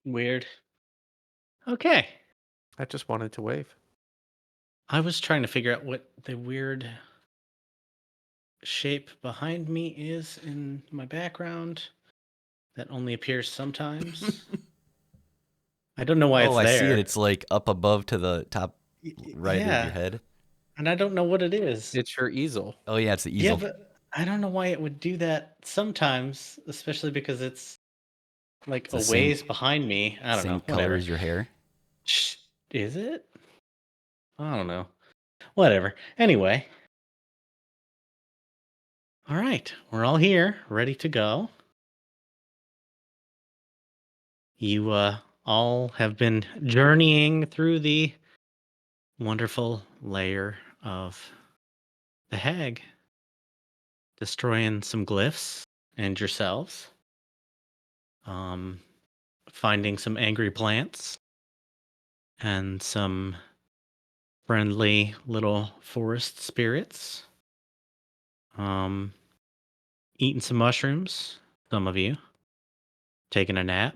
Weird. Okay. I just wanted to wave. I was trying to figure out what the weird shape behind me is in my background that only appears sometimes. I don't know why Oh, it's I see it. there. It's like up above to the top right of your Yeah, head. and I don't know what it is. It's your easel. Oh yeah, it's the Yeah, easel. but I don't know why it would do that sometimes, especially because it's like It's a the same ways behind me. I don't same know. color Whatever. as your hair. Sh- Is it? I don't know. Whatever. Anyway, all right. We're all here, ready to go. You all have been journeying through the wonderful layer of the hag, destroying some glyphs and yourselves, um, finding some angry plants and some friendly little forest spirits, um, eating some mushrooms, some of you, taking a nap,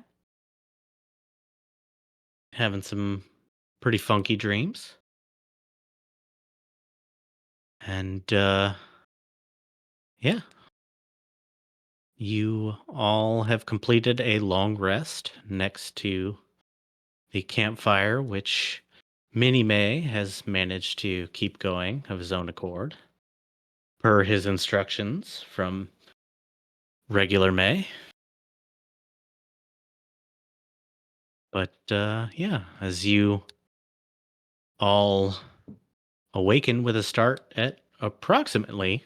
having some pretty funky dreams. And yeah, you all have completed a long rest next to the campfire, which Mini May has managed to keep going of his own accord, per his instructions from regular May. But yeah, as you all awaken with a start at approximately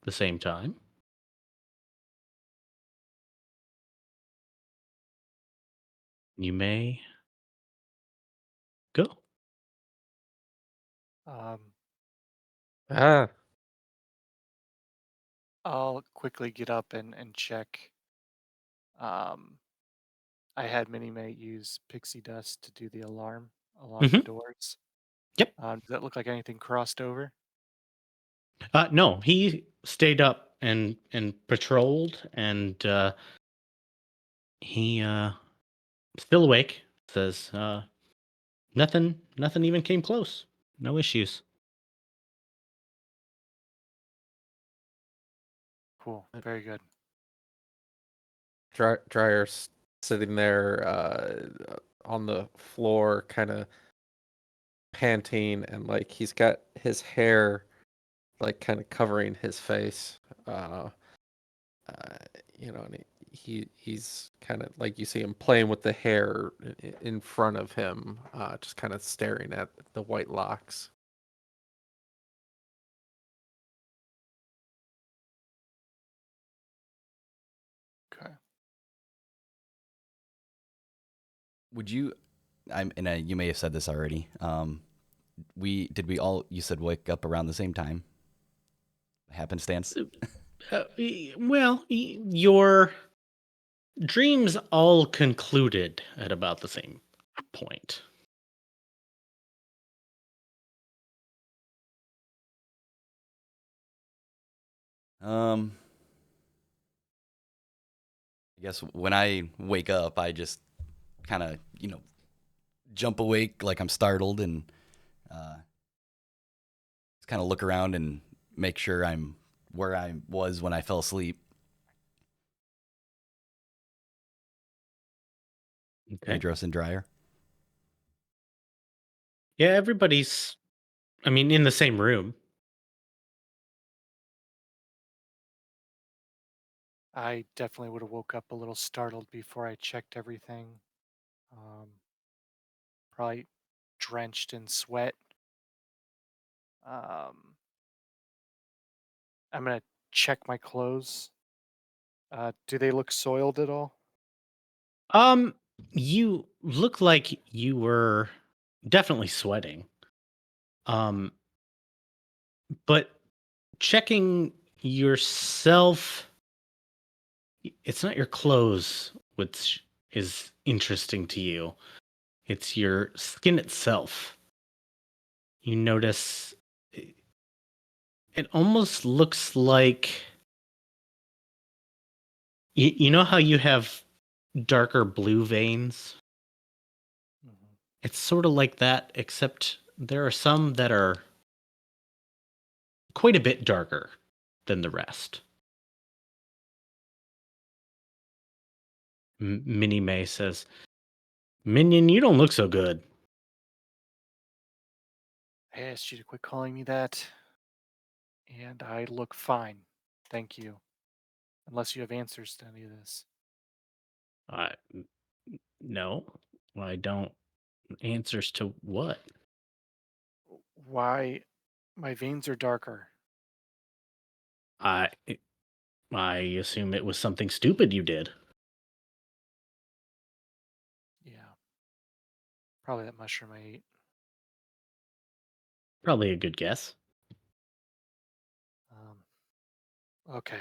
the same time, you may go. Um, Ah, I'll quickly get up and check. Um, I had Minimate use pixie dust to do the alarm along the Hmm. doors. Yep. Does that look like anything crossed over? No, he stayed up and patrolled, and he still awake. Says nothing even came close. No issues. Cool, uh, very good. Dryer's sitting there on the floor, kind of panting, and like he's got his hair like kind of covering his face. Uh, uh, and he's kind of like you see him playing with the hair in front of him, just kind of staring at the white locks. Okay. Would you? You may have said this already. We all? You said wake up around the same time. Happenstance. Well, your dreams all concluded at about the same point. Um, I guess when I wake up, I just kind of jump awake like I'm startled and uh, just kind of look around and make sure I'm where I was when I fell asleep. Okay. Hairdress and dryer. Yeah, everybody's. I mean, in the same room. I definitely would have woke up a little startled before I checked everything. Um, Probably drenched in sweat. Um, I'm gonna check my clothes. Do they look soiled at all? Um, you look like you were definitely sweating. Um, but checking yourself, it's not your clothes which is interesting to you. It's your skin itself. You notice it almost looks like you know how you have darker blue veins It's sort of like that, except there are some that are quite a bit darker than the rest. Minnie May says, "Minion, you don't look so good." I asked you to quit calling me that, and I look fine. Thank you. Unless you have answers to any of this. No, I don't. Answers to what? Why my veins are darker? I I assume it was something stupid you did. Yeah, probably that mushroom I ate. Probably a good guess. Okay.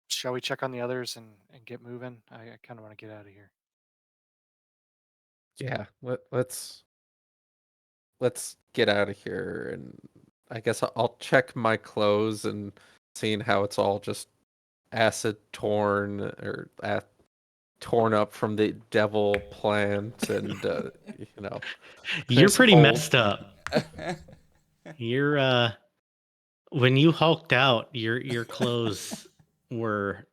Shall we check on the others and get moving? I kind of want to get out of here. Yeah, let's get out of here, and I guess I'll check my clothes and seeing how it's all just acid torn or torn up from the devil plant, and You're Chris pretty Holt. messed up. You're when you hulked out, your clothes were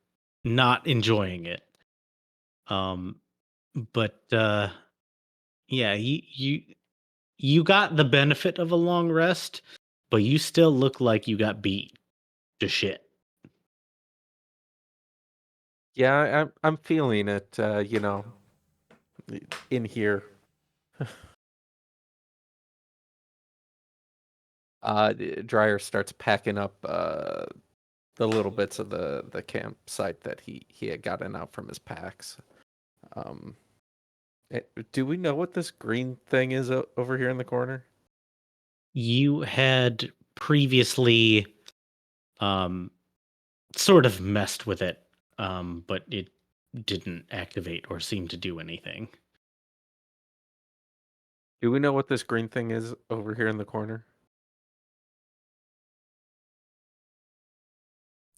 not enjoying it. But yeah, you got the benefit of a long rest, but you still look like you got beat to shit. Yeah, I'm feeling it. In here. Dryer starts packing up the little bits of the campsite that he had gotten out from his packs. Do we know what this green thing is over here in the corner? You had previously um sort of messed with it, but it didn't activate or seem to do anything. Do we know what this green thing is over here in the corner?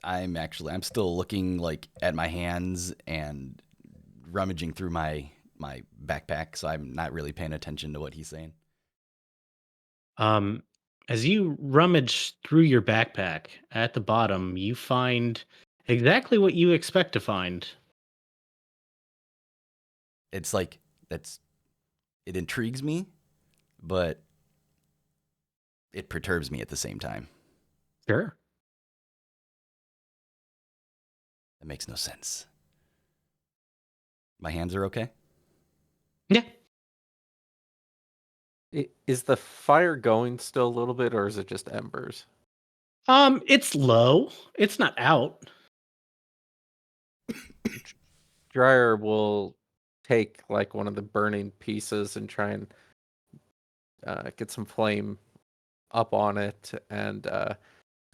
I'm still looking like at my hands and rummaging through my backpack, so I'm not really paying attention to what he's saying. Um, as you rummage through your backpack, at the bottom, you find exactly what you expect to find. It's like it intrigues me, but it perturbs me at the same time. Sure. That makes no sense. My hands are okay? Yeah. Is the fire going still a little bit, or is it just embers? It's low. It's not out. Dryer will take like one of the burning pieces and try and get some flame up on it, and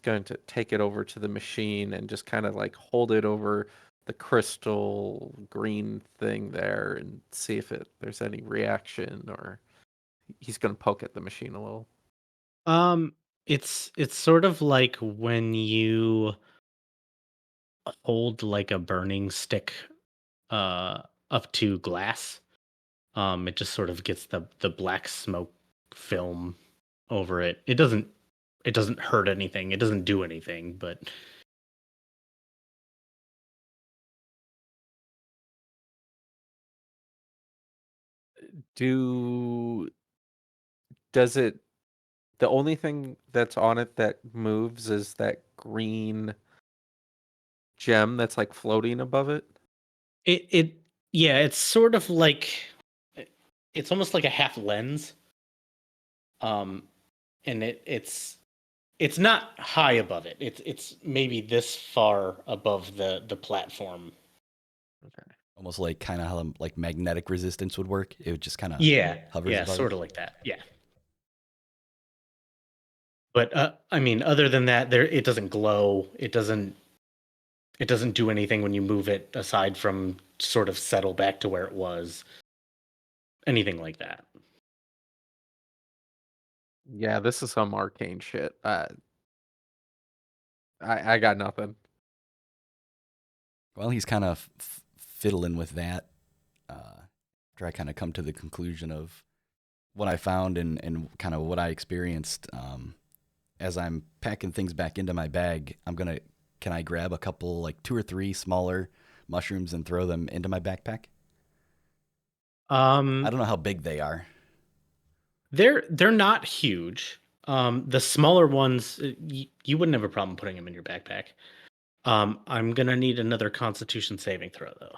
going to take it over to the machine and just kind of like hold it over the crystal green thing there and see if there's any reaction, or he's going to poke at the machine a little. Um, it's sort of like when you hold like a burning stick uh up to glass. It just sort of gets the black smoke film over it. It doesn't hurt anything. It doesn't do anything, but Does it, the only thing that's on it that moves is that green gem that's like floating above it? it yeah, it's sort of like it's almost like a half lens. Um and it's not high above it. It's maybe this far above the platform. Almost like kind of how like magnetic resistance would work. It would just kind of Yeah, hovers yeah, above sort it. of like that. Yeah. But I mean, other than that, it doesn't glow. It doesn't do anything when you move it aside from sort of settle back to where it was. Anything like that. Yeah, this is some arcane shit. I got nothing. Well, he's kind of fiddling with that. After I kind of come to the conclusion of what I found and kind of what I experienced. As I'm packing things back into my bag, can I grab a couple, like 2 or 3 smaller mushrooms and throw them into my backpack? I Um, don't know how big they are. they're not huge. The smaller ones, you wouldn't have a problem putting them in your backpack. I'm gonna need another Constitution saving throw though.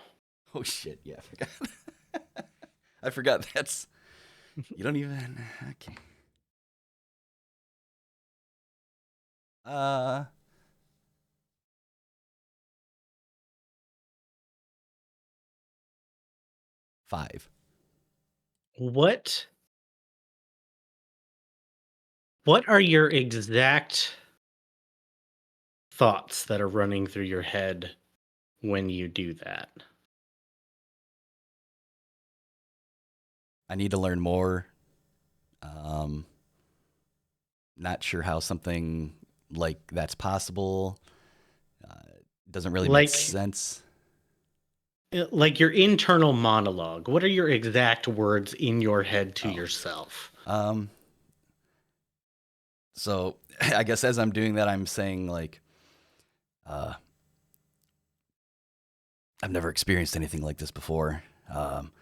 Oh shit! Yeah, I forgot. I forgot that's you don't even okay. Uh, 5. What what are your exact thoughts that are running through your head when you do that? I need to learn more. Um, Not sure how something like that's possible. Uh, doesn't really make Like sense. like your internal monologue. What are your exact words in your head to Oh. yourself? Um, so I guess as I'm doing that, I'm saying like, uh, I've never experienced anything like this before. Um,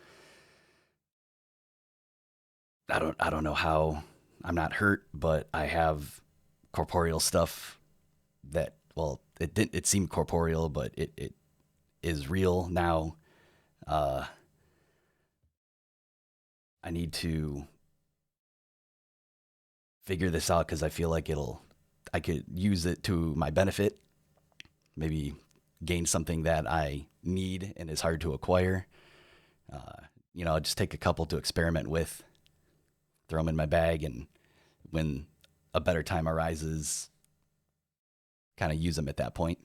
I don't know how I'm not hurt, but I have corporeal stuff that well, it seemed corporeal, but it is real now. Uh, I need to figure this out because I feel like I could use it to my benefit. Maybe gain something that I need and is hard to acquire. Uh, just take a couple to experiment with, throw them in my bag, and when a better time arises, kind of use them at that point.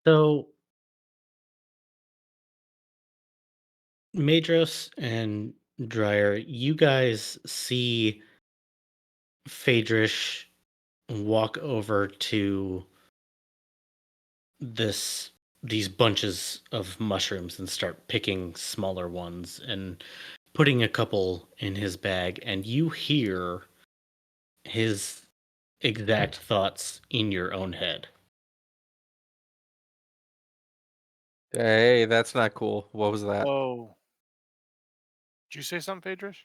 So Madros and Dryer, you guys see Phaedrish walk over to this these bunches of mushrooms and start picking smaller ones and putting a couple in his bag, and you hear his exact thoughts in your own head. Hey, that's not cool. What was that? Whoa. Did you say something, Phaedrus?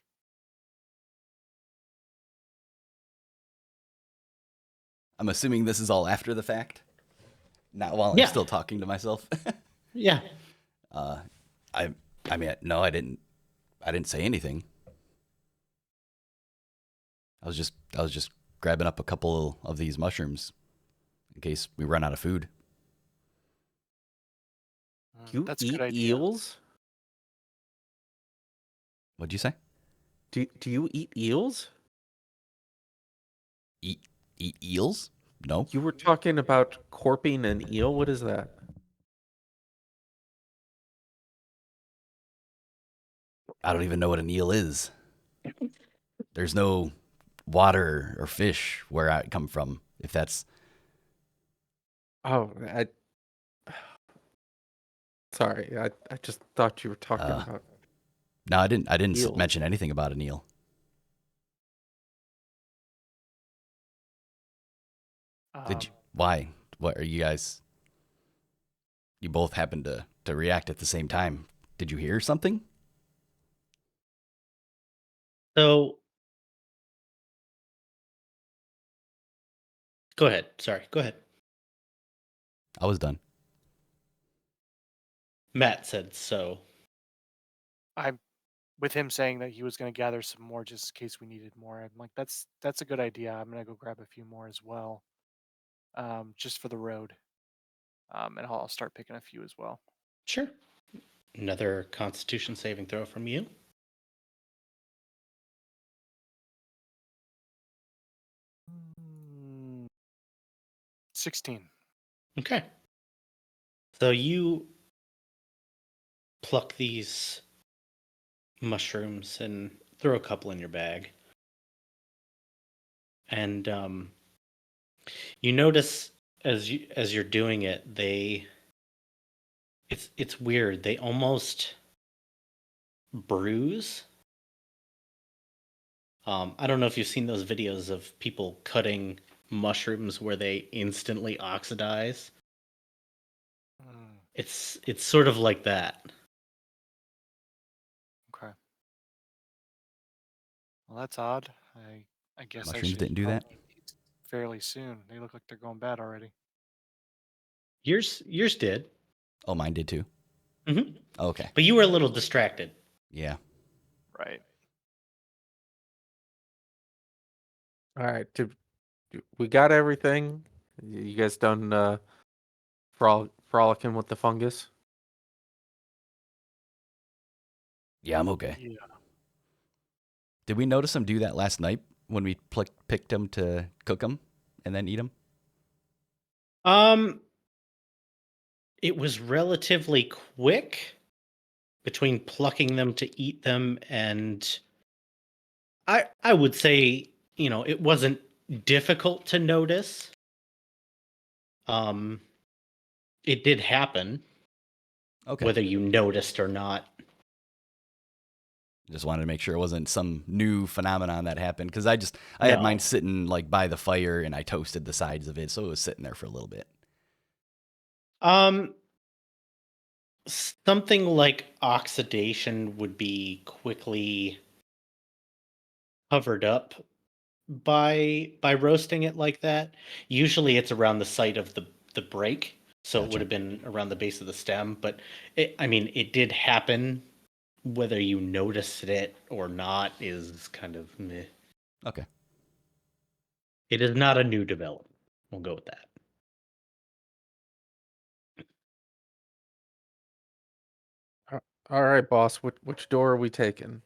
I'm assuming this is all after the fact, not while I'm Yeah, still talking to myself. yeah. uh, I, I mean, no, I didn't. I didn't say anything. I was just grabbing up a couple of these mushrooms in case we run out of food. You That's a eat good idea. eels? What'd you say? Do you eat eels? Eat eat eels? No, You were talking about corping an eel. What is that? I don't even know what an eel is. There's no water or fish where I come from. If that's Oh, sorry. I just thought you were talking uh, about no, I didn't eels. mention anything about an eel. Did you? Um, Why? What are you guys? You both happened to react at the same time. Did you hear something? So go ahead. Sorry, go ahead. I was done. Matt said so. I'm with him saying that he was going to gather some more just in case we needed more. I'm like, that's a good idea. I'm going to go grab a few more as well, just for the road. And I'll start picking a few as well. Sure. Another Constitution saving throw from you. Mm, 16. Okay. So you pluck these mushrooms and throw a couple in your bag. And you notice as you're doing it, it's weird. They almost bruise I don't know if you've seen those videos of people cutting mushrooms where they instantly oxidize. Mm, It's sort of like that. okay. Well, that's odd. I guess I Mushrooms should didn't do that? probably eat fairly soon. They look like they're going bad already. Yours did, Oh, mine did too. hmm Okay. but you were a little distracted. Yeah. Right. All right, we got everything. You guys done frolicking with the fungus? Yeah, I'm okay. Yeah. Did we notice him do that last night when we picked him to cook him and then eat him? Um, it was relatively quick between plucking them to eat them, and I would say, it wasn't difficult to notice. Um, it did happen, Okay. whether you noticed or not. Just wanted to make sure it wasn't some new phenomenon that happened because I had mine No. sitting like by the fire and I toasted the sides of it, so it was sitting there for a little bit. Um, something like oxidation would be quickly covered up by roasting it like that. Usually it's around the site of the break, so it would Gotcha. have been around the base of the stem, but it did happen. Whether you noticed it or not is kind of meh. Okay. It is not a new development. We'll go with that. All right, boss. Which door are we taking?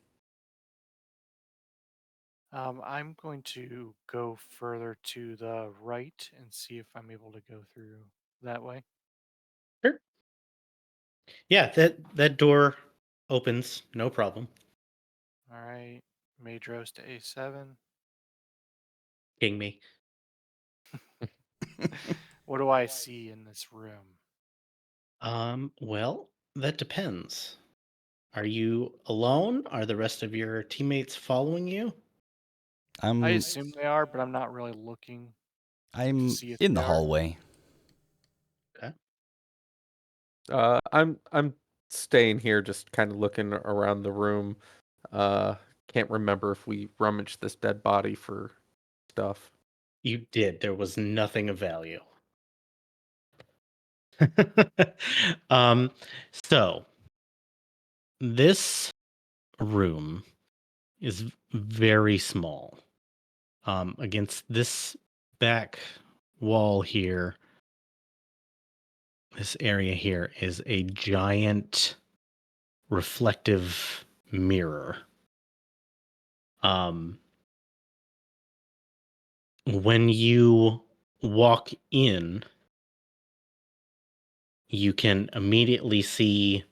I'm going to go further to the right and see if I'm able to go through that way. Sure. Yeah, that door opens, no problem. All right. Mage roast to A7. King me. What do I see in this room? Well, that depends. Are you alone? Are the rest of your teammates following you? I I'm assume they are, but I'm not really looking to I'm see if in they the are. hallway. Okay. I'm staying here, just kind of looking around the room. Can't remember if we rummaged this dead body for stuff. You did. There was nothing of value. um, so this room is very small. Against this back wall here, this area here is a giant reflective mirror. Um, when you walk in, you can immediately see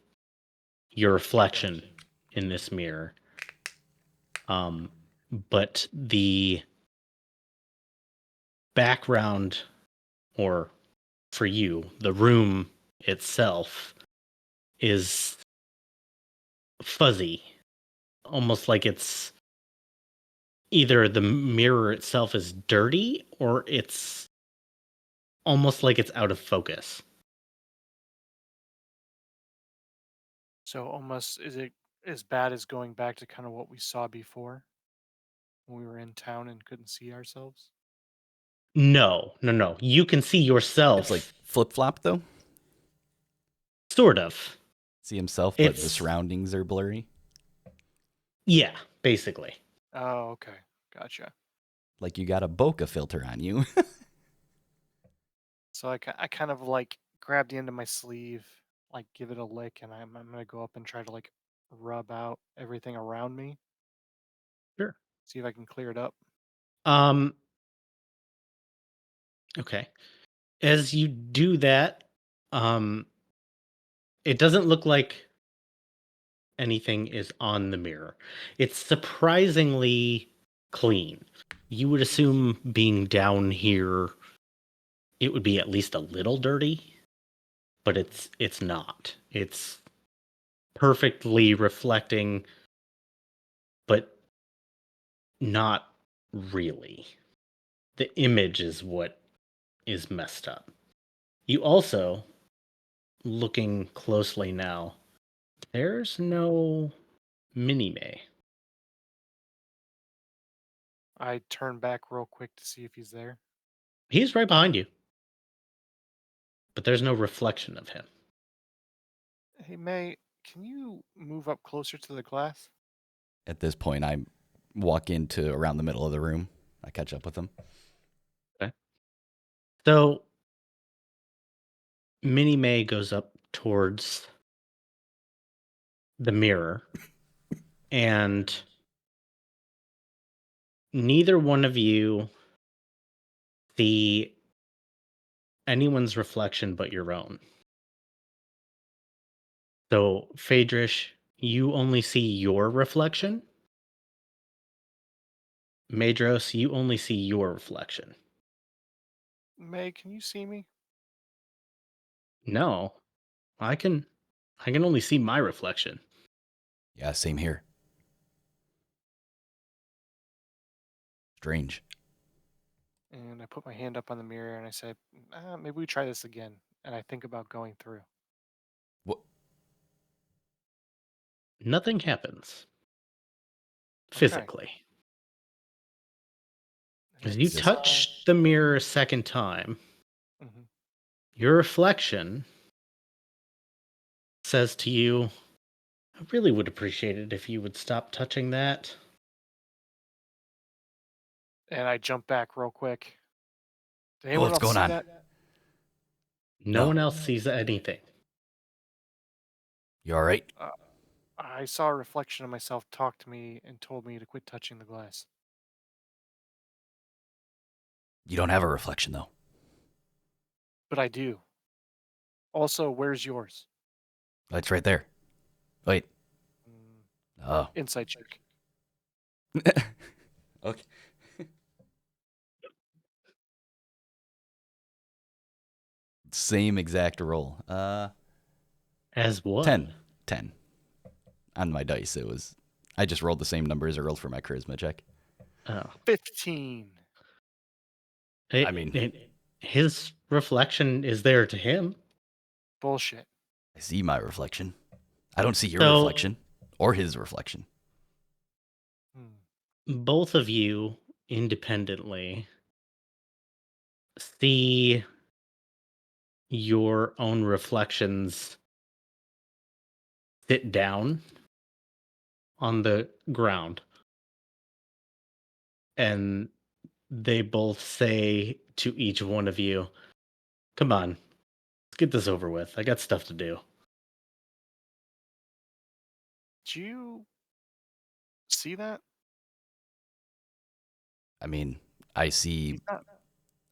your reflection in this mirror. But the background, or for you, the room itself, is fuzzy, almost like it's either the mirror itself is dirty or it's almost like it's out of focus. So almost is it as bad as going back to kind of what we saw before when we were in town and couldn't see ourselves? No. You can see yourself, It's like flip flop though. sort of. See himself, but the It's surroundings are blurry. yeah, basically. Oh, okay. Gotcha. Like you got a bokeh filter on you. So I kind of like grab the end of my sleeve, like give it a lick, and I'm gonna go up and try to like rub out everything around me, Sure. see if I can clear it up. Um. Okay. As you do that, um, it doesn't look like anything is on the mirror. It's surprisingly clean. You would assume being down here, it would be at least a little dirty, but it's not. It's perfectly reflecting, but Not really. The image is what is messed up. You also, looking closely now, there's no Mini May. I turn back real quick to see if he's there. He's right behind you, but there's no reflection of him. Hey, May, can you move up closer to the glass? At this point, I walk into around the middle of the room. I catch up with them. So Mini May goes up towards the mirror, and neither one of you see anyone's reflection but your own. So, Phaedrish, you only see your reflection. Madros, you only see your reflection. May, can you see me? No, I can only see my reflection. Yeah, same here. Strange. And I put my hand up on the mirror and I said, maybe we try this again. And I think about going through. What? Nothing happens Okay. physically. And As you Just- touch the mirror a second time, mhm. your reflection says to you, I really would appreciate it if you would stop touching that. And I jump back real quick. Did Oh, anyone what's else going see on? that? No No. one else sees anything. You all right? I saw a reflection of myself talk to me and told me to quit touching the glass. You don't have a reflection, though. But I do. Also, where's yours? Oh, it's right there. Wait. Mm, Oh. Insight check. Okay. Same exact roll. As what? 10. 10. On my dice, it was. I just rolled the same number as I rolled for my charisma check. Oh. 15. I mean- His reflection is there to him. Bullshit. I see my reflection. I don't see your So- reflection or his reflection. Hmm. Both of you independently see your own reflections sit down on the ground, and they both say to each one of you, come on, let's get this over with. I got stuff to do. Did you see that? I mean, I see He's not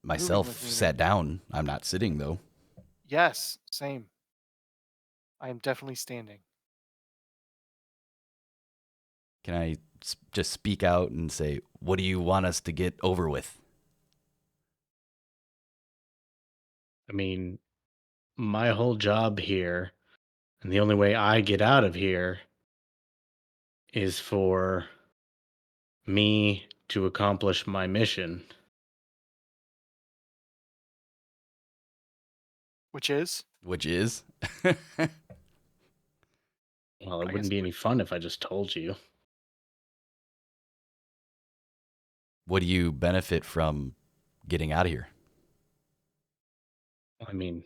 myself with me sat down. I'm not sitting, though. Yes, same. I am definitely standing. Can I just speak out and say, what do you want us to get over with? I mean, my whole job here, and the only way I get out of here is for me to accomplish my mission. Which is? Which is? Well, I it guess wouldn't be any fun if I just told you. What do you benefit from getting out of here? I mean,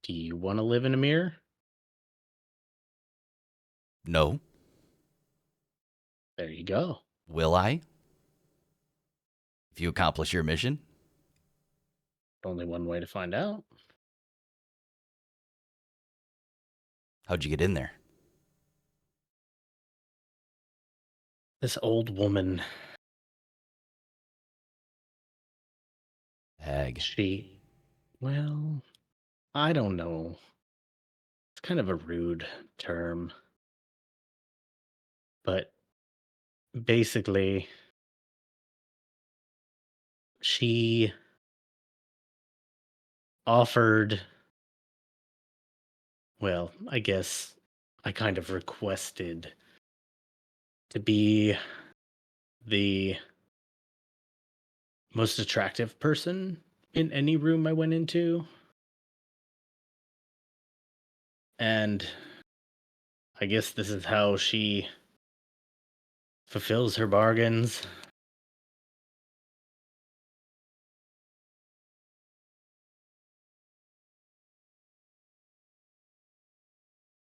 do you want to live in a mirror? No. There you go. Will I? If you accomplish your mission? Only one way to find out. How'd you get in there? This old woman, Hag. well, I don't know. It's kind of a rude term. But basically, she offered, well, I guess I kind of requested to be the most attractive person in any room I went into. And I guess this is how she fulfills her bargains.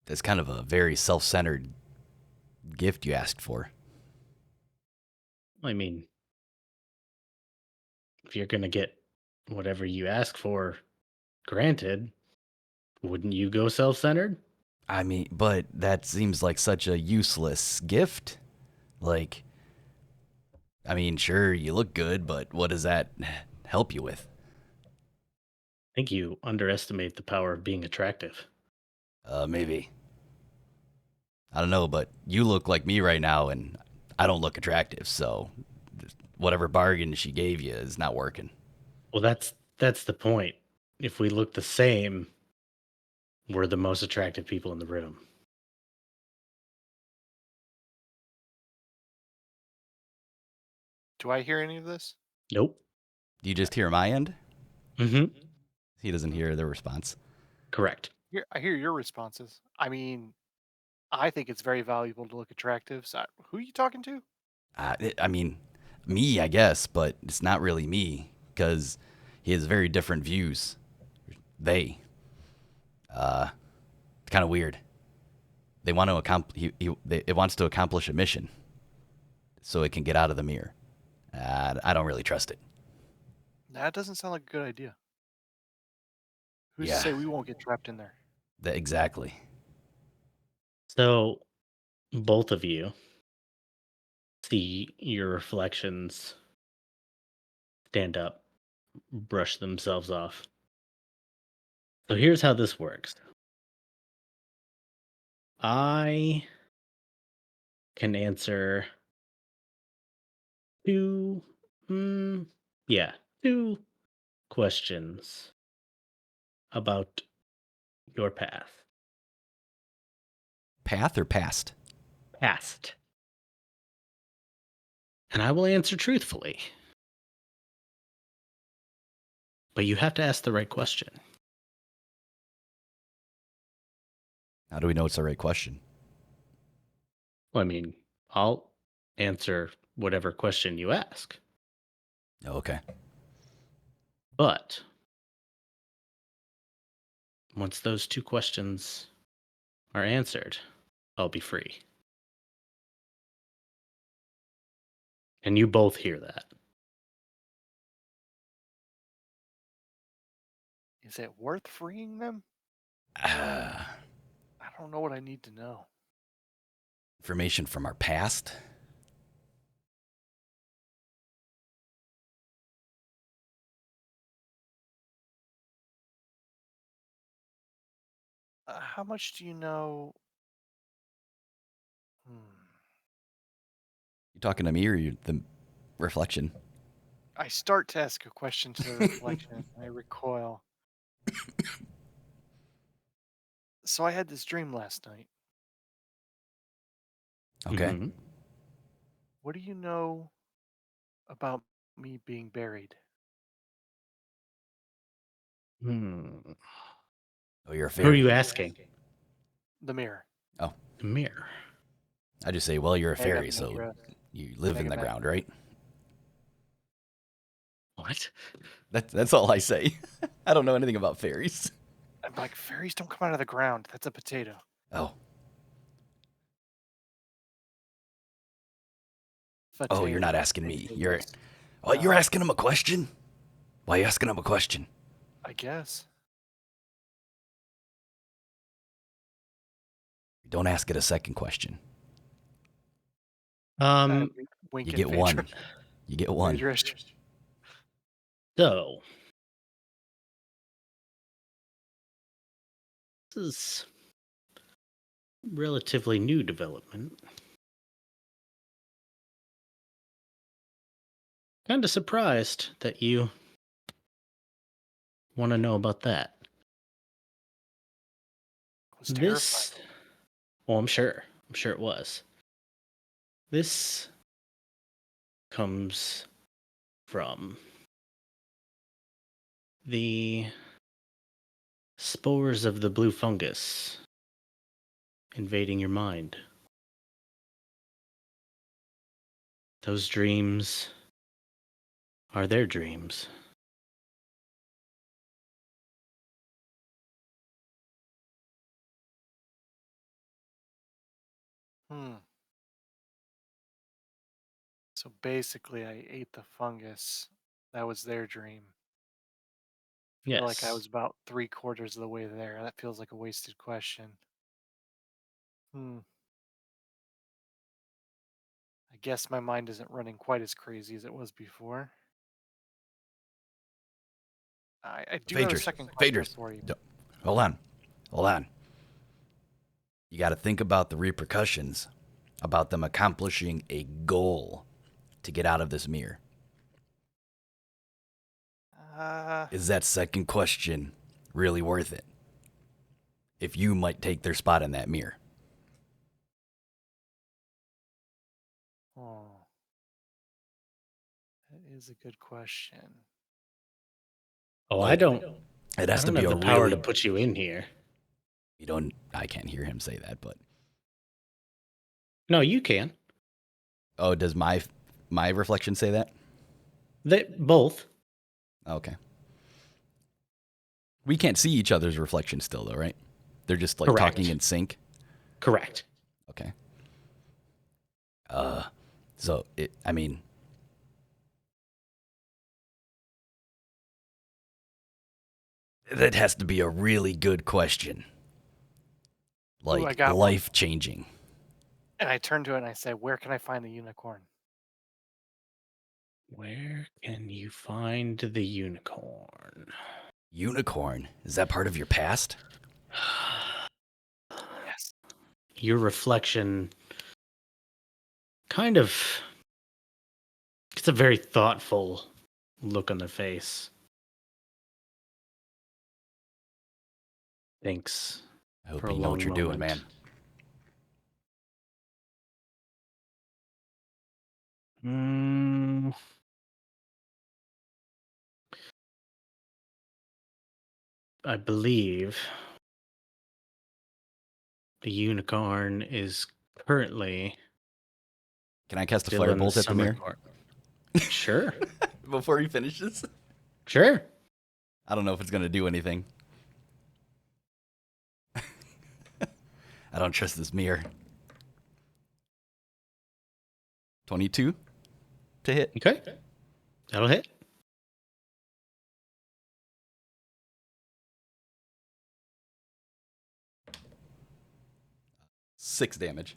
That's kind of a very self-centered gift you asked for. I mean, if you're going to get whatever you ask for granted, wouldn't you go self centered? I mean, but that seems like such a useless gift. Like, I mean, sure, you look good, but what does that help you with? I think you underestimate the power of being attractive. Maybe. I don't know, but you look like me right now, and I don't look attractive, so whatever bargain she gave you is not working. Well, that's the point. If we look the same, we're the most attractive people in the room. Do I hear any of this? Nope. Do you just hear my end? Mm-hmm. He doesn't hear the response. Correct. I hear your responses. I mean, I think it's very valuable to look attractive. So, who are you talking to? I mean, me, I guess, but it's not really me because he has very different views. They, it's kind of weird. They want to it wants to accomplish a mission, so it can get out of the mirror. I don't really trust it. That doesn't sound like a good idea. Who's to Yeah, say we won't get trapped in there? exactly. So both of you see your reflections stand up, brush themselves off. So here's how this works. I can answer two, mm, yeah, two questions about your Path or past? past. And I will answer truthfully. But you have to ask the right question. How do we know it's the right question? Well, I mean, I'll answer whatever question you ask. Oh, okay. But once those two questions are answered, I'll be free. And you both hear that. Is it worth freeing them? Uh, I don't know what I need to know. Information from our past? How much do you know? Hmm. You talking to me or the reflection? I start to ask a question to the reflection, and I recoil. So I had this dream last night. Okay. Mhm. What do you know about me being buried? Hmm. Oh, you're a Who are fairy. you asking? The mirror. Oh, The mirror. I just say, well, you're a I got fairy, an so address. you live I in got the an ground, address. right? What? That's all I say. I don't know anything about fairies. I'm like, fairies don't come out of the ground. That's a potato. Oh, oh, you're Potato. not asking me. You're Potatoes. you're No, asking him a question. Why are you asking him a question? I guess. Don't ask it a second question. Um. Wink You and get one. Phaedra. You get one. Phaedra. So this is relatively new development. Kind of surprised that you want to know about that. Was terrified. This, well, I'm sure. I'm sure it was. This comes from. The spores of the blue fungus invading your mind. Those dreams are their dreams. So basically, I ate the fungus. That was their dream. I feel like I Yes. was about 3/4 of the way there. That feels like a wasted question. I guess my mind isn't running quite as crazy as it was before. I do have a Phaedrus, second question Phaedrus, for you. hold on. You got to think about the repercussions, about them accomplishing a goal to get out of this mirror. Is that second question really worth it? If you might take their spot in that mirror. Oh, that is a good question. Oh, Like, I It has to don't be have a the power really. to put you in here. You don't. I can't hear him say that, but No, you can. oh, does my reflection say that? They both. Okay. We can't see each other's reflection still, though, right? They're just like Correct. talking in sync. Correct. Okay. So it. I mean, that has to be a really good question. Ooh, I Like got one. life changing. And I turn to it and I say, "Where can I find the unicorn?" Where can you find the unicorn? Unicorn. Is that part of your past? Yes. Your reflection kind of. It's a very thoughtful look on the face. Thanks. I hope For a you know what long you're doing, moment. man. I believe the unicorn is currently Can I cast a still in the firebolt at the summer mirror court. Sure. before he finishes? Sure. I don't know if it's gonna do anything. I don't trust this mirror. 22 to hit. Okay. That'll hit. Six damage.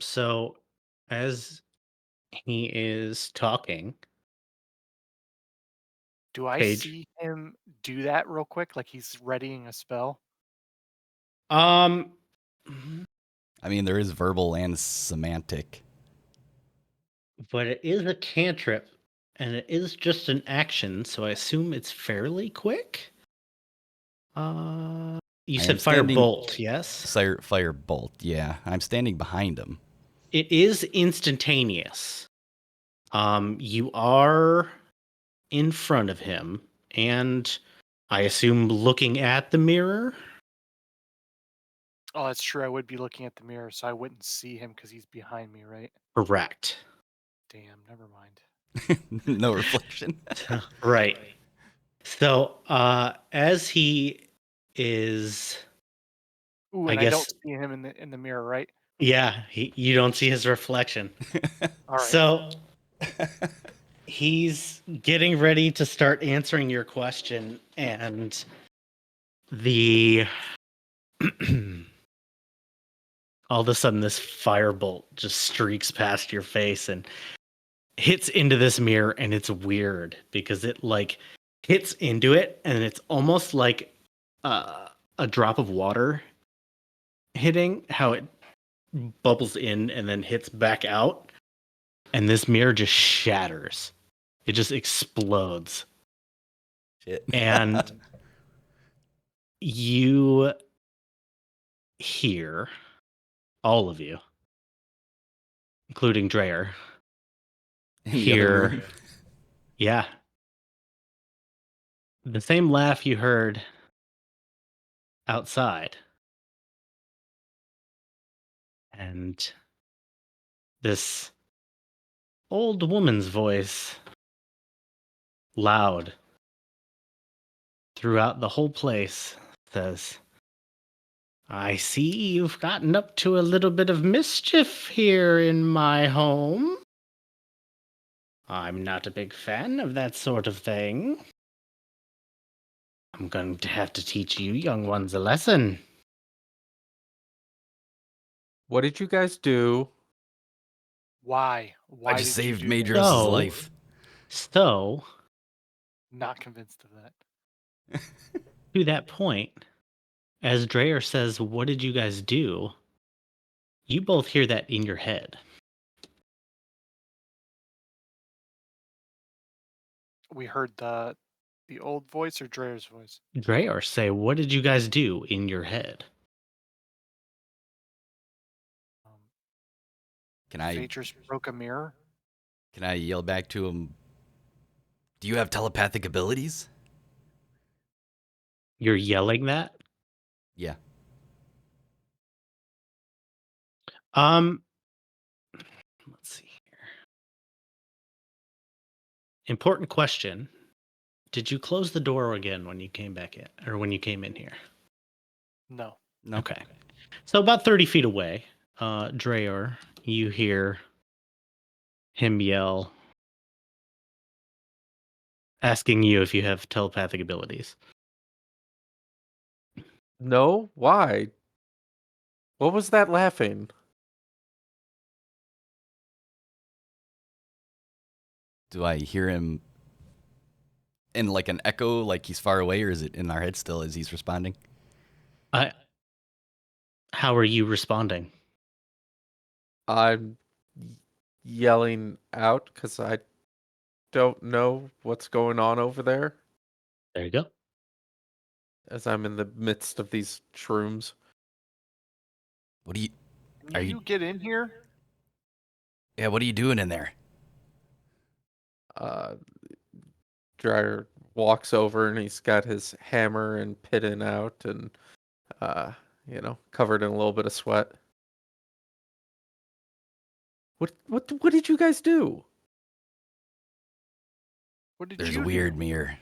So as he is talking, Do I Paige. see him do that real quick, like he's readying a spell? Um I mean, there is verbal and semantic. but it is a cantrip and it is just an action, so I assume it's fairly quick. You I said am standing- firebolt, yes? Firebolt, yeah. I'm standing behind him. It is instantaneous. You are in front of him, and I assume looking at the mirror. Oh, that's true. I would be looking at the mirror, so I wouldn't see him because he's behind me, right? Correct. Damn, never mind. No reflection. Right. So, as he is, Ooh, I and I don't guess, see him in the mirror, right? yeah, you don't see his reflection. All right. So he's getting ready to start answering your question, and the all of a sudden this firebolt just streaks past your face and hits into this mirror, and it's weird because it like hits into it and it's almost like a drop of water hitting, how it bubbles in and then hits back out, and this mirror just shatters. It just explodes. Shit. And you hear, all of you, including Dreyer, In the other hear, room. yeah, the same laugh you heard outside. And this old woman's voice, loud throughout the whole place, says, I see you've gotten up to a little bit of mischief here in my home. I'm not a big fan of that sort of thing. I'm going to have to teach you young ones a lesson. What did you guys do? Why? Why I just did you saved do Major that? Rose's So- life. So, Not convinced of that. to that point, as Dreyer says, what did you guys do? You both hear that in your head. We heard the old voice or Dreyer's voice. Dreyer say, what did you guys do in your head? Um, Can I Phaedrus broke a mirror. yell back to him? Do you have telepathic abilities? You're yelling that? Yeah. Let's see here. Important question. Did you close the door again when you came back in, or when you came in here? No. No. Okay. So about 30 feet away, Dreyer, you hear him yell, asking you if you have telepathic abilities. No? Why? What was that laughing? Do I hear him in like an echo, like he's far away, or is it in our head still as he's responding? How are you responding? I'm yelling out because I don't know what's going on over there There you go. as I'm in the midst of these shrooms. What do you? Can Are you you- get in here? Yeah. What are you doing in there? Dryer walks over and he's got his hammer and pitting out and, covered in a little bit of sweat. What did you guys do? What did There's you a weird do? mirror.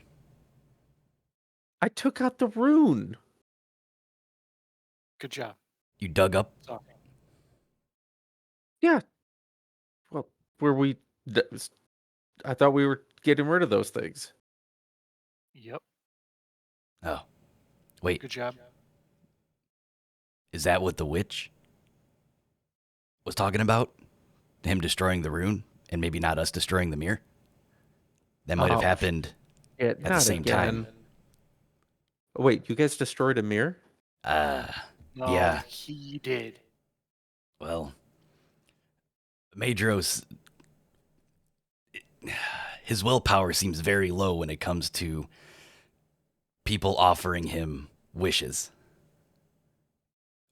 I took out the rune. Good job. You dug up. Sorry. Yeah. Well, were we? I thought we were getting rid of those things. Yep. Oh, wait. Good job. Is that what the witch was talking about? Him destroying the rune, and maybe not us destroying the mirror. That might have Oh, happened. Yeah, the not same time. again. Wait, you guys destroyed a mirror? No, Yeah. he did. Well, Madros, his willpower seems very low when it comes to people offering him wishes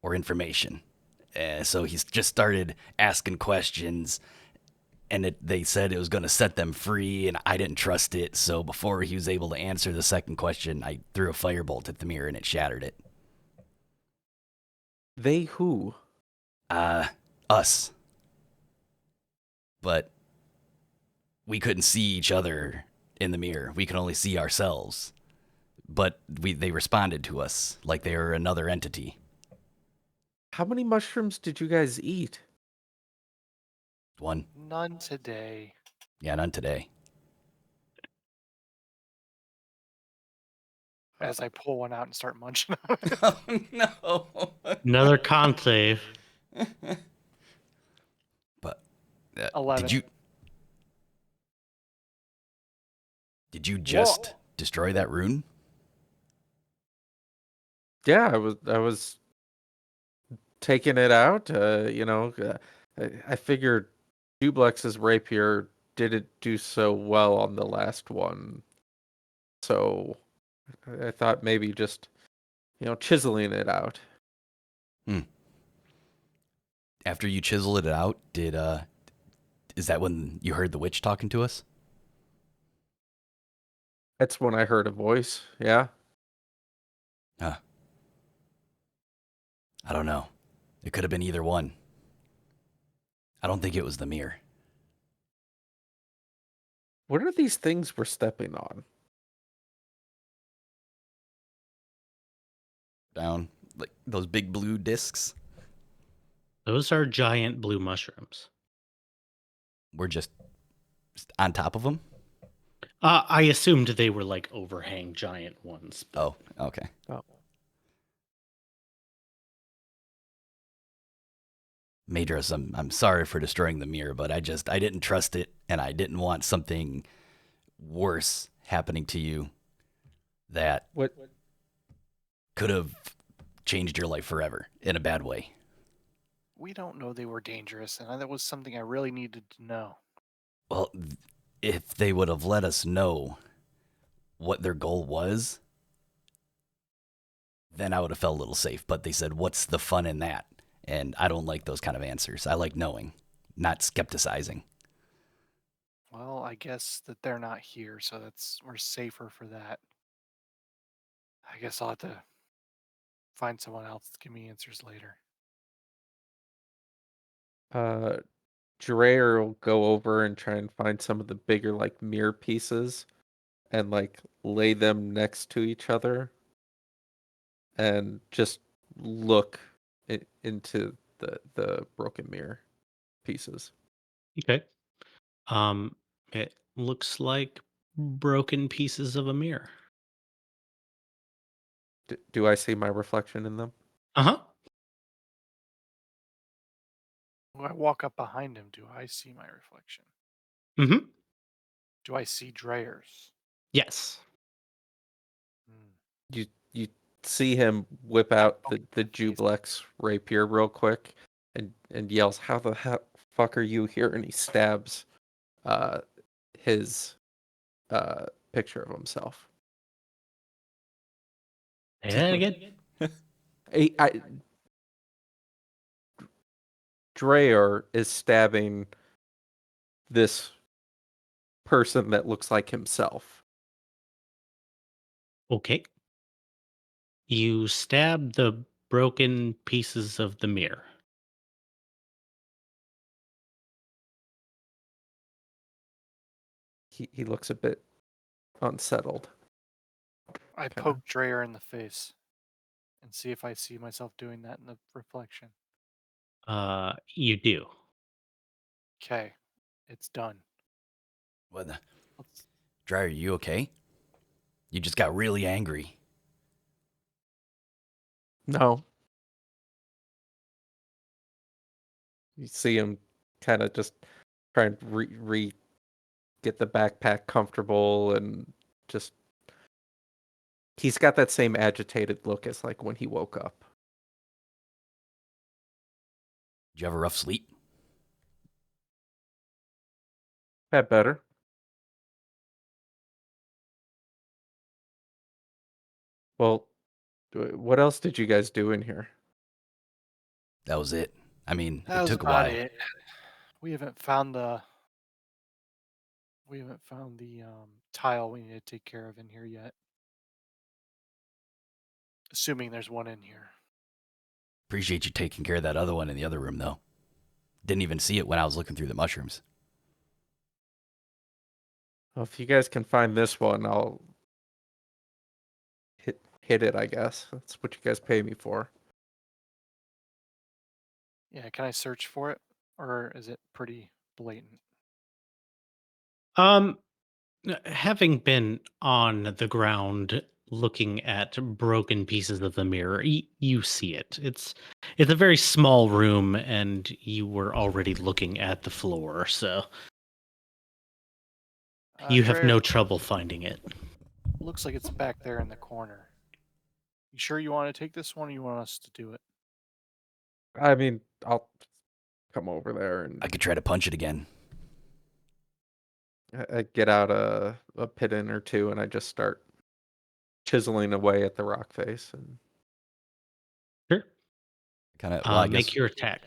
or information. So he's just started asking questions, and they said it was going to set them free, and I didn't trust it. So before he was able to answer the second question, I threw a firebolt at the mirror, and it shattered it. They who? Us. But we couldn't see each other in the mirror. We could only see ourselves. But they responded to us like they were another entity. How many mushrooms did you guys eat? One. None today. Yeah, none today. As I pull one out and start munching on it. Oh, no. Another con save. But 11. Did you just destroy that rune? Yeah, I was taking it out. I figured Duplex's rapier didn't do so well on the last one, so I thought maybe just chiseling it out. After you chiseled it out, did Is that when you heard the witch talking to us? That's when I heard a voice. Yeah. Huh. I don't know. It could have been either one. I don't think it was the mirror. What are these things we're stepping on? Down. Like those big blue discs. Those are giant blue mushrooms. We're just on top of them. I assumed they were like overhang giant ones. Oh, okay. Oh. Madras, I'm sorry for destroying the mirror, but I didn't trust it, and I didn't want something worse happening to you that What? could have changed your life forever in a bad way. We don't know they were dangerous, and that was something I really needed to know. Well, if they would have let us know what their goal was, then I would have felt a little safe. But they said, "What's the fun in that?" And I don't like those kind of answers. I like knowing, not skepticizing. Well, I guess that they're not here, so we're safer for that. I guess I'll have to find someone else to give me answers later. Dreyer will go over and try and find some of the bigger like mirror pieces and like lay them next to each other and just look into the broken mirror pieces. Okay. It looks like broken pieces of a mirror. Do I see my reflection in them? Uh-huh. When I walk up behind him, do I see my reflection? Mm-hmm. Do I see Dreyer's? Yes. Hmm. You see him whip out the Okay. Jublex rapier real quick and yells, "How the fuck are you here?" And he stabs his picture of himself. Say that again. Dreyer is stabbing this person that looks like himself. Okay. You stab the broken pieces of the mirror. He looks a bit unsettled. I Kinda. poke Dreyer in the face and see if I see myself doing that in the reflection. You do. Okay, it's done. What the? Let's, Dryer, you okay? You just got really angry. No. You see him kind of just try and get the backpack comfortable and just he's got that same agitated look as like when he woke up. Did you have a rough sleep? That better. Well, what else did you guys do in here? That was it. I mean, that it was took a about while. it. We haven't found the tile we need to take care of in here yet. Assuming there's one in here. Appreciate you taking care of that other one in the other room, though. Didn't even see it when I was looking through the mushrooms. Well, if you guys can find this one, I'll hit it, I guess. That's what you guys pay me for. Yeah, can I search for it? Or is it pretty blatant? Um, Having been on the ground looking at broken pieces of the mirror, you see it. It's a very small room, and you were already looking at the floor, so you have Dreyer, no trouble finding it. looks like it's back there in the corner. You sure you want to take this one or you want us to do it? I mean, I'll come over there and I could try to punch it again. I get out a piton or two and I just start chiseling away at the rock face. And Sure. Kind of. Well, I guess Make your attack.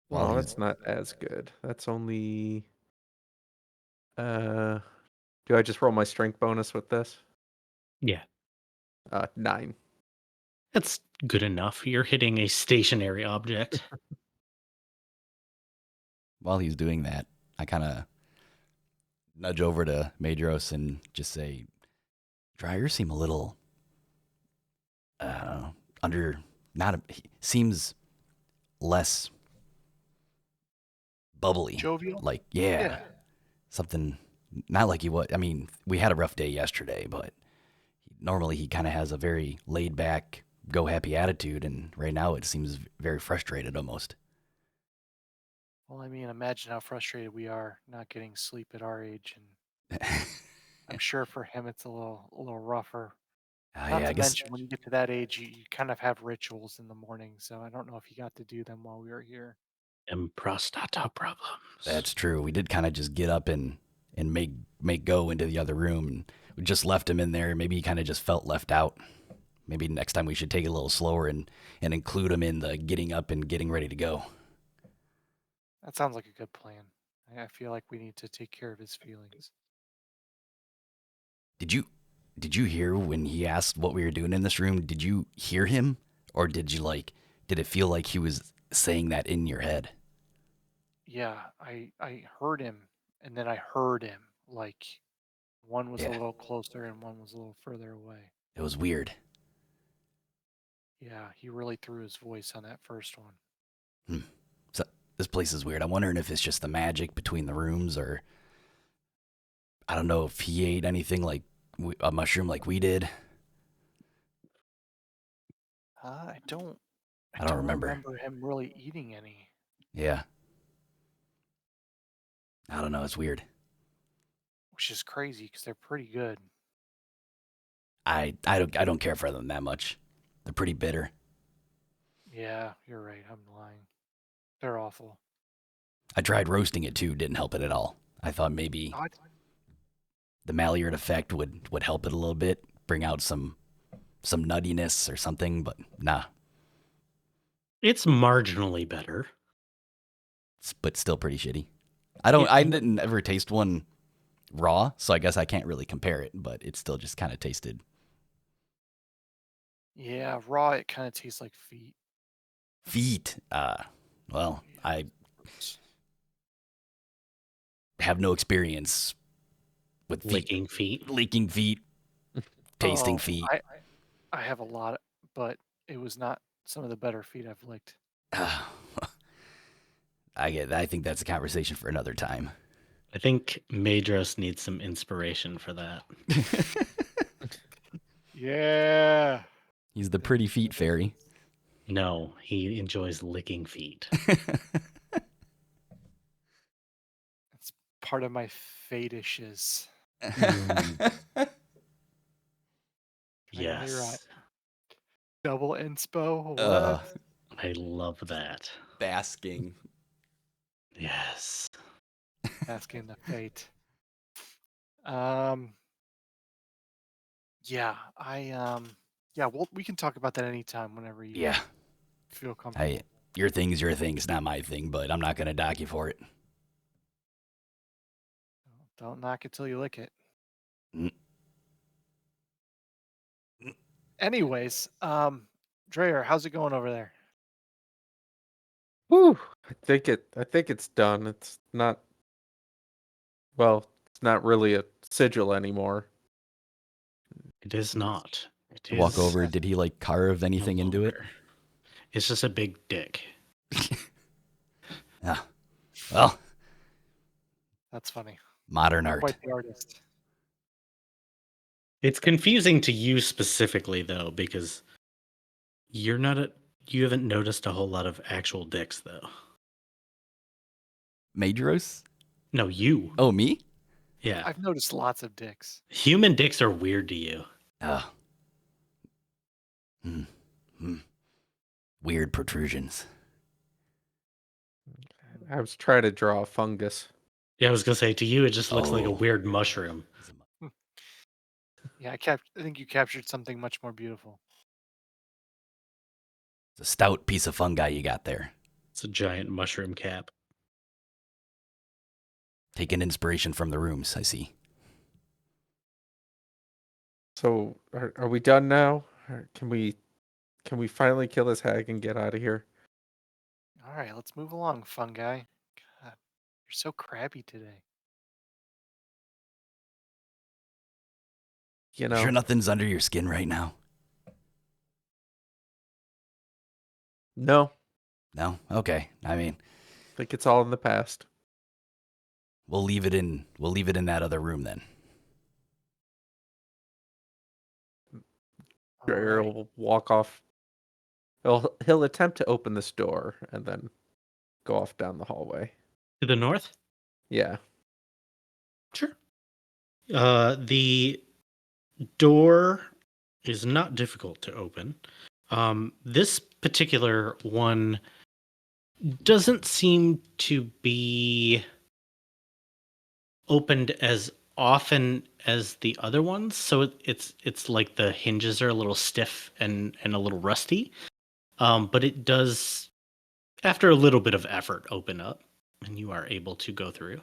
While Well, he's that's not as good. That's only. Do I just roll my strength bonus with this? Yeah, 9. that's good enough. You're hitting a stationary object. doing that, I kind of nudge over to Madros and just say, Dryer seem a little under not a, he seems less bubbly. Jovial? Like Yeah. something not like he was. I mean, we had a rough day yesterday, but normally he kind of has a very laid back, go happy attitude, and right now it seems very frustrated almost. Well, I mean, imagine how frustrated we are not getting sleep at our age, and I'm sure for him it's a little rougher. Not Yeah, I to guess mention, when you get to that age, you kind of have rituals in the morning. So I don't know if you got to do them while we were here. And prostata problems. that's true. We did kind of just get up and make go into the other room, and we just left him in there. Maybe he kind of just felt left out. Maybe next time we should take it a little slower and include him in the getting up and getting ready to go. That sounds like a good plan. I feel like we need to take care of his feelings. Did you hear when he asked what we were doing in this room? Did you hear him, or did it feel like he was saying that in your head? Yeah, I heard him, and then I heard him. Like one was a Yeah, little closer and one was a little further away. it was weird. Yeah, he really threw his voice on that first one. So this place is weird. I'm wondering if it's just the magic between the rooms, or I don't know if he ate anything like a mushroom like we did. I don't I don't remember. remember him really eating any. Yeah, I don't know. It's weird. Which is crazy because they're pretty good. I don't care for them that much. They're pretty bitter. Yeah, you're right. I'm lying. They're awful. I tried roasting it too. Didn't help it at all. I thought maybe I, the Maillard effect would help it a little bit, bring out some nuttiness or something, but nah. It's marginally better. But still pretty shitty. I didn't ever taste one raw, so I guess I can't really compare it, but it still just kind of tasted yeah, raw. It kind of tastes like feet. feet. Well, I have no experience with feet. Licking feet. Tasting Oh, feet. I have a lot, but it was not some of the better feet I've licked. I think that's a conversation for another time. I think Madros needs some inspiration for that. Yeah. He's the pretty feet fairy. No, he enjoys licking feet. It's part of my fetishes. Yes. Right. Double inspo. What? I love that. Basking. Yes. Asking the fate. Yeah, yeah, we can talk about that anytime whenever you Yeah. feel comfortable. Your thing's your thing. It's not my thing, but I'm not going to dock you for it. Don't knock it till you lick it. Mm. Anyways, Dreyer, how's it going over there? Whew. I think it's done. It's not. Well, it's not really a sigil anymore. It is not. It Walk is over. Did he carve no anything into it? longer. It's just a big dick. Yeah. Well, That's funny. modern art. Quite the artist. It's confusing to you specifically though, because you haven't noticed a whole lot of actual dicks though. Madros? No, you. Oh, me? Yeah. I've noticed lots of dicks. Human dicks are weird to you. Oh. Weird protrusions. I was trying to draw a fungus. Yeah, I was gonna say to you it just looks like a Oh. weird mushroom. Yeah, I think you captured something much more beautiful. It's a stout piece of fungi you got there. It's a giant mushroom cap. Taking inspiration from the rooms, I see. So are we done now? Or can we finally kill this hag and get out of here? All right, let's move along, fun guy. God, you're so crabby today. You You sure know, nothing's under your skin right now? no, No? Okay. I mean, I think it's all in the past. we'll leave it in that other room then. All Dreyer right. will walk off. He'll attempt to open this door and then go off down the hallway. To the north? Yeah. Sure. The door is not difficult to open. This particular one doesn't seem to be opened as often as the other ones, so it's like the hinges are a little stiff and a little rusty. But it does, after a little bit of effort, open up, and you are able to go through.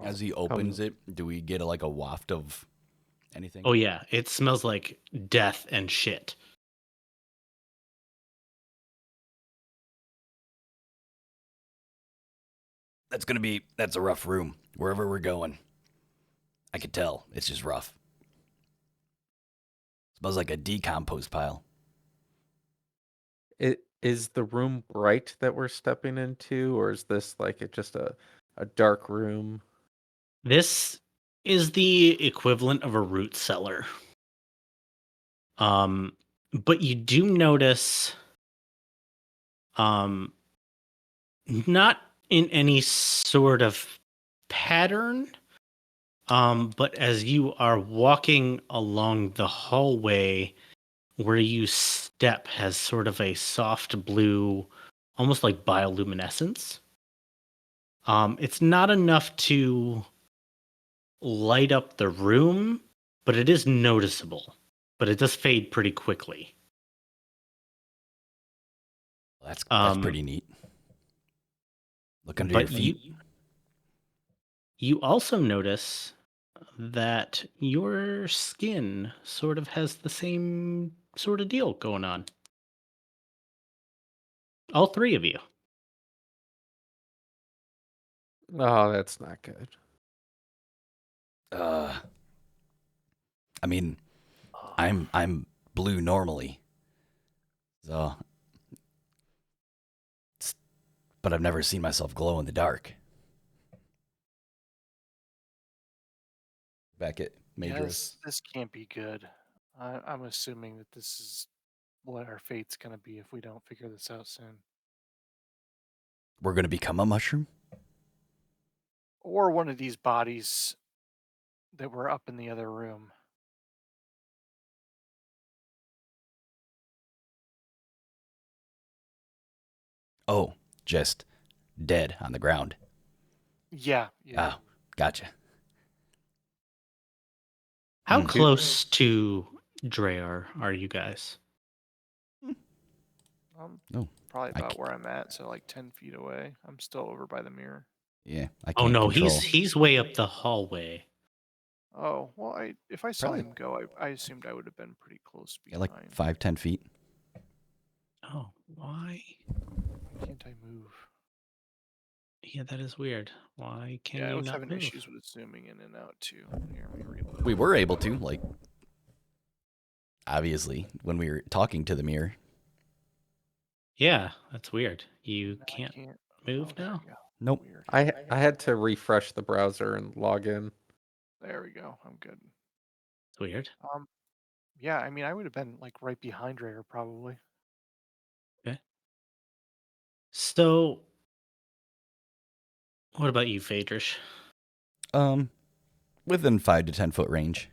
As he opens it, do we get like a waft of anything? Oh yeah, it smells like death and shit. That's a rough room. Wherever we're going, I could tell it's just rough. Smells like a decomposed pile. Is the room bright that we're stepping into, or is this like just a dark room? This is the equivalent of a root cellar. But you do notice, not in any sort of pattern, but as you are walking along the hallway, where you step has sort of a soft blue, almost like bioluminescence. It's not enough to light up the room, but it is noticeable. But it does fade pretty quickly. That's Um, pretty neat. Look under your But feet. you also notice that your skin sort of has the same sort of deal going on. All three of you. Oh, that's not good. I mean, I'm blue normally, so, but I've never seen myself glow in the dark. Back at Madros. This can't be good. I'm assuming that this is what our fate's gonna be if we don't figure this out soon. We're gonna become a mushroom. Or one of these bodies that were up in the other room. Oh, just dead on the ground. Yeah. Oh, gotcha. How Hmm. close to Dreyer are you guys? Probably I about c- where I'm at, so like 10 feet away. I'm still over by the mirror. Yeah, I Oh can't no, control. he's way up the hallway. Oh, well, if I saw Probably- him go, I assumed I would have been pretty close Yeah, behind. like 5-10 feet. Oh, why? Why can't I move? Yeah, that is weird. Why can Yeah, I you was not having move? issues with zooming in and out too. Here, let me reload. We were able to, like, obviously, when we were talking to the mirror. Yeah, that's weird. You No, I can't can't. move there now? we go. Nope. Weird. I had to refresh the browser and log in. There we go. I'm good. It's weird. Yeah, I mean, I would have been like right behind Rare probably. Okay. So, what about you, Phaedrish? Within 5 to 10 foot range.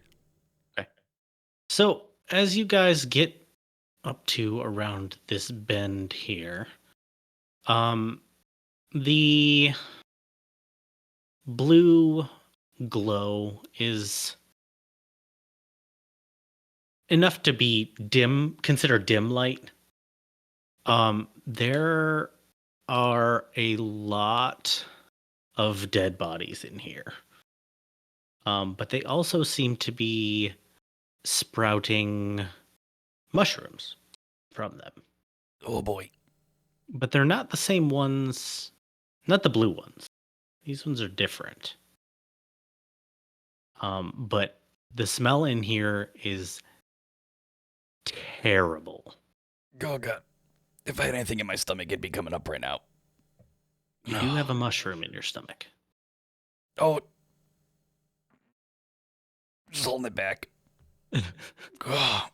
Okay. So, as you guys get up to around this bend here, the blue glow is enough to be dim, consider dim light. There are a lot of dead bodies in here. But they also seem to be sprouting mushrooms from them. Oh boy. But they're not the same ones, not the blue ones. These ones are different. But the smell in here is terrible. Oh god. If I had anything in my stomach, it'd be coming up right now. You do have a mushroom in your stomach. Oh. Just holding it back. Oh.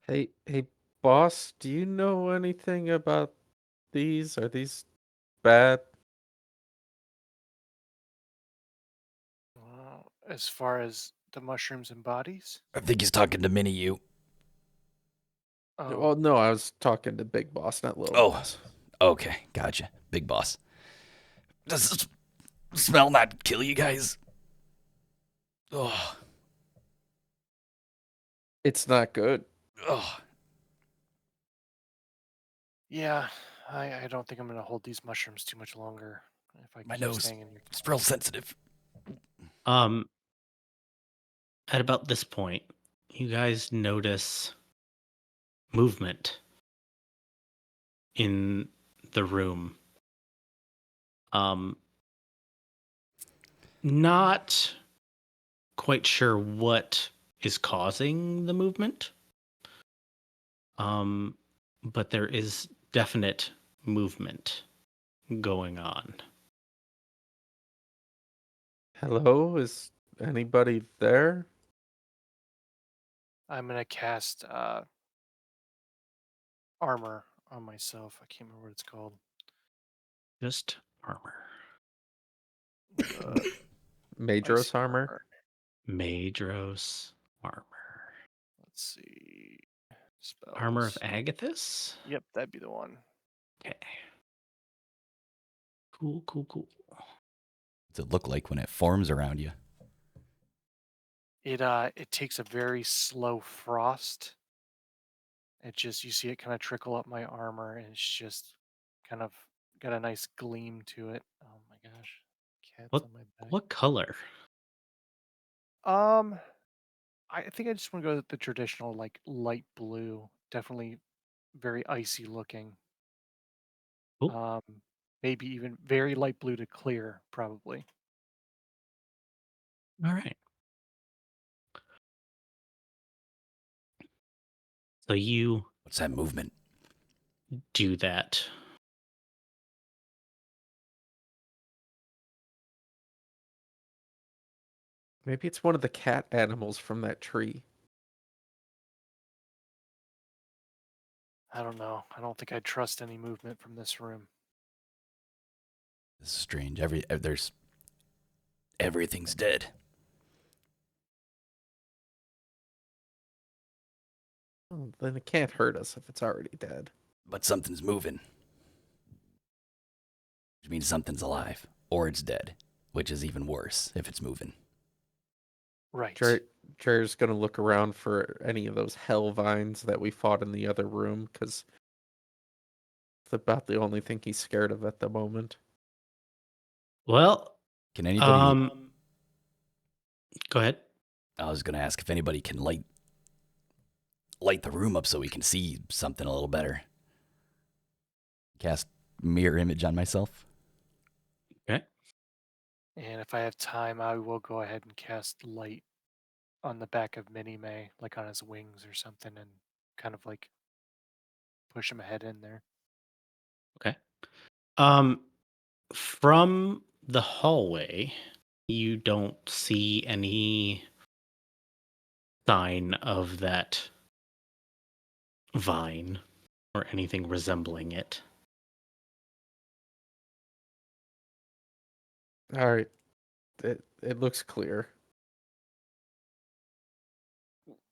Hey, boss, do you know anything about these? Are these bad? As far as the mushrooms and bodies. I think he's talking to Mini you. Oh, Well, no, I was talking to Big Boss, not Little Oh. Boss. Okay, gotcha. Big boss. Does this smell not kill you guys? Oh. It's not good. Oh. yeah. I don't think I'm gonna hold these mushrooms too much longer. If I My keep nose. staying in here. It's real sensitive. At about this point, you guys notice movement in the room. Not quite sure what is causing the movement. But there is definite movement going on. Hello, is anybody there? I'm gonna cast armor on myself. I can't remember what it's called. Just armor. Madros Icy armor? Madros armor. Let's see. Spells. Armor of Agathis? Yep, that'd be the one. Okay. Cool. What's it look like when it forms around you? It takes a very slow frost. It just, you see it kind of trickle up my armor, and it's just kind of got a nice gleam to it. Oh my gosh, cat's What on my back. what color? I think I just want to go with the traditional, like light blue. Definitely very icy looking. Cool. Maybe even very light blue to clear, probably. All right. So you What's that movement? do that. Maybe it's one of the cat animals from that tree. I don't know. I don't think I'd trust any movement from this room. This is strange. Everything's dead. Oh, then it can't hurt us if it's already dead. But something's moving. Which means something's alive. Or it's dead. Which is even worse if it's moving. Right. Jerry's gonna look around for any of those hell vines that we fought in the other room, because it's about the only thing he's scared of at the moment. Well, Can anybody... go ahead. I was going to ask if anybody can light the room up so we can see something a little better. Cast mirror image on myself. Okay. And if I have time, I will go ahead and cast light on the back of Minnie May, like on his wings or something, and kind of like push him ahead in there. Okay. From the hallway, you don't see any sign of that vine or anything resembling it. All right, it looks clear.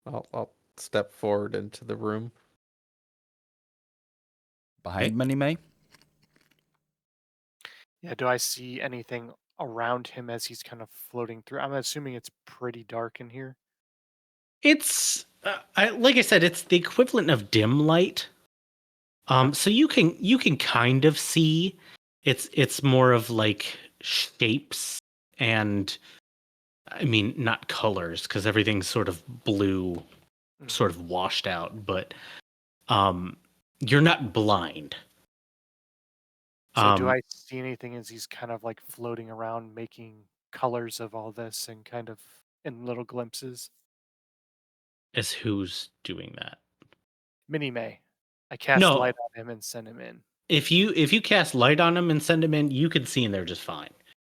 I'll step forward into the room. Behind Okay. Minnie May? Yeah, do I see anything around him as he's kind of floating through? I'm assuming it's pretty dark in here. It's like I said, it's the equivalent of dim light. So you can kind of see it's more of like shapes and I mean not colors because everything's sort of blue, sort of washed out, but you're not blind. So do I see anything as he's kind of like floating around making colors of all this and kind of in little glimpses? As who's doing that? Mini May. I cast No. light on him and send him in. If you cast light on him and send him in, you can see in there just fine.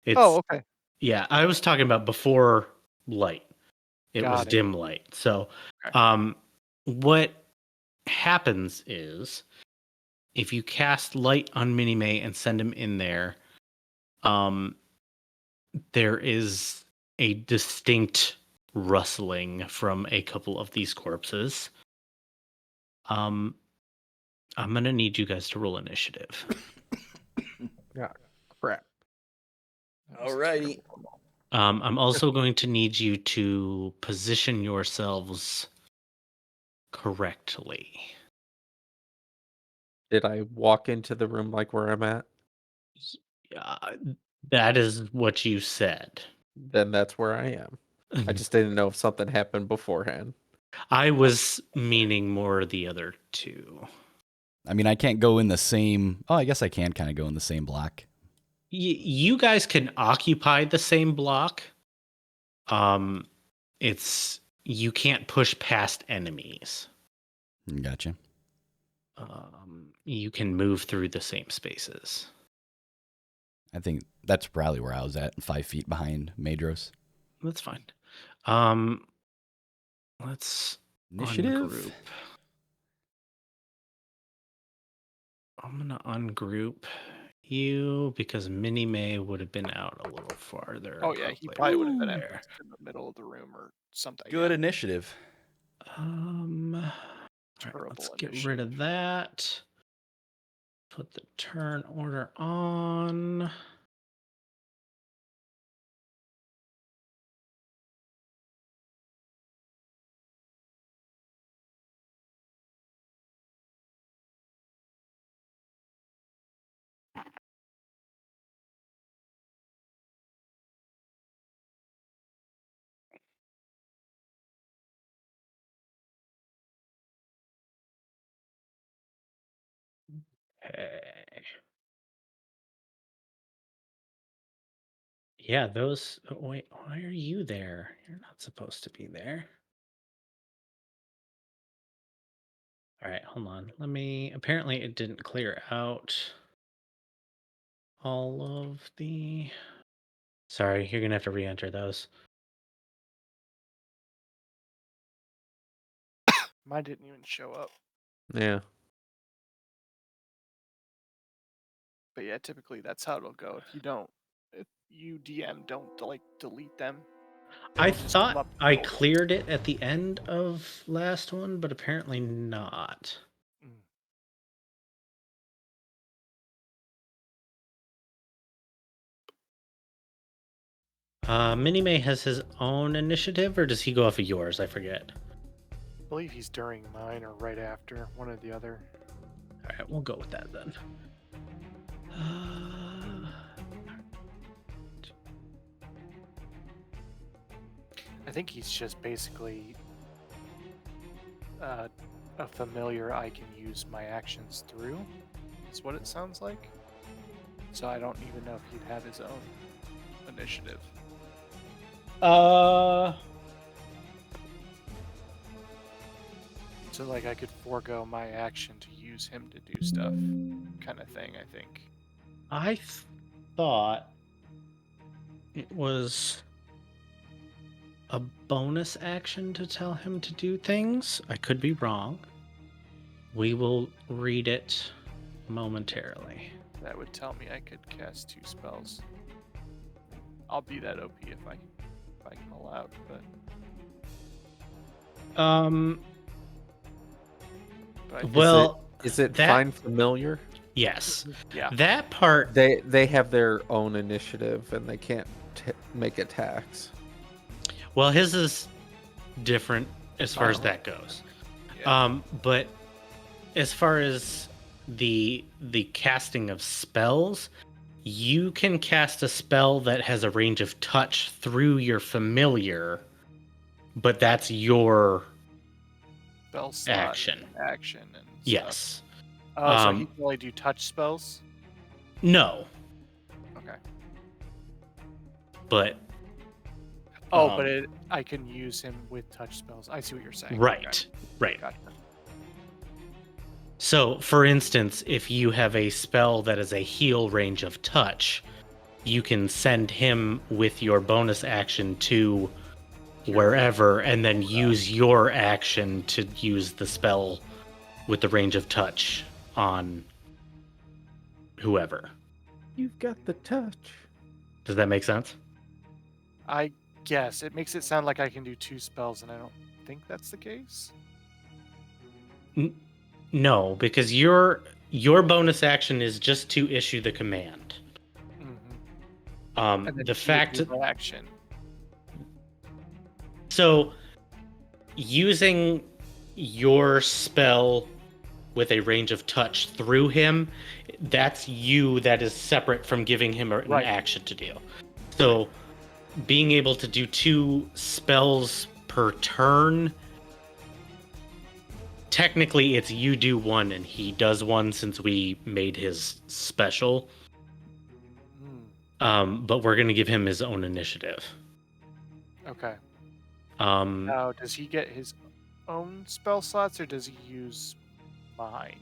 It's Oh, okay. yeah, I was talking about before light. It was Got it. dim light. So Okay. what happens is if you cast light on Minimay and send him in there, there is a distinct rustling from a couple of these corpses. I'm gonna need you guys to roll initiative. Yeah, crap. That was Alrighty. terrible. I'm also going to need you to position yourselves correctly. Did I walk into the room like where I'm at? That is what you said. Then that's where I am. I just didn't know if something happened beforehand. I was meaning more the other two. I mean, I can't go in the same. Oh, I guess I can kind of go in the same block. You guys can occupy the same block. It's you can't push past enemies. Gotcha. You can move through the same spaces. I think that's probably where I was at, 5 feet behind Madros. That's fine. Let's Initiative. ungroup. I'm gonna ungroup you because Minnie May would have been out a little farther. Oh yeah, he probably would have been in the middle of the room or something. Good yeah. initiative. All right, Terrible let's get rid of that. Put the turn order on. Okay. Yeah, those. Wait, why are you there? You're not supposed to be there. All right, hold on. Let me. Apparently, it didn't clear out all of the. Sorry, you're gonna have to re-enter those. Mine didn't even show up. Yeah. But yeah, typically that's how it'll go. If you DM don't like delete them. I it'll just come thought up I total. cleared it at the end of last one, but apparently not. Minimay has his own initiative, or does he go off of yours? I forget. I believe he's during mine or right after, one or the other. All right, we'll go with that then. I think he's just basically a familiar I can use my actions through, is what it sounds like. So I don't even know if he'd have his own initiative. So like I could forego my action to use him to do stuff, kind of thing, I think. I thought it was a bonus action to tell him to do things. I could be wrong. We will read it momentarily. That would tell me I could cast 2 spells. I'll be that OP if I can all out, but well, is it that- find familiar? yes. yeah. That part They have their own initiative and they can't make attacks. well, his is different as far as that goes. Yeah. But as far as the casting of spells, you can cast a spell that has a range of touch through your familiar, but that's your Spell slot, action. action, and stuff. Yes. Oh, so he can only do touch spells. No, Okay. but Oh, but I can use him with touch spells. I see what you're saying. right, Okay. right. Gotcha. So, for instance, if you have a spell that is a heal range of touch, you can send him with your bonus action to wherever and then use your action to use the spell with the range of touch on whoever. You've got the touch. Does that make sense? I guess it makes it sound like I can do 2 spells, and I don't think that's the case. No, because your bonus action is just to issue the command. And then The he would fact do the action. so using your spell with a range of touch through him, that's you, that is separate from giving him an Right. action to do. So being able to do 2 spells per turn, technically it's you do 1 and he does 1 since we made his special. But we're going to give him his own initiative. Okay. Um, Now, does he get his own spell slots, or does he use mine?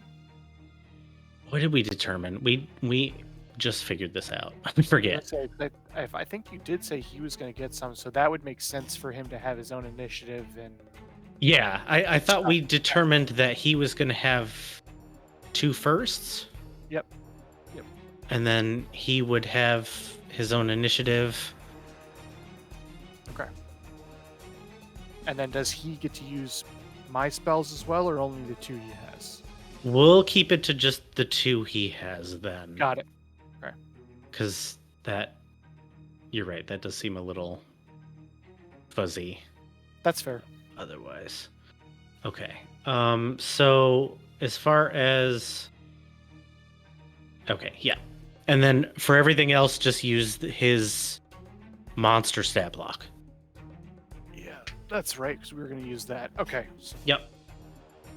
what did we determine? We just figured this out. I forget. Let's say that I think you did say he was going to get some, so that would make sense for him to have his own initiative. And Yeah, I thought we determined that he was going to have 2 firsts. Yep. And then he would have his own initiative. Okay. And then does he get to use my spells as well, or only the 2 he has? We'll keep it to just the 2 he has then. Got it. Because that, you're right, that does seem a little fuzzy That's fair. otherwise. Okay. So as far as, okay, yeah. And then for everything else, just use his monster stat block. Yeah, that's right, because we were going to use that. Okay. So Yep.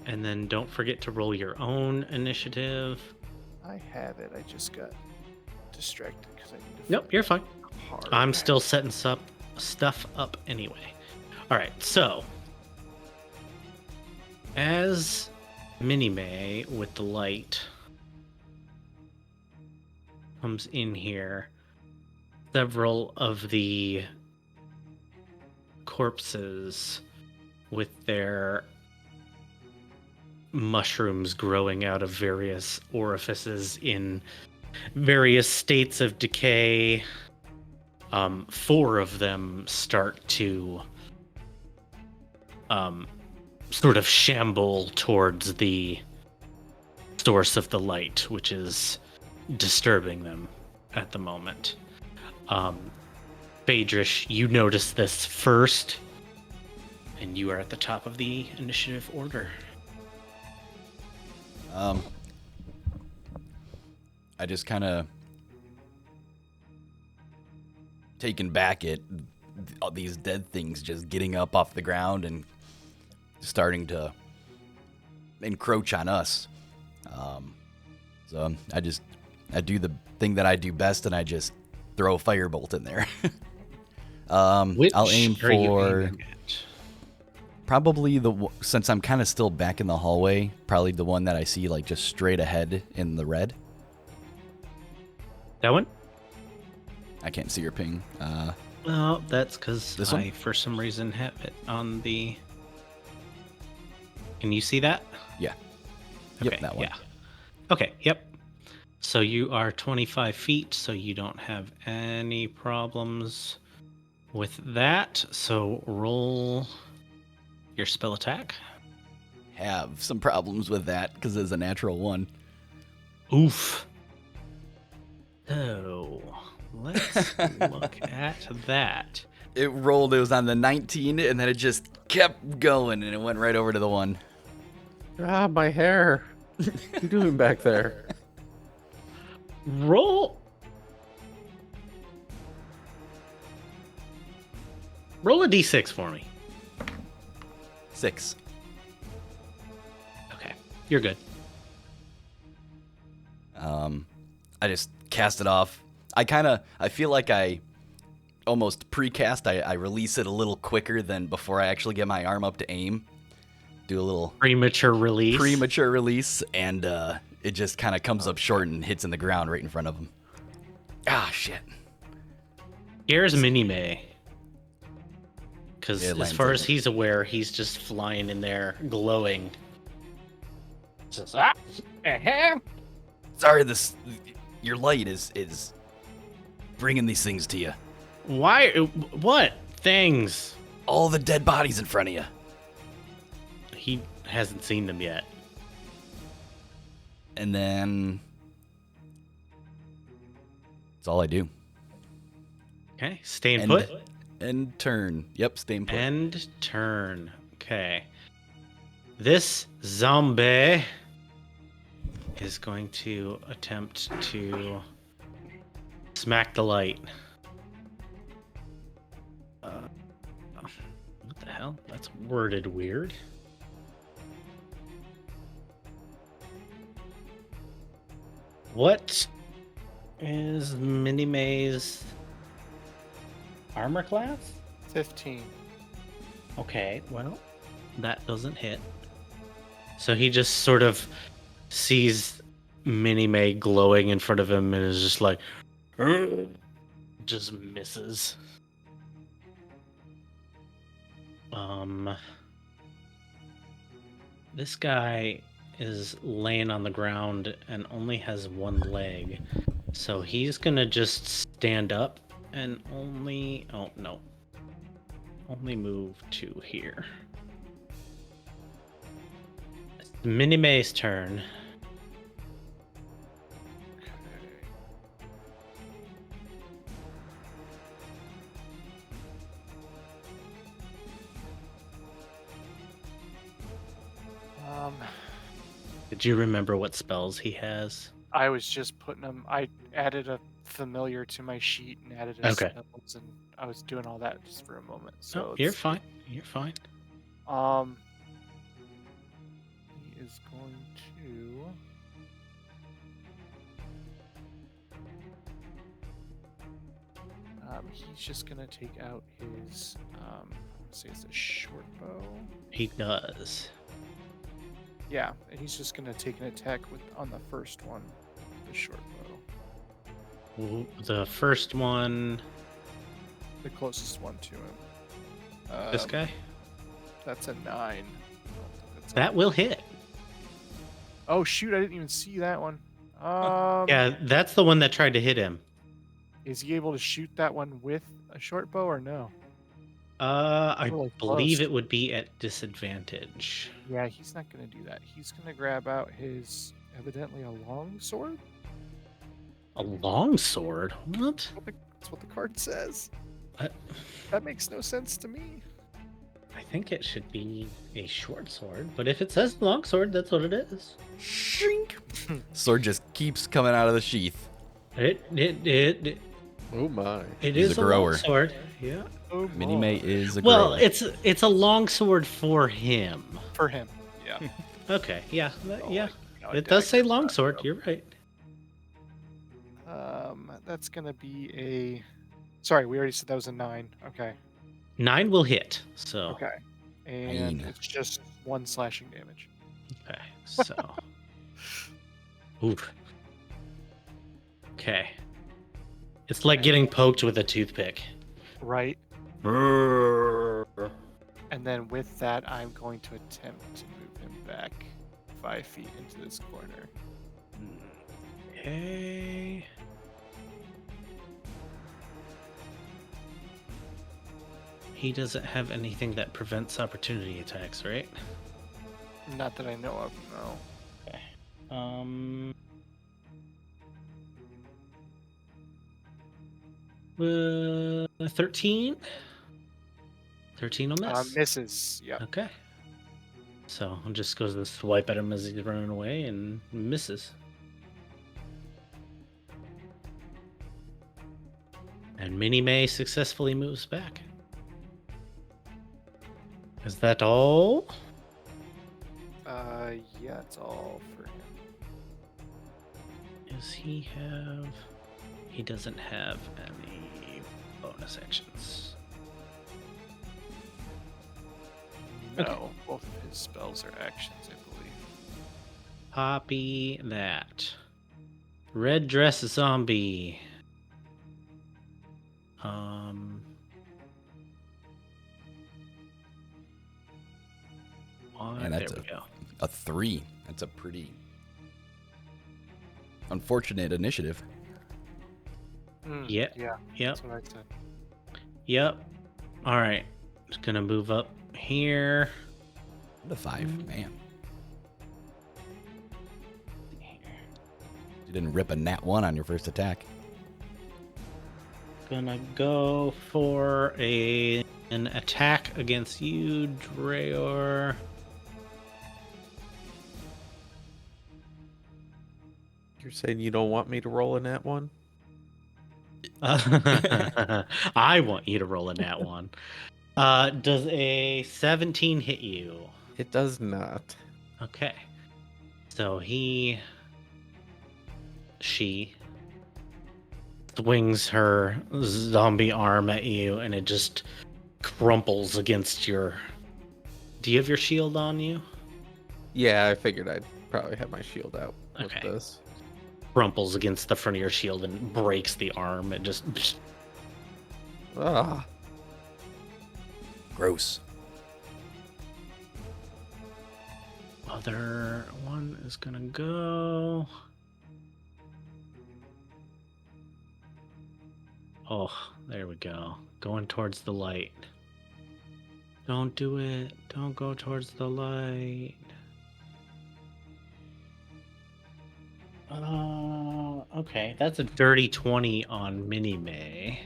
And then don't forget to roll your own initiative. I have it. I just got distracted because I need to. Nope, you're fine. Hard. I'm still setting stuff up anyway. All right, so as Minimay with the light comes in here, several of the corpses with their mushrooms growing out of various orifices in various states of decay. 4 of them start to sort of shamble towards the source of the light, which is disturbing them at the moment. Phaedrish, you notice this first, and you are at the top of the initiative order. I just kind of taken back at all these dead things just getting up off the ground and starting to encroach on us. So I do the thing that I do best, and I just throw a firebolt in there. I'll aim are you for aiming at? probably since I'm kind of still back in the hallway, probably the one that I see like just straight ahead in the red. That one? I can't see your ping. Well, that's because This I, one? for some reason, have it on the... Can you see that? Yeah. Yep, that one. Yeah. Okay, yep. So you are 25 feet, so you don't have any problems with that. So roll your spell attack. Have some problems with that because there's a natural 1. Oof. So let's look at that. It rolled. It was on the 19, and then it just kept going, and it went right over to the 1. Ah, my hair. What you doing back there? Roll. Roll a d6 for me. 6. Okay, you're good. I just cast it off. I feel like I almost precast. I release it a little quicker than before I actually get my arm up to aim. Do a little Premature release. premature release, and it just kind of comes up short and hits in the ground right in front of him. Ah, shit. Here's Minimay. Because It as lands far on as it. he's aware, he's just flying in there, glowing. Just, Sorry, your light is bringing these things to you. Why? What? Things? All the dead bodies in front of you. He hasn't seen them yet. And then that's all I do. Okay, staying And- put. And turn. Yep, staying put. End turn. Okay. This zombie is going to attempt to smack the light. What the hell? That's worded weird. What is Minimay's armor class? 15. Okay, well, that doesn't hit. So he just sort of sees Minnie glowing in front of him and is just like, "Ugh," just misses. This guy is laying on the ground and only has one leg. So he's gonna just stand up and only, oh no, only move to here. It's Minnie May's turn. Did you remember what spells he has? I was just putting them. I added a familiar to my sheet and added a Okay. spells, and I was doing all that just for a moment. So So you're it's- fine. You're fine. He is going to. He's just gonna take out his. Let's say it's a short bow. He does. Yeah, and he's just gonna take an attack on the first one, the short bow, The first one, the closest one to him. this guy, That's a 9. that will hit. Oh shoot! I didn't even see that one. Yeah, that's the one that tried to hit him. Is he able to shoot that one with a short bow or no? I Really believe close. it would be at disadvantage. Yeah, he's not gonna do that. He's gonna grab out his evidently a long sword. A long sword? What? That's what the card says. What? That makes no sense to me. I think it should be a short sword, but if it says long sword, that's what it is. Shrink. Sword just keeps coming out of the sheath. It Oh my. He's is a a long grower. sword. Yeah. Oh, Minnie May is a Well, grower. it's a long sword for him. for him. Yeah. Okay. Yeah. Oh, Yeah. like, you know, a It does say dagger, long not sword. rope. You're right. That's gonna be a. Sorry, we already said that was a 9. Okay. 9 will hit. So. Okay. And 9. it's just 1 slashing damage. Okay, so. Oof. Okay. It's like getting poked with a toothpick. Right. Okay. And then with that, I'm going to attempt to move him back 5 feet into this corner. He doesn't have anything that prevents opportunity attacks, right? Not that I know of, no. Okay. 13? 13 will miss. Misses. Yeah. Okay. So just goes to swipe at him as he's running away and misses. And Minnie May successfully moves back. Is that all? Yeah, it's all for him. Does he have... He doesn't have any bonus actions. No, Okay. both of his spells are actions, I believe. Copy that. Red dress zombie. And There that's we go. a 3. That's a pretty unfortunate initiative. Yeah. Yeah, Yep. that's what I said. Yep. All right. Just gonna move up here. What a 5, man. You didn't rip a nat 1 on your first attack. Gonna go for an attack against you, Drayor. You're saying you don't want me to roll in that one? I want you to roll a nat one. Does a 17 hit you? It does not. Okay. So she swings her zombie arm at you and it just crumples against your... Do you have your shield on you? Yeah, I figured I'd probably have my shield out with Okay. this. Crumples against the front of your shield and breaks the arm. It just... Ah, Gross. Other one is gonna go... Oh, there we go. Going towards the light. Don't do it. Don't go towards the light. Okay. That's a dirty 20 on Minnie May.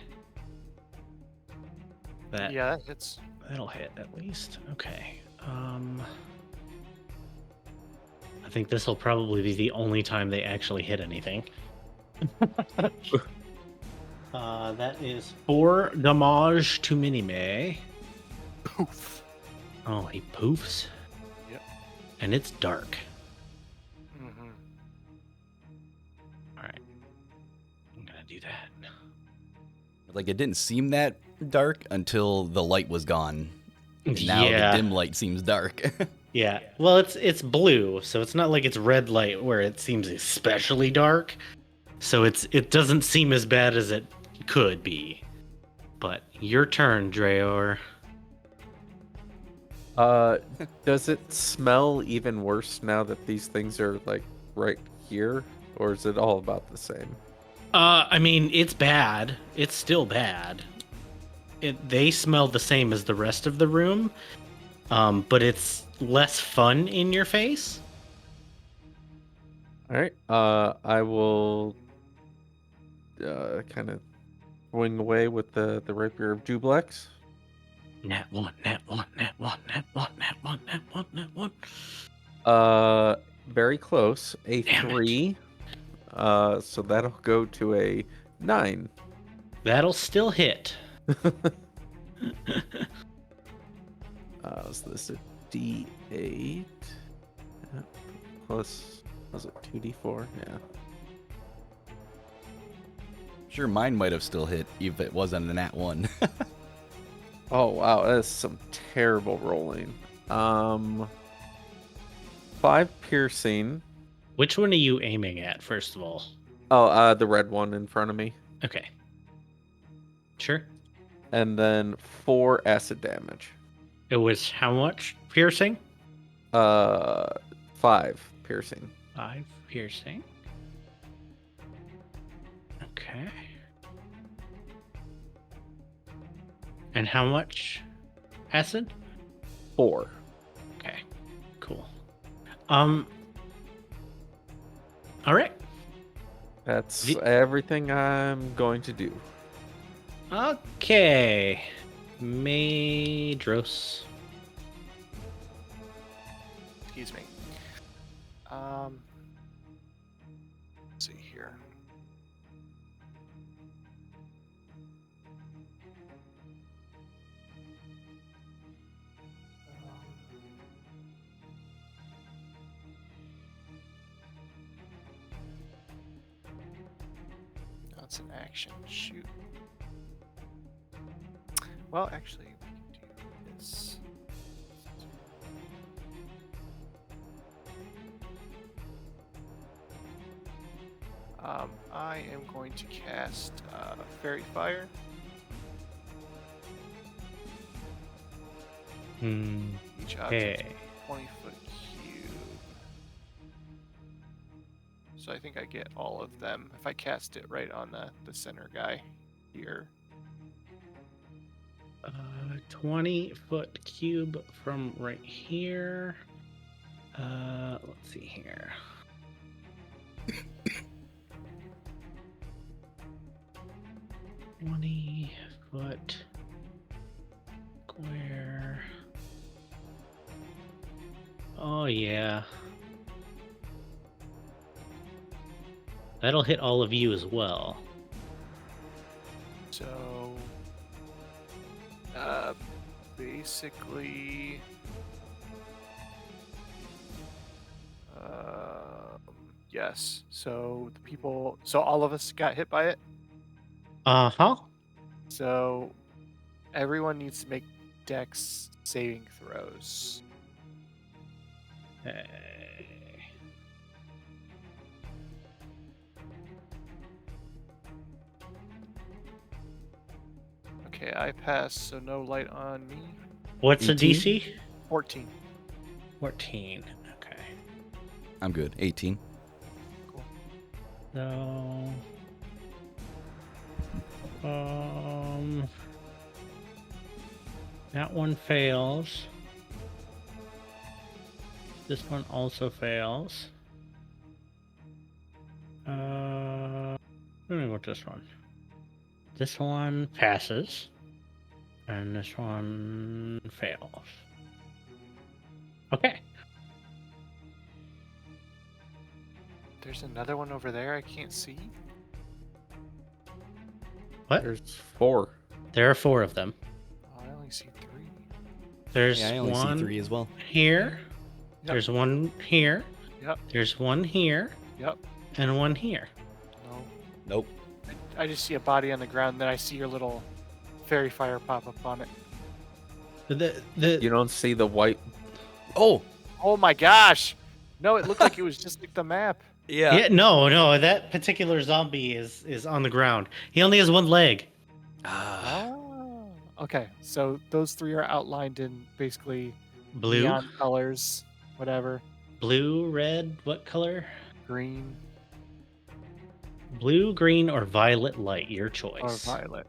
Yeah, that hits. That'll hit at least. Okay. I think this will probably be the only time they actually hit anything. That is 4 damage to Minnie May. Poof. Oh, he poofs. Yep. And it's dark. Mm-hmm. All right. I'm gonna do that. Like, it didn't seem that dark until the light was gone. And now Yeah. the dim light seems dark. Yeah. Well, it's blue, so it's not like it's red light where it seems especially dark. So it doesn't seem as bad as it could be. But your turn, Drayor. does it smell even worse now that these things are like right here, or is it all about the same? I mean, it's bad. It's still bad. They smell the same as the rest of the room, but it's less fun in your face. All right. I will kind of wing away with the rapier of Jublex. Nat 1, nat 1, nat 1, nat 1, nat 1, nat 1, nat 1. Very close. A Damn it. 3. So that'll go to a 9. That'll still hit. So this is a D8 plus, was it 2D4? Yeah. Sure, mine might have still hit if it wasn't a nat 1. Oh wow, that is some terrible rolling. 5 piercing. Which one are you aiming at, first of all? Oh, the red one in front of me, Okay. Sure. and then 4 acid damage. It was how much piercing? 5 piercing. 5 piercing. Okay. And how much acid? 4. Okay. Cool. All right. That's The- everything I'm going to do. Okay. Madros. Excuse me. Let's see here. That's an action. Shoot. Well, actually, we can do this. I am going to cast Fairy Fire. Each object Okay. 20-foot cube. So I think I get all of them if I cast it right on the center guy here. 20-foot cube from right here. Let's see here. $20-foot square. Oh yeah. That'll hit all of you as well. So basically yes. So all of us got hit by it. Uh-huh. So everyone needs to make Dex saving throws. Okay. Okay, I pass, so no light on me. What's the 18? DC? 14. 14. Okay. I'm good. 18. Cool. So, that one fails. This one also fails. Let me go with this one. This one passes, and this one fails. Okay. There's another one over there I can't see. What? There's 4. There are 4 of them. Oh, I only see 3. There's Yeah, I only one see 3 as well. here. Yep. There's one here. Yep. There's one here. Yep. And one here. No. Nope. I just see a body on the ground, then I see your little fairy fire pop up on it. You don't see the white. Oh! Oh my gosh! No, it looked like it was just like the map. Yeah, no, that particular zombie is on the ground. He only has one leg. Ah. Oh. Okay, so those 3 are outlined in basically Blue, neon colors, whatever. blue, red, what color? Green Blue, green, or violet light, your or choice. violet.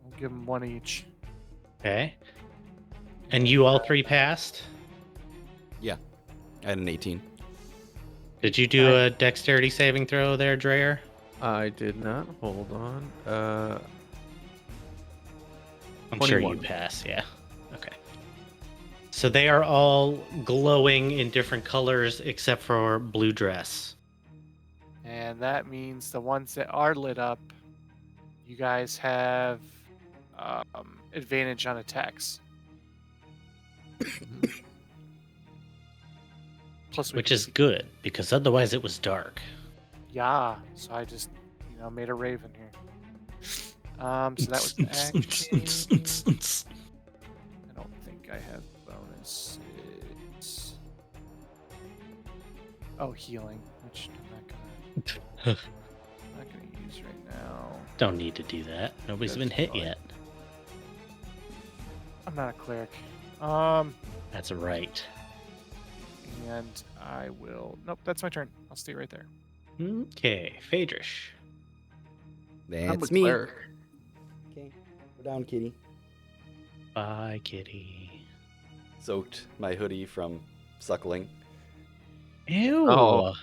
I'll give them 1 each. Okay. And you all 3 passed? I had an 18. Did you do a dexterity saving throw there, Dreyer? I did not. Hold on. I'm sure you 21. pass, yeah. Okay. So they are all glowing in different colors except for blue dress. And that means the ones that are lit up, you guys have advantage on attacks. Plus, we Which can is see- good, because otherwise it was dark. Yeah, so I just, made a raven here. So that was an action. I don't think I have bonuses. Oh, healing, which I'm not gonna use right now. Don't need to do that. Nobody's That's been hit fine. yet. I'm not a cleric. That's right. And I will. Nope, that's my turn. I'll stay right there. Okay, Phaedrish. That's a me. cleric. Okay. Go down, kitty. Bye, kitty. Soaked my hoodie from suckling. Ew. Oh.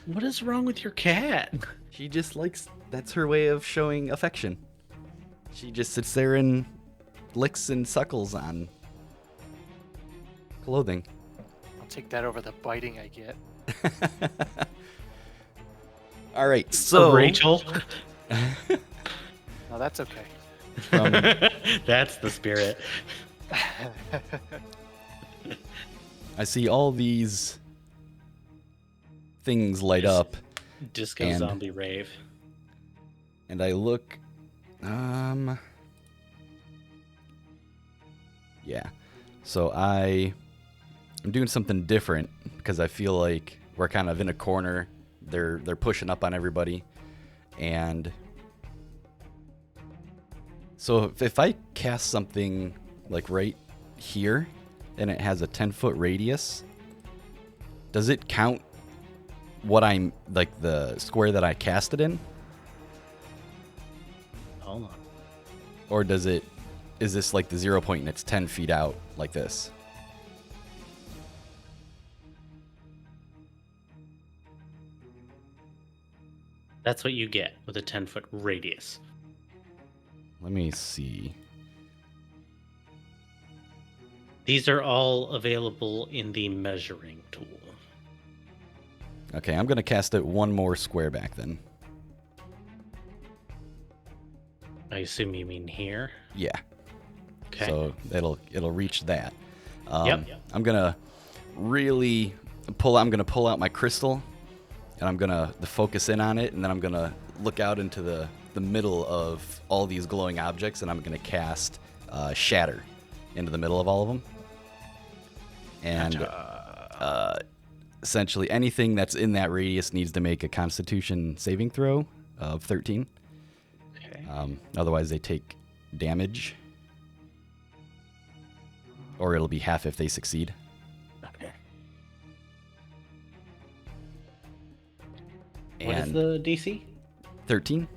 What is wrong with your cat? She just likes, that's her way of showing affection. She just sits there and licks and suckles on clothing. take that over the biting I get. All right, So so Rachel. No, that's okay. That's the spirit. I see all these things light Yes. up, Disco And- zombie rave. and I look. Yeah. So I'm doing something different because I feel like we're kind of in a corner. They're pushing up on everybody, and so if I cast something like right here, and it has a 10-foot radius, does it count what I'm like the square that I cast it in, Hold on. or does it? Is this like the 0 point and it's 10 feet out like this? That's what you get with a 10-foot radius. Let me see. These are all available in the measuring tool. Okay, I'm gonna cast it one more square back then. I assume you mean here. Yeah. Okay. So it'll reach that. Yep. I'm gonna really pull. I'm gonna pull out my crystal, and I'm gonna focus in on it, and then I'm gonna look out into the middle of all these glowing objects, and I'm gonna cast Shatter into the middle of all of them. And essentially, anything that's in that radius needs to make a Constitution saving throw of 13. Okay. Otherwise, they take damage. Or it'll be half if they succeed. Okay. What is And the DC? 13?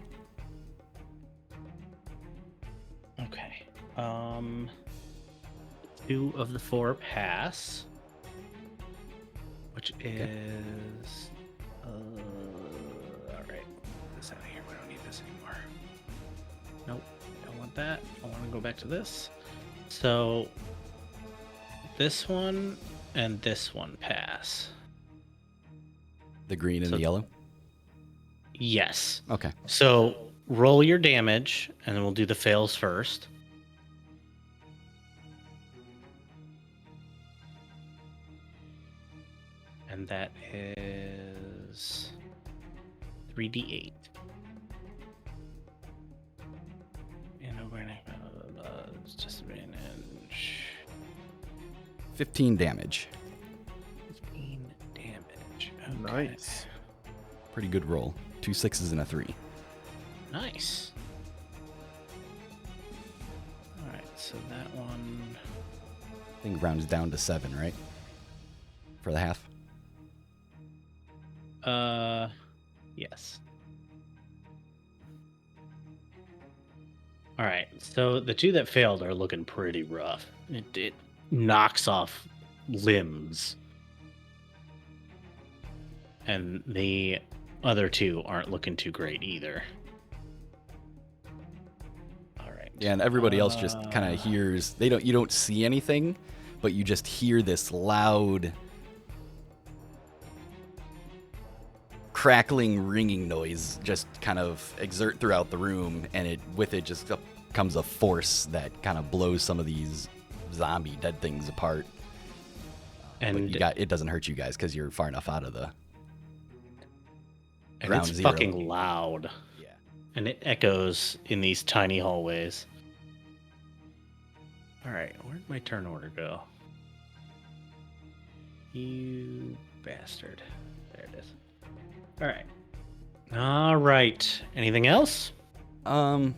Okay. 2 of the 4 pass, which is all right. Get this out of here. We don't need this anymore. Nope. Don't want that. I want to go back to this. So this one and this one pass. The green and So- the yellow? Yes. Okay. So roll your damage, and then we'll do the fails first. And that is 3d8. And over it's disadvantage. 15 damage. 15 damage. Okay. Nice. Pretty good roll. 2 6s and a 3. Nice. All right, so that one. I think rounds down to 7, right? For the half. Yes. All right, so the 2 that failed are looking pretty rough. It knocks off limbs. And the other 2 aren't looking too great either. All right. Yeah, and everybody else just kind of hears. You don't see anything, but you just hear this loud crackling, ringing noise just kind of exert throughout the room, and with it just comes a force that kind of blows some of these zombie dead things apart. And But it doesn't hurt you guys because you're far enough out of the and ground it's zero. fucking loud. Yeah. And it echoes in these tiny hallways. All right, where'd my turn order go? You bastard. There it is. All right. All right. Anything else? And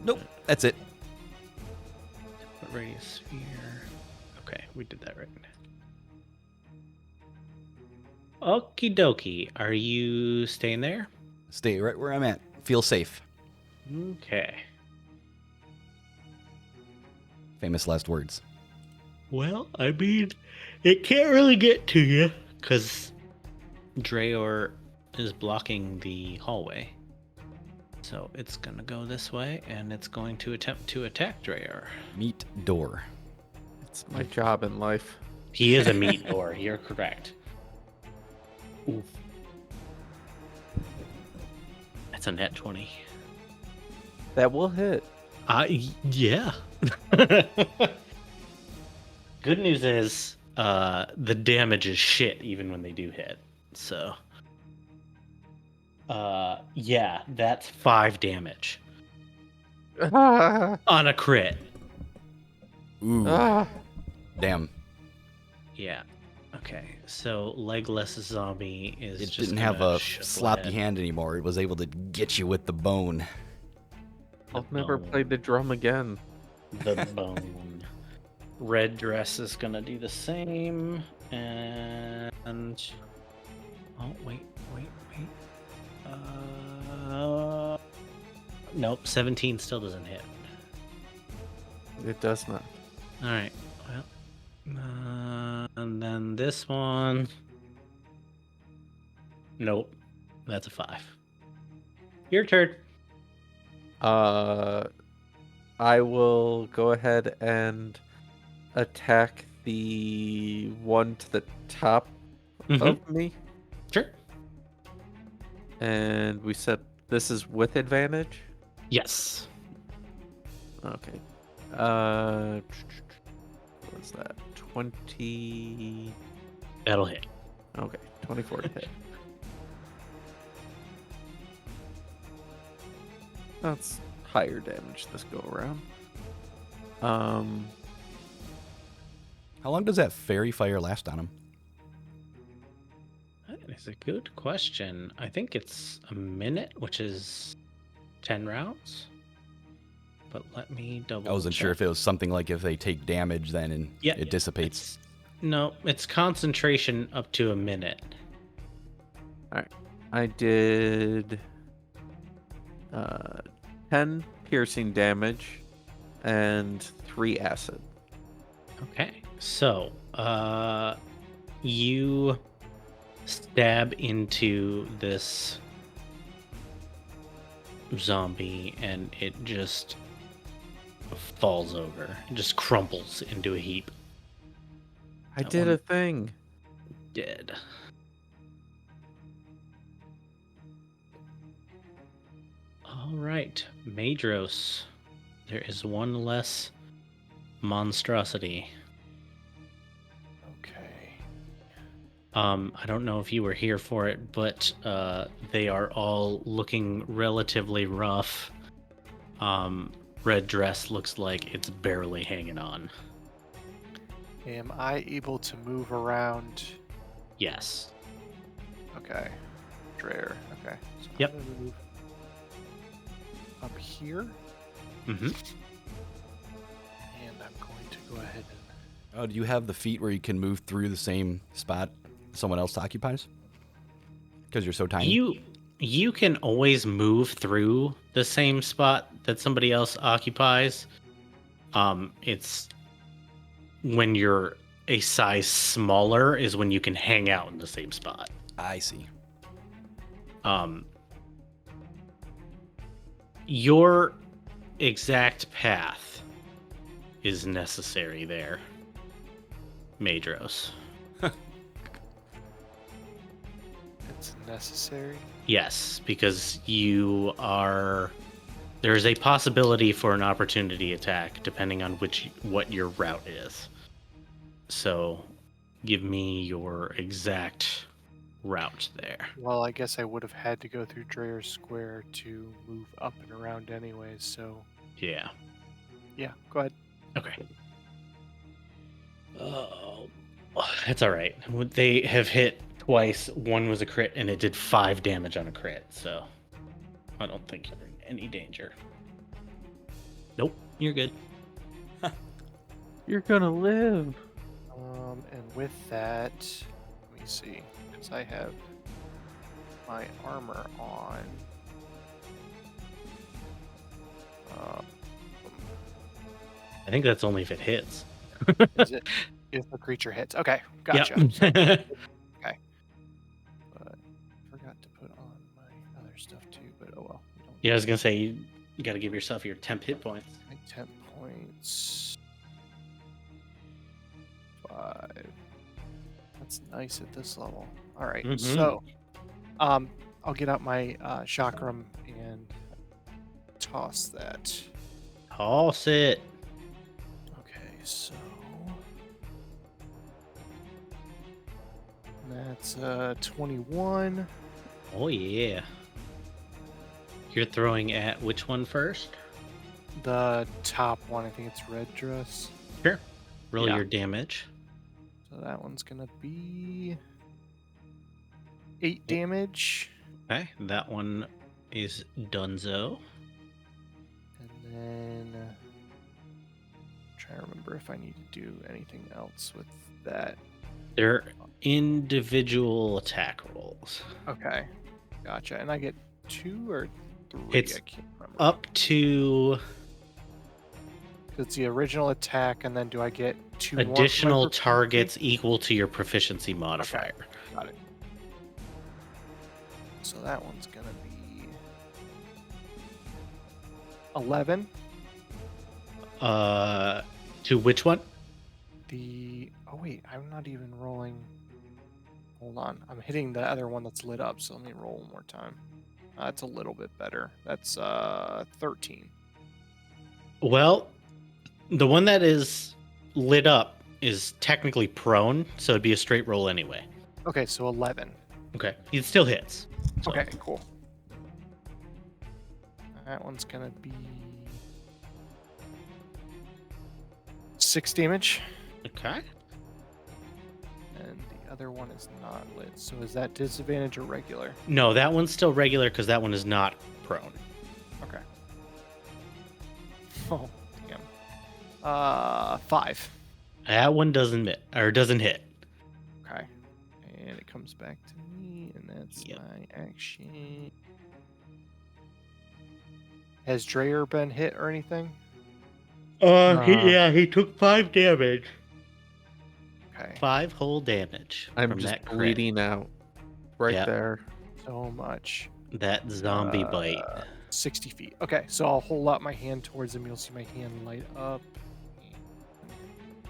nope, that's it. What radius sphere? Okay, we did that right. Okie dokie. Are you staying there? Stay right where I'm at. Feel safe. Okay. Famous last words. Well, I mean, it can't really get to you because Drayor is blocking the hallway. So it's gonna go this way, and it's going to attempt to attack Drayor. Meat door. It's my job in life. He is a meat door. You're correct. Oof. That's a net 20. That will hit. Yeah. Good news is, the damage is shit even when they do hit. So, yeah, that's 5 damage Ah, on a crit. Ooh, ah. damn. Yeah. Okay. So legless zombie is It just didn't have gonna a shuffle sloppy ahead. hand anymore. It was able to get you with the bone. I'll never bone. play the drum again. The bone. Red dress is gonna do the same, and oh wait. Nope, 17 still doesn't hit. It does not. All right, well, and then this one. Nope, that's a 5. Your turn. I will go ahead and attack the one to the top of me. Sure. And we said this is with advantage? Yes. Okay. What's that? 20. That'll hit. Okay, 24 to hit. That's higher damage this go around. How long does that fairy fire last on him? That is a good question. I think it's a minute, which is 10 rounds. But let me double. I wasn't sure if it was something like if they take damage then and it dissipates. No, it's concentration up to a minute. I did 10 piercing damage and 3 acid. Okay. So, you stab into this zombie and it just falls over. It just crumples into a heap. I That did one- a thing. Dead. All right, Madros. There is one less monstrosity. Okay. I don't know if you were here for it, but they are all looking relatively rough. Red dress looks like it's barely hanging on. Am I able to move around? Yes. Okay. Dreyer. Okay. So Yep. I'm gonna move up here, Mm-hmm. and I'm going to go ahead and. Oh, do you have the feat where you can move through the same spot someone else occupies? Because you're so tiny. You can always move through the same spot that somebody else occupies. It's when you're a size smaller is when you can hang out in the same spot. I see. Your exact path is necessary there, Madros. It's necessary. Yes, because you are. There's a possibility for an opportunity attack depending on what your route is. So, give me your exact route there. Well, I guess I would have had to go through Dreyer Square to move up and around anyways, so Yeah. yeah, go ahead. Okay. Oh, that's all right. They have hit twice. One was a crit, and it did 5 damage on a crit. So, I don't think you're in any danger. Nope, you're good. You're gonna live. And with that, let me see, because I have my armor on. I think that's only if it hits. Is it if the creature hits? Okay, gotcha. Yep. So, okay. But forgot to put on my other stuff too. But oh well. We don't Yeah, I was gonna say you got to give yourself your temp hit points. need 10 points. 5. That's nice at this level. All right, Mhm. so I'll get out my chakram and toss that. Toss it. Okay, so that's 21. Oh yeah. You're throwing at which one first? The top one, I think it's red dress. Sure. Roll Yeah. your damage. So that one's gonna be 8 damage, Okay, that one is Dunzo. and then trying to remember if I need to do anything else with that. They're individual attack rolls. Okay, gotcha. And I get 2 or 3. It's I can't remember. Up to It's the original attack, and then do I get 2 more for my additional proficiency? targets equal to your proficiency modifier. Got it. So that one's gonna be 11. To which one? Oh wait, I'm not even rolling. Hold on, I'm hitting the other one that's lit up. So let me roll one more time. That's a little bit better. That's 13. Well, the one that is lit up is technically prone, so it'd be a straight roll anyway. Okay, so 11. Okay, it still hits. So, Okay, cool. That one's gonna be 6 damage, Okay. and the other one is not lit. So is that disadvantage or regular? No, that one's still regular because that one is not prone. Okay. Oh damn. 5. That one doesn't hit. Okay. And it comes back to me, and that's Yep. my action. Has Dreyer been hit or anything? He took 5 damage. Okay. 5 whole damage I'm from just that crit. bleeding out right Yep. there. So much. That zombie bite. 60 feet. Okay, so I'll hold out my hand towards him. You'll see my hand light up. And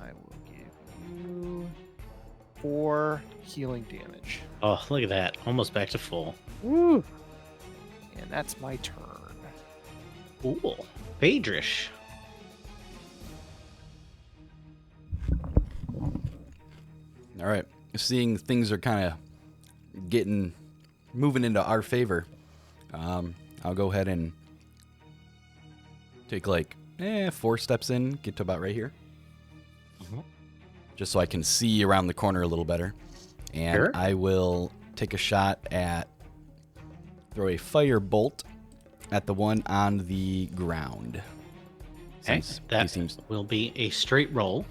I will give you 4 healing damage. Oh, look at that. Almost back to full. Woo! And that's my turn. Cool. Phaedrish. All right. Seeing things are kind of moving into our favor, I'll go ahead and take 4 steps in, get to about right here, just so I can see around the corner a little better. And Sure. I will take a shot throw a fire bolt at the one on the ground. Okay, Since he that seems will be a straight roll.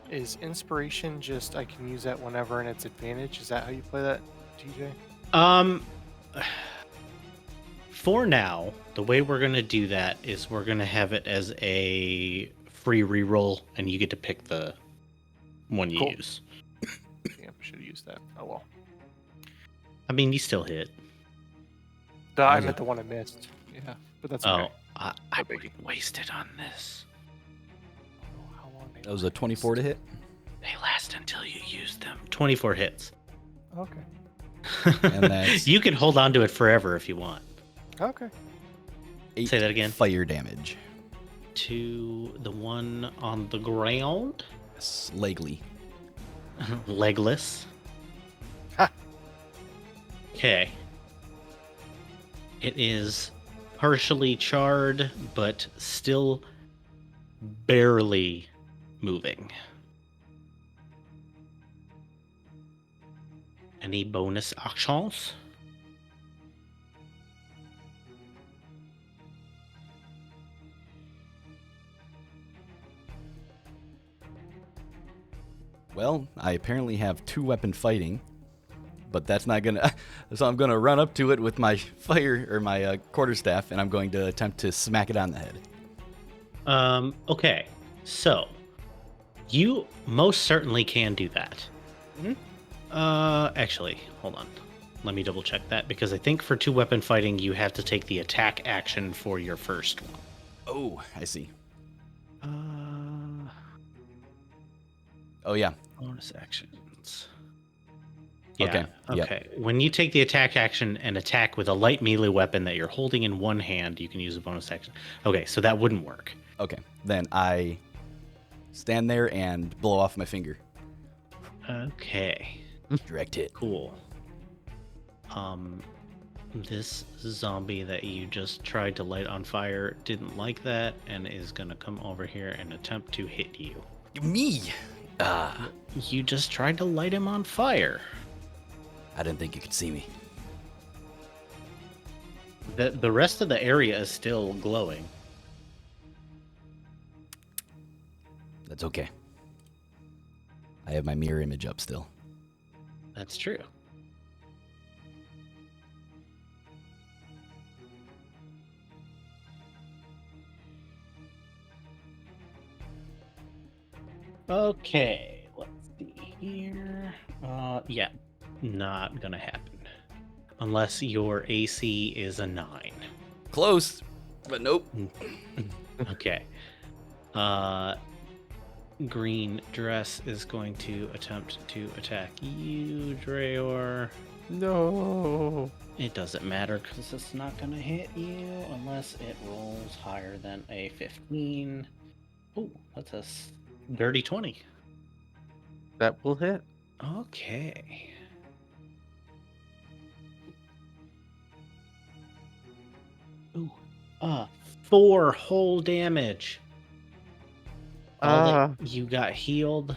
Is inspiration just I can use that whenever and it's advantage? Is that how you play that, TJ? For now, the way we're gonna do that is we're gonna have it as a free reroll, and you get to pick the one you Cool. use. Damn, should have used that. Oh well. I mean, you still hit. I Was meant it? the one I missed. Yeah, but that's Oh, okay. I No biggie. wouldn't waste it on this. I don't know how long they that was a 24 to hit. They last until you use them. 24 hits. Okay. And that's- You can hold on to it forever if you want. Okay. 8 Say that again. Fire damage. To the one on the ground, Yes, Legly. legless. Ha. Okay. It is partially charred, but still barely moving. Any bonus actions? Well, I apparently have 2-weapon fighting, but that's not gonna. So I'm gonna run up to it with my my quarterstaff, and I'm going to attempt to smack it on the head. Okay. So you most certainly can do that. Mhm. Actually, hold on. Let me double check that because I think for 2-weapon fighting you have to take the attack action for your first one. Oh, I see. Uh, Oh yeah. bonus actions. Yeah. Okay. Yep. Okay. When you take the attack action and attack with a light melee weapon that you're holding in one hand, you can use a bonus action. Okay, so that wouldn't work. Okay. Then I stand there and blow off my finger. Okay. Direct hit. Cool. This zombie that you just tried to light on fire didn't like that and is gonna come over here and attempt to hit you. Me. You just tried to light him on fire. I didn't think you could see me. The rest of the area is still glowing. That's okay. I have my mirror image up still. That's true. Okay, let's see here. Yeah, not gonna happen. Unless your AC is a 9. Close, but nope. Okay. Green dress is going to attempt to attack you, Drayor. No. It doesn't matter because it's not going to hit you unless it rolls higher than a 15. Oh, that's a dirty 20. That will hit. Okay. Ooh. 4 whole damage. All that you got healed,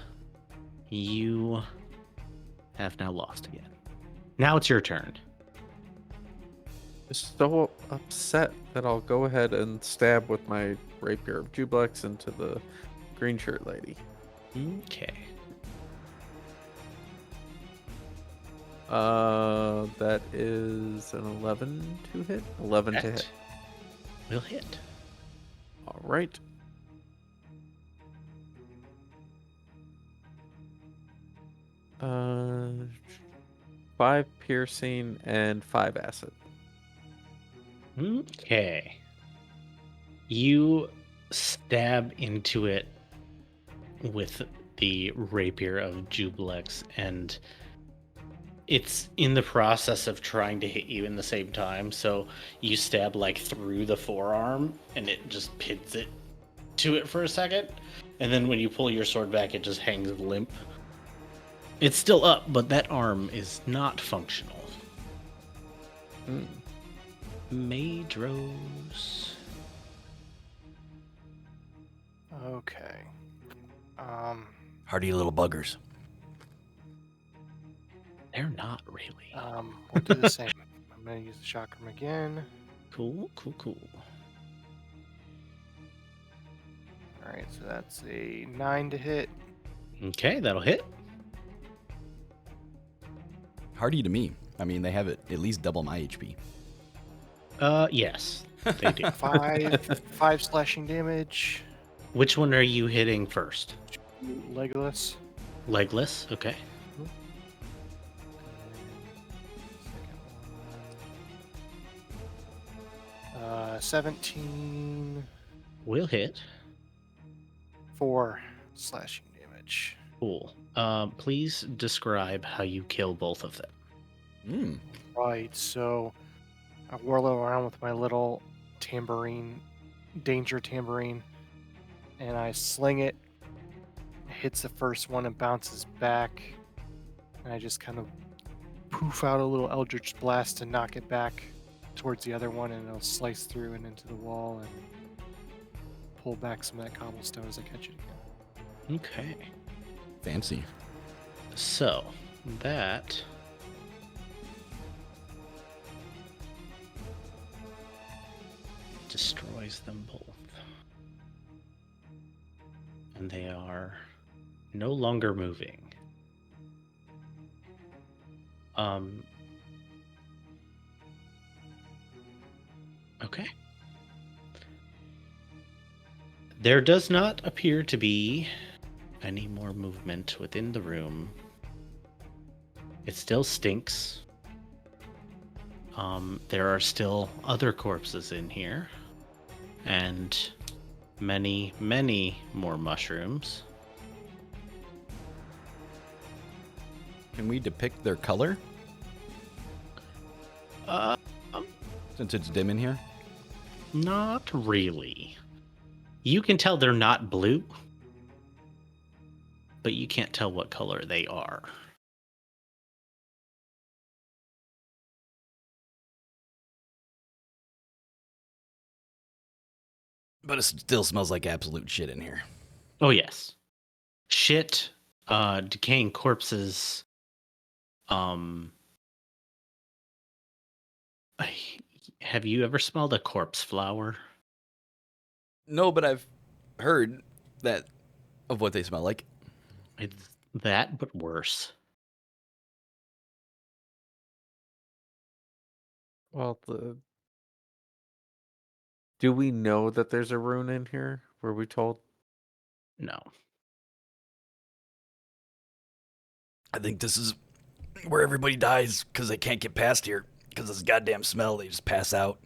you have now lost again. Now it's your turn. So upset that I'll go ahead and stab with my rapier of Jublex into the green shirt lady. Okay. That is an 11 to hit. 11 to That hit. will hit. All right. Uh, 5 piercing and 5 acid. Okay. You stab into it with the rapier of Jublex, and it's in the process of trying to hit you in the same time. So you stab like through the forearm, and it just pins it to it for a second. And then when you pull your sword back, it just hangs limp. It's still up, but that arm is not functional. Hmm. Madros. Okay. Hardy little buggers. They're not really. We'll do the same. I'm gonna use the chakram again. Cool. All right, so that's a 9 to hit. Okay, that'll hit. Hardy to me. I mean, they have it at least double my HP. Yes, they do. 5 slashing damage. Which one are you hitting first? Legolas. Legless. Okay. Second one. 17 Will hit. 4 slashing damage. Cool. Please describe how you kill both of them. Right, so I whirl around with my little tambourine, danger tambourine, and I sling it. It hits the first one and bounces back, and I just kind of poof out a little eldritch blast to knock it back towards the other one, and it'll slice through and into the wall and pull back some of that cobblestone as I catch it again. Okay. Fancy. So that destroys them both. And they are no longer moving. Okay. There does not appear to be any more movement within the room. It still stinks. There are still other corpses in here, and many, many more mushrooms. Can we depict their color Uh, since it's dim in here? Not really. You can tell they're not blue, but you can't tell what color they are. But it still smells like absolute shit in here. Oh, yes. Shit, decaying corpses. Have you ever smelled a corpse flower? No, but I've heard that of what they smell like. It's that, but worse. Well, do we know that there's a rune in here? Were we told? No. I think this is where everybody dies because they can't get past here because of this goddamn smell. They just pass out,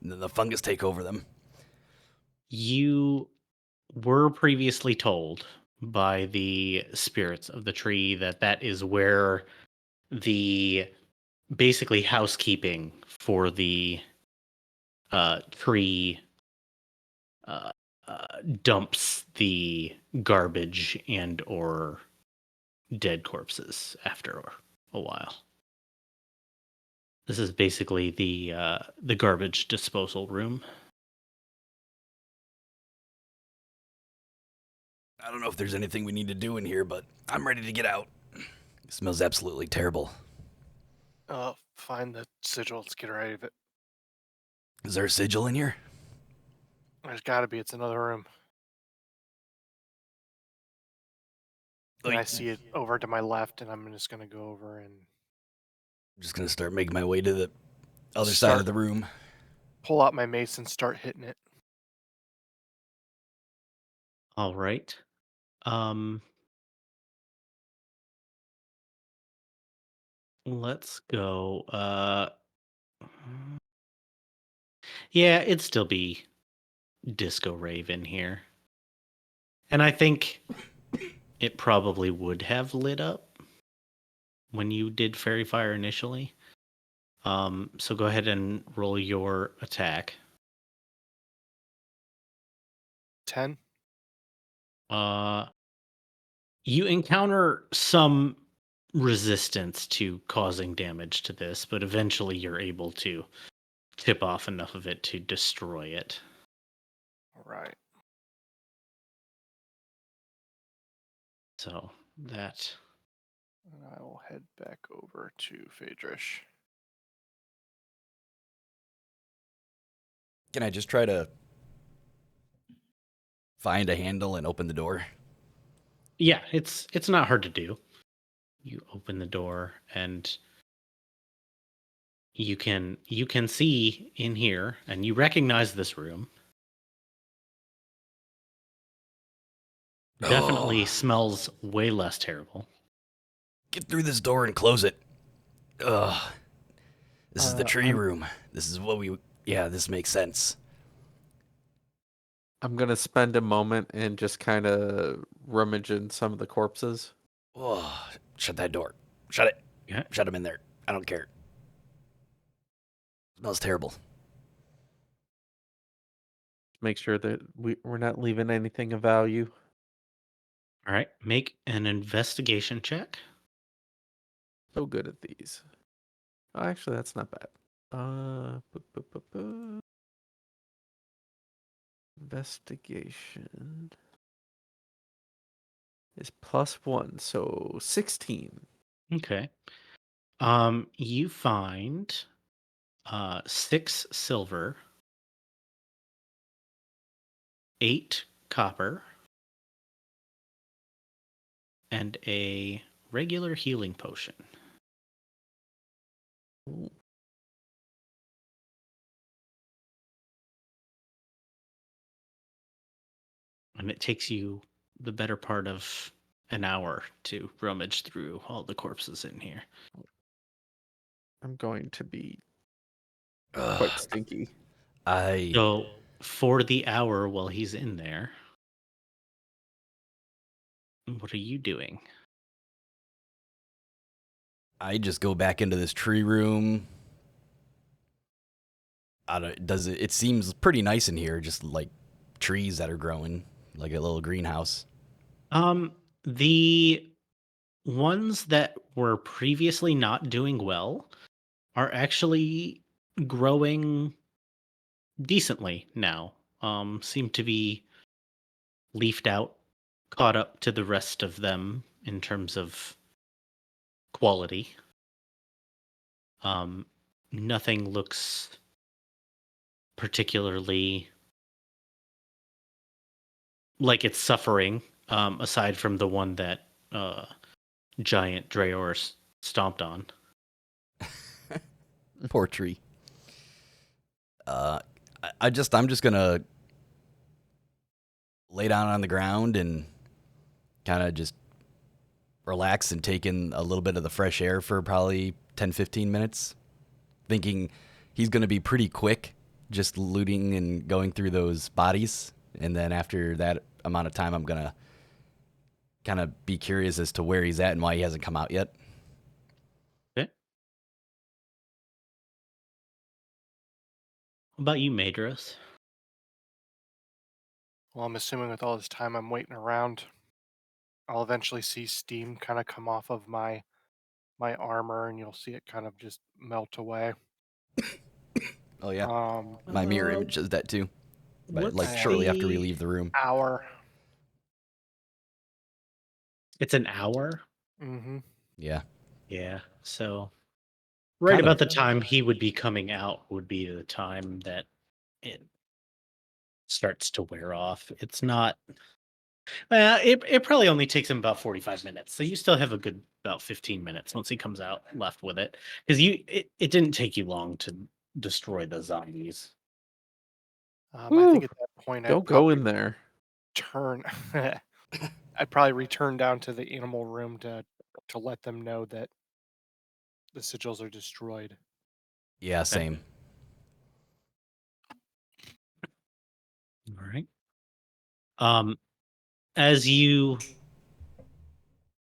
and then the fungus take over them. You were previously told by the spirits of the tree that that is where the basically housekeeping for the tree dumps the garbage and or dead corpses after a while. This is basically the garbage disposal room. I don't know if there's anything we need to do in here, but I'm ready to get out. It smells absolutely terrible. Find the sigil. Let's get her out of it. Is there a sigil in here? There's got to be. It's another room. And I see it over to my left, and I'm just gonna go over and I'm just gonna start making my way to the other side of the room. pull out my mace and start hitting it. All right. Let's go. Yeah, it'd still be Disco Rave in here. And I think it probably would have lit up when you did Fairy Fire initially. So go ahead and roll your attack. 10. You encounter some resistance to causing damage to this, but eventually you're able to tip off enough of it to destroy it. All right. So that. And I will head back over to Phaedrish. Can I just try to find a handle and open the door? Yeah, it's not hard to do. You open the door and you can see in here, and you recognize this room. Definitely smells way less terrible. Get through this door and close it. Ugh. This is the tree room. This is what we... Yeah, this makes sense. I'm gonna spend a moment and just kind of rummage in some of the corpses. Oh, shut that door. Shut it. Yeah. Shut him in there. I don't care. Smells terrible. Make sure that we're not leaving anything of value. All right, make an investigation check. So good at these. Oh, actually, that's not bad. Investigation is +1, so 16. Okay. You find 6 silver, 8 copper, and a regular healing potion. Ooh. and it takes you the better part of an hour to rummage through all the corpses in here. I'm going to be Ugh, quite stinky. I So for the hour while he's in there, what are you doing? just go back into this tree room. I don't, does it? It seems pretty nice in here, just like trees that are growing, like a little greenhouse. The ones that were previously not doing well are actually growing decently now. Seem to be leafed out, caught up to the rest of them in terms of quality. Um, Nothing looks particularly like it's suffering, aside from the one that giant Drayor stomped on. Poor tree. I'm just gonna lay down on the ground and kind of just relax and take in a little bit of the fresh air for probably 10, 15 minutes, thinking he's gonna be pretty quick, just looting and going through those bodies, and then after that amount of time, I'm gonna kind of be curious as to where he's at and why he hasn't come out yet. Okay. What about you, Madras? Well, I'm assuming with all this time I'm waiting around, I'll eventually see steam kind of come off of my armor, and you'll see it kind of just melt away. Oh yeah, Um, my mirror Uh, image does that too. But like what's shortly after we the? leave the room. hour. It's an hour. Mm-hmm. Yeah. Yeah. So right Kind about of. the time he would be coming out would be the time that it starts to wear off. It's not. It probably only takes him about 45 minutes. So you still have a good about 15 minutes once he comes out left with it. Because it didn't take you long to destroy the zombies. I Woo, think at that point go I'd go probably in there. turn. I'd probably return down to the animal room to let them know that the sigils are destroyed. Yeah, same. All right. As you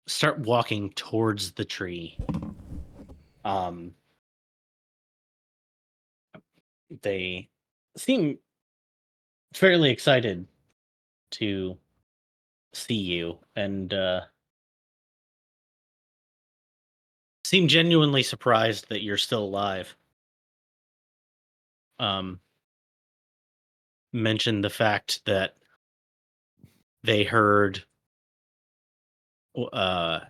start walking towards the tree, um, they seem fairly excited to see you and seem genuinely surprised that you're still alive. Um, Mentioned the fact that they heard uh,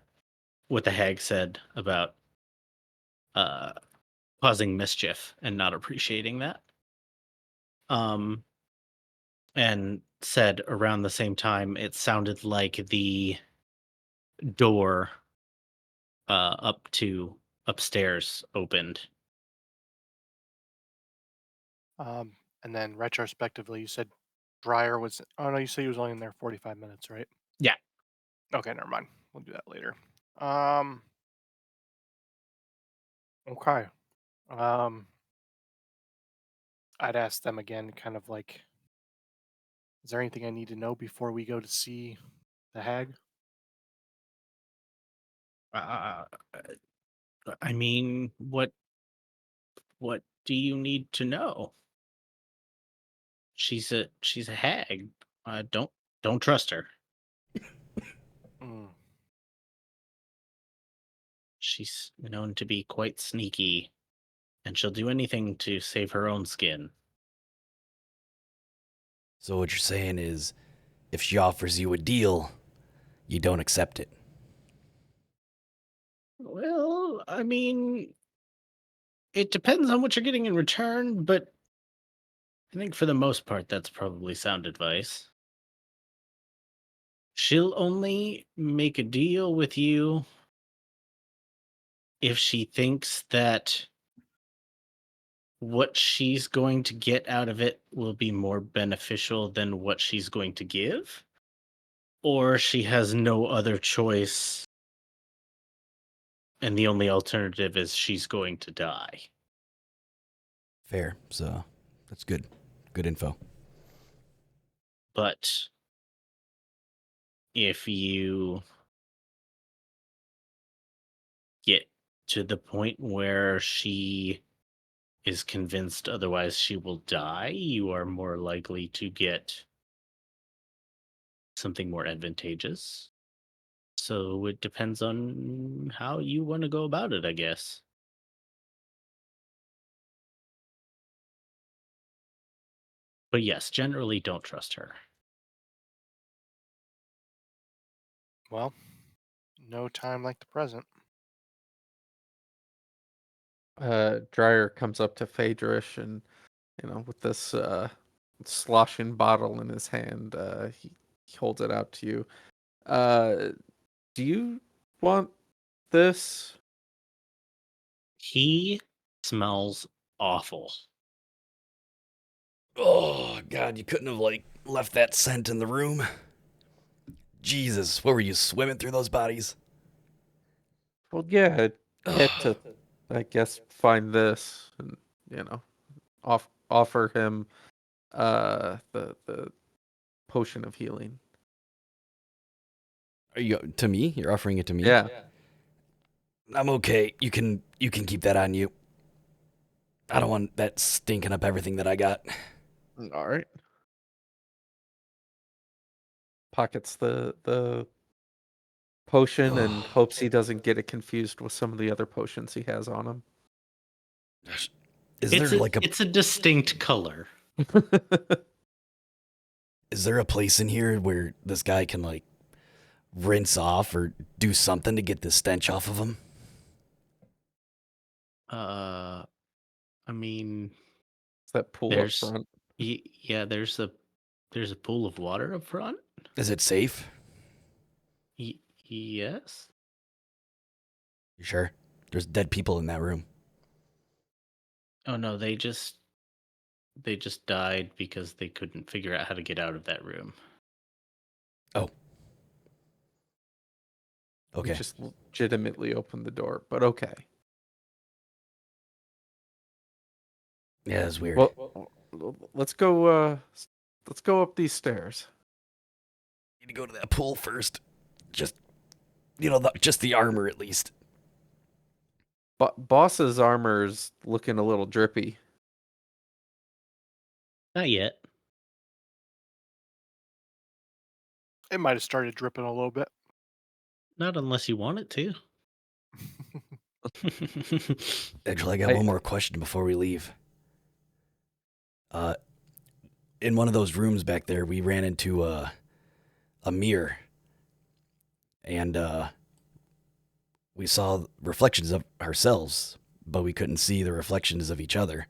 what the hag said about uh, causing mischief and not appreciating that. And said around the same time it sounded like the door up to upstairs opened. And then retrospectively, you said Dryer was. Oh no, you said he was only in there 45 minutes, right? Yeah. Okay, never mind. We'll do that later. Um. Okay. Um. I'd ask them again, kind of like, is there anything I need to know before we go to see the hag? Uh, I mean, what do you need to know? She's a hag. Don't trust her. Mm. She's known to be quite sneaky, and she'll do anything to save her own skin. So what you're saying is, if she offers you a deal, you don't accept it. Well, I mean, it depends on what you're getting in return, but I think for the most part, that's probably sound advice. She'll only make a deal with you if she thinks that what she's going to get out of it will be more beneficial than what she's going to give. or she has no other choice, and the only alternative is she's going to die. Fair. So that's good. Good info. But if you get to the point where she is convinced otherwise she will die, you are more likely to get something more advantageous. So it depends on how you want to go about it, I guess. But yes, generally don't trust her. Well, no time like the present. Dryer comes up to Phaedrish and, with this sloshing bottle in his hand, he holds it out to you. Do you want this? He smells awful. Oh God, you couldn't have left that scent in the room. Jesus, what were you swimming through those bodies? Well, yeah, I had to, I guess, find this and, offer him the potion of healing. Are you to me? You're offering it to me? Yeah. I'm okay. You can keep that on you. I don't want that stinking up everything that I got. All right. Pockets the potion and hopes he doesn't get it confused with some of the other potions he has on him. Is there it's a distinct color. Is there a place in here where this guy can rinse off or do something to get the stench off of him? I mean, That pool up there's front. yeah, there's a pool of water up front. Is it safe? Yes. You sure? There's dead people in that room. Oh no, they just died because they couldn't figure out how to get out of that room. Oh. He Okay. just legitimately opened the door, but okay. Yeah, that's weird. Well, let's go up these stairs. Need to go to that pool first. Just just the armor at least. Boss's armor's looking a little drippy. Not yet. It might have started dripping a little bit. Not unless you want it to. Actually, I got one more question before we leave. In one of those rooms back there, we ran into a mirror, and we saw reflections of ourselves, but we couldn't see the reflections of each other.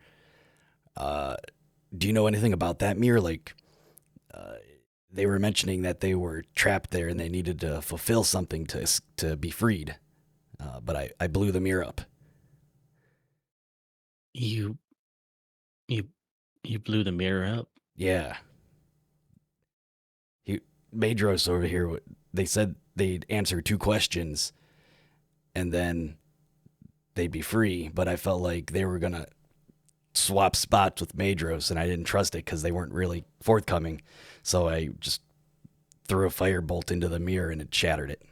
Do you know anything about that mirror? They were mentioning that they were trapped there and they needed to fulfill something to be freed. But I blew the mirror up. You blew the mirror up? Yeah. Madros over here, they said they'd answer 2 questions and then they'd be free, but I felt like they were going to swap spots with Madros and I didn't trust it because they weren't really forthcoming. So I just threw a firebolt into the mirror and it shattered it.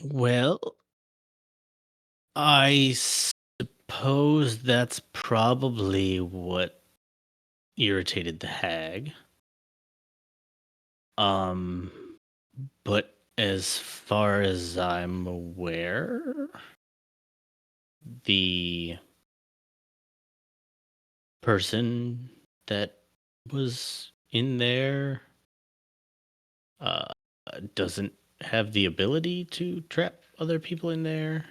Well, I suppose that's probably what irritated the hag. But as far as I'm aware, the person that was in there doesn't have the ability to trap other people in there.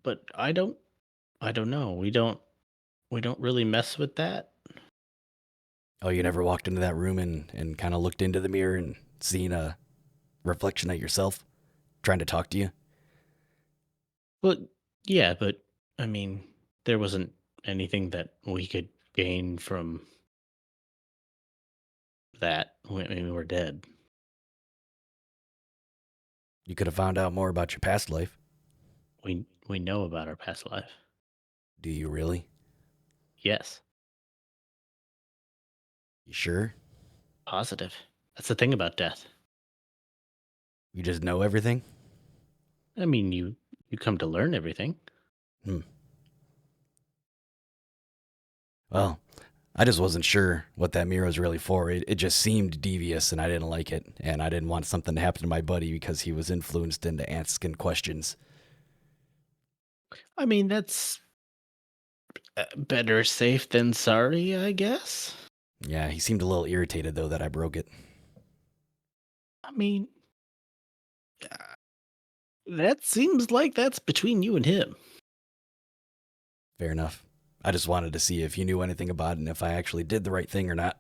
But I don't know. We don't really mess with that. Oh, you never walked into that room and kind of looked into the mirror and seen a reflection of yourself trying to talk to you? Well, yeah, but I mean, there wasn't anything that we could gain from that, I mean, we're dead. You could have found out more about your past life. We know about our past life. Do you really? Yes, You sure? positive. That's the thing about death. You just know everything? I mean, you come to learn everything. Well, I just wasn't sure what that mirror was really for. It just seemed devious, and I didn't like it. And I didn't want something to happen to my buddy because he was influenced into asking questions. I mean, that's better safe than sorry, I guess. Yeah, he seemed a little irritated, though, that I broke it. I mean, that seems like that's between you and him. Fair enough. I just wanted to see if you knew anything about it and if I actually did the right thing or not.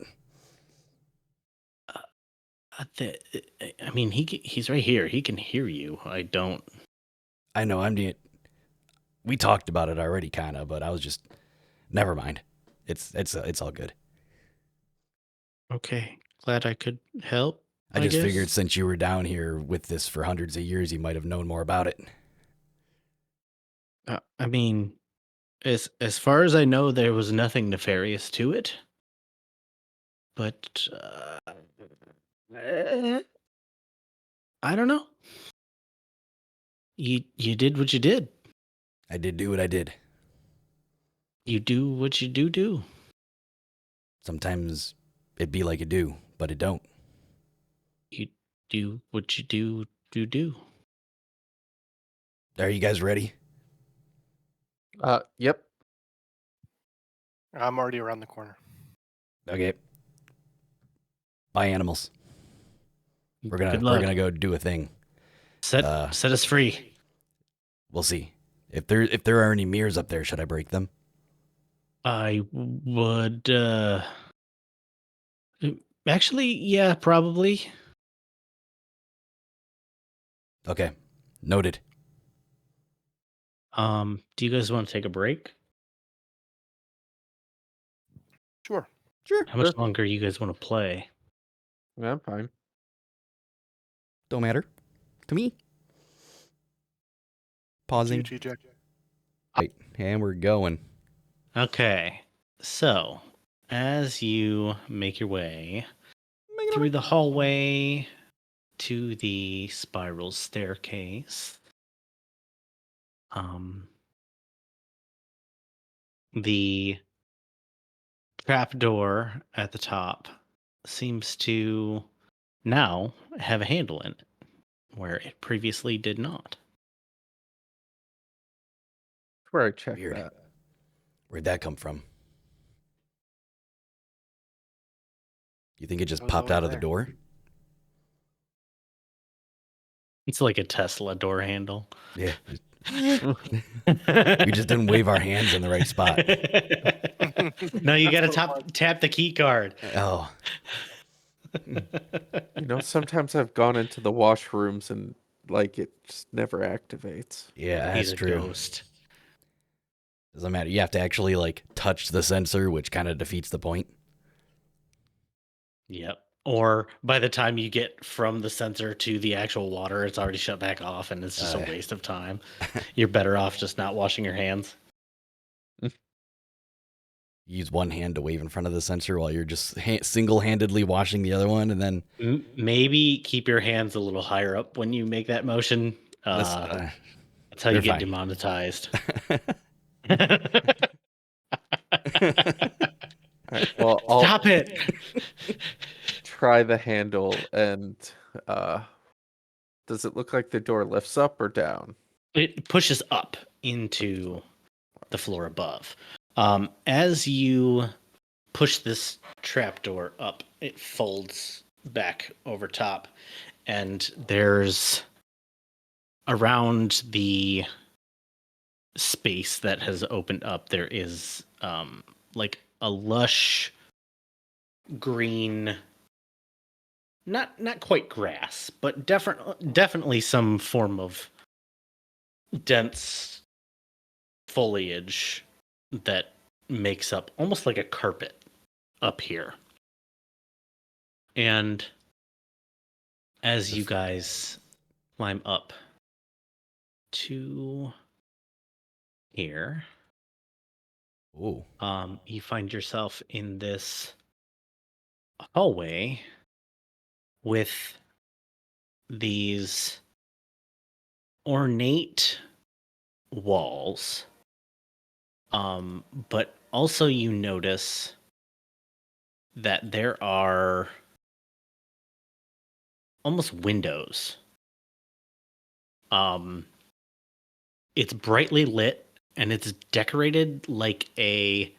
I mean, he's right here. He can hear you. I don't. I know, we talked about it already, kind of, but I was just... Never mind. It's all good. Okay, glad I could help. I just guess. figured since you were down here with this for hundreds of years, you might have known more about it. I mean, as far as I know, there was nothing nefarious to it. But I don't know. You did what you did. I did do what I did. You do what you do. Sometimes it be like it do, but it don't. You do what you do. Are you guys ready? Yep. I'm already around the corner. Okay. Bye, animals. We're Good luck. gonna go do a thing. Set us free. We'll see. If there are any mirrors up there, should I break them? I would actually, yeah, probably. Okay. Noted. Do you guys want to take a break? Sure. Sure. How much longer you guys want to play? Yeah, I'm fine. Don't matter. To me. Pausing. TJ. Right. And we're going. Okay. So, as you make your way through the hallway to the spiral staircase, the trapdoor at the top seems to now have a handle in it, where it previously did not. Where I checked Weird. that. Where'd that come from? You think it just It was popped over out of the there. door? It's like a Tesla door handle. Yeah. We just didn't wave our hands in the right spot. No, you That's gotta what it tap the key card. Oh, Sometimes I've gone into the washrooms and like it just never activates. yeah, He's that's a true. ghost. Doesn't matter. You have to actually like touch the sensor, which kind of defeats the point. Yep. Or by the time you get from the sensor to the actual water, it's already shut back off and it's just a waste of time. You're better off just not washing your hands. Use one hand to wave in front of the sensor while you're just single-handedly washing the other one, and then Maybe keep your hands a little higher up when you make that motion. That's how you you're get fine. demonetized. All right, well, I'll Stop it! try the handle and does it look like the door lifts up or down? It pushes up into the floor above. As you push this trapdoor up, it folds back over top, and there's around the space that has opened up, there is like a lush green, not quite grass, but definitely some form of dense foliage that makes up almost like a carpet up here. And as you guys climb up to here, Ooh. you find yourself in this hallway with these ornate walls. But also you notice that there are almost windows. It's brightly lit and it's decorated like a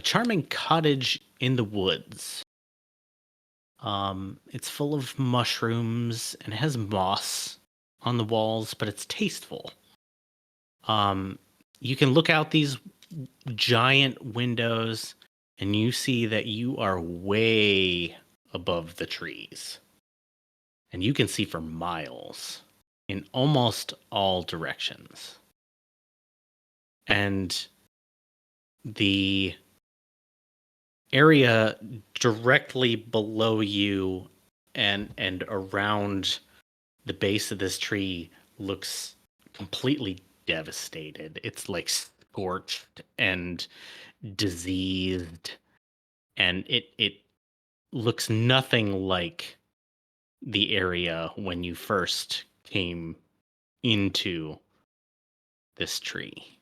charming cottage in the woods. It's full of mushrooms and it has moss on the walls, but it's tasteful. You can look out these giant windows and you see that you are way above the trees. And you can see for miles in almost all directions. And the area directly below you and around the base of this tree looks completely devastated. It's like scorched and diseased, and it looks nothing like the area when you first came into this tree.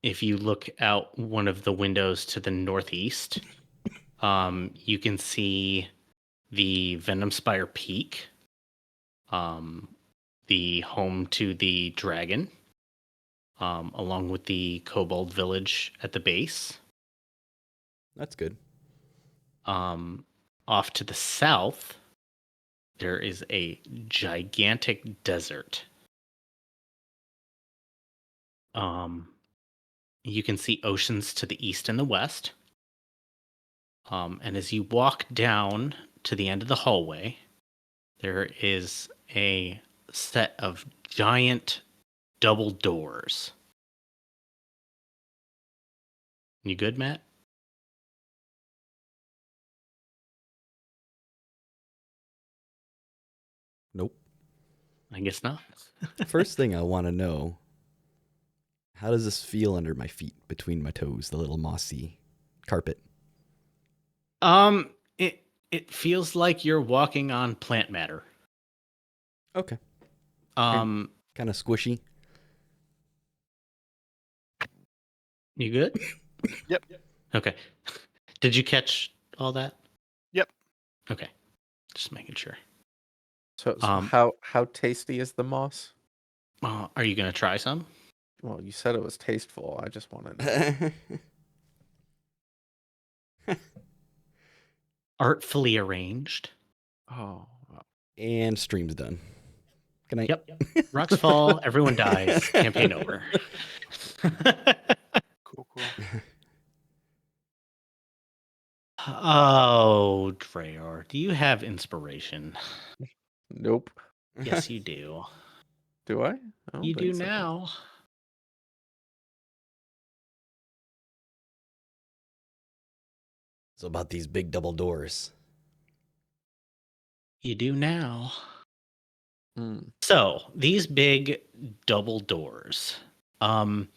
If you look out one of the windows to the northeast, you can see the Venom Spire Peak, the home to the dragon, along with the Kobold Village at the base. That's good. Off to the south, there is a gigantic desert. You can see oceans to the east and the west. And as you walk down to the end of the hallway, there is a set of giant double doors. You good, Matt? Nope. I guess not. First thing I want to know, how does this feel under my feet, between my toes, the little mossy carpet? It feels like you're walking on plant matter. Okay. Um, Kind of squishy. you good? Yep. Okay. Did you catch all that? Yep. Okay. Just making sure. So Um, how tasty is the moss? Are you gonna try some? Well, you said it was tasteful. I just want to know. Artfully arranged. Oh, wow. And stream's done. Good night. Yep. Rocks fall. Everyone dies. Campaign over. Cool. Oh, Dreyor, do you have inspiration? Nope. Yes, you do. Do I? I don't You do think so. now. So about these big double doors. You do now. Hmm. So these big double doors. You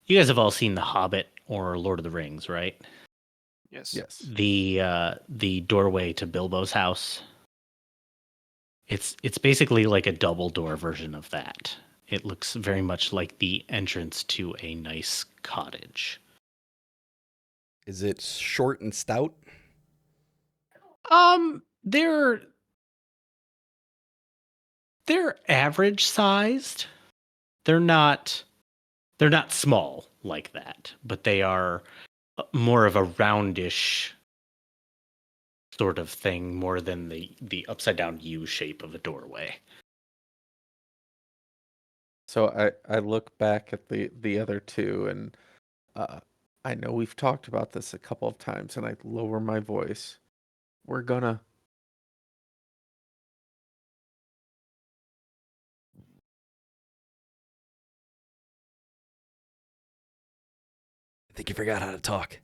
guys have all seen The Hobbit or Lord of the Rings, right? Yes. Yes. The doorway to Bilbo's house. It's basically like a double door version of that. It looks very much like the entrance to a nice cottage. Is it short and stout? They're average sized. They're not small like that, but they are more of a roundish sort of thing more than the upside down U shape of a doorway. So I look back at the other two, and I know we've talked about this a couple of times, and I lower my voice. We're gonna I think you forgot how to talk.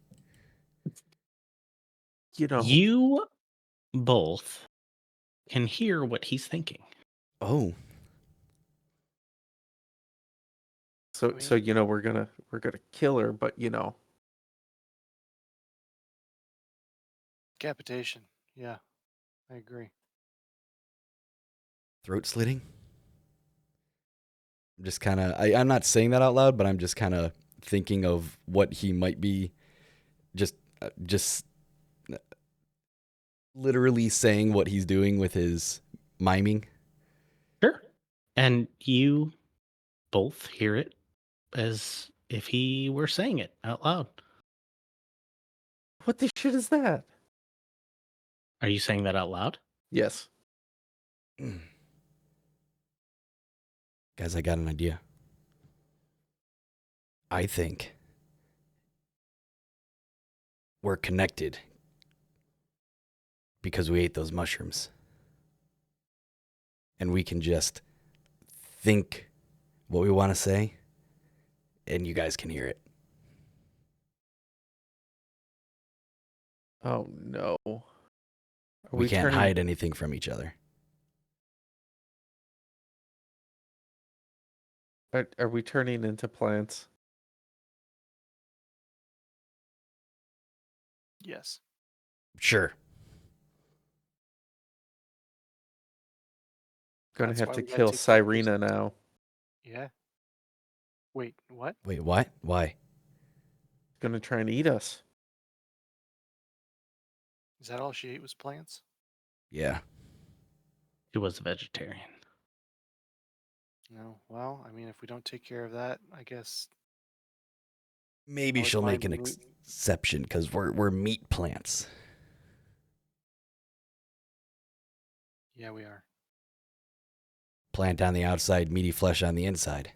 You know, You both can hear what he's thinking. Oh, so I so mean- you know we're gonna kill her, but you know, Decapitation. Yeah, I agree. throat slitting. I'm just kind of. I'm not saying that out loud, but I'm just kind of thinking of what he might be. Just literally saying what he's doing with his miming. Sure. And you both hear it as if he were saying it out loud. what the shit is that? Are you saying that out loud? Yes. Guys, I got an idea. I think we're connected because we ate those mushrooms. And we can just think what we want to say, and you guys can hear it. Oh no. Are We can't turning- hide anything from each other. Are we turning into plants? Yes. Sure. Gonna That's have why to we gotta kill take care of this. Cyrena now. Yeah. Wait, what? Wait, what? Why? Gonna try and eat us. Is that all she ate was plants? Yeah. He was a vegetarian. No. Well, I mean, if we don't take care of that, I guess. Maybe Always she'll make find an the root. exception because we're meat plants. Yeah, we are. Plant on the outside, meaty flesh on the inside.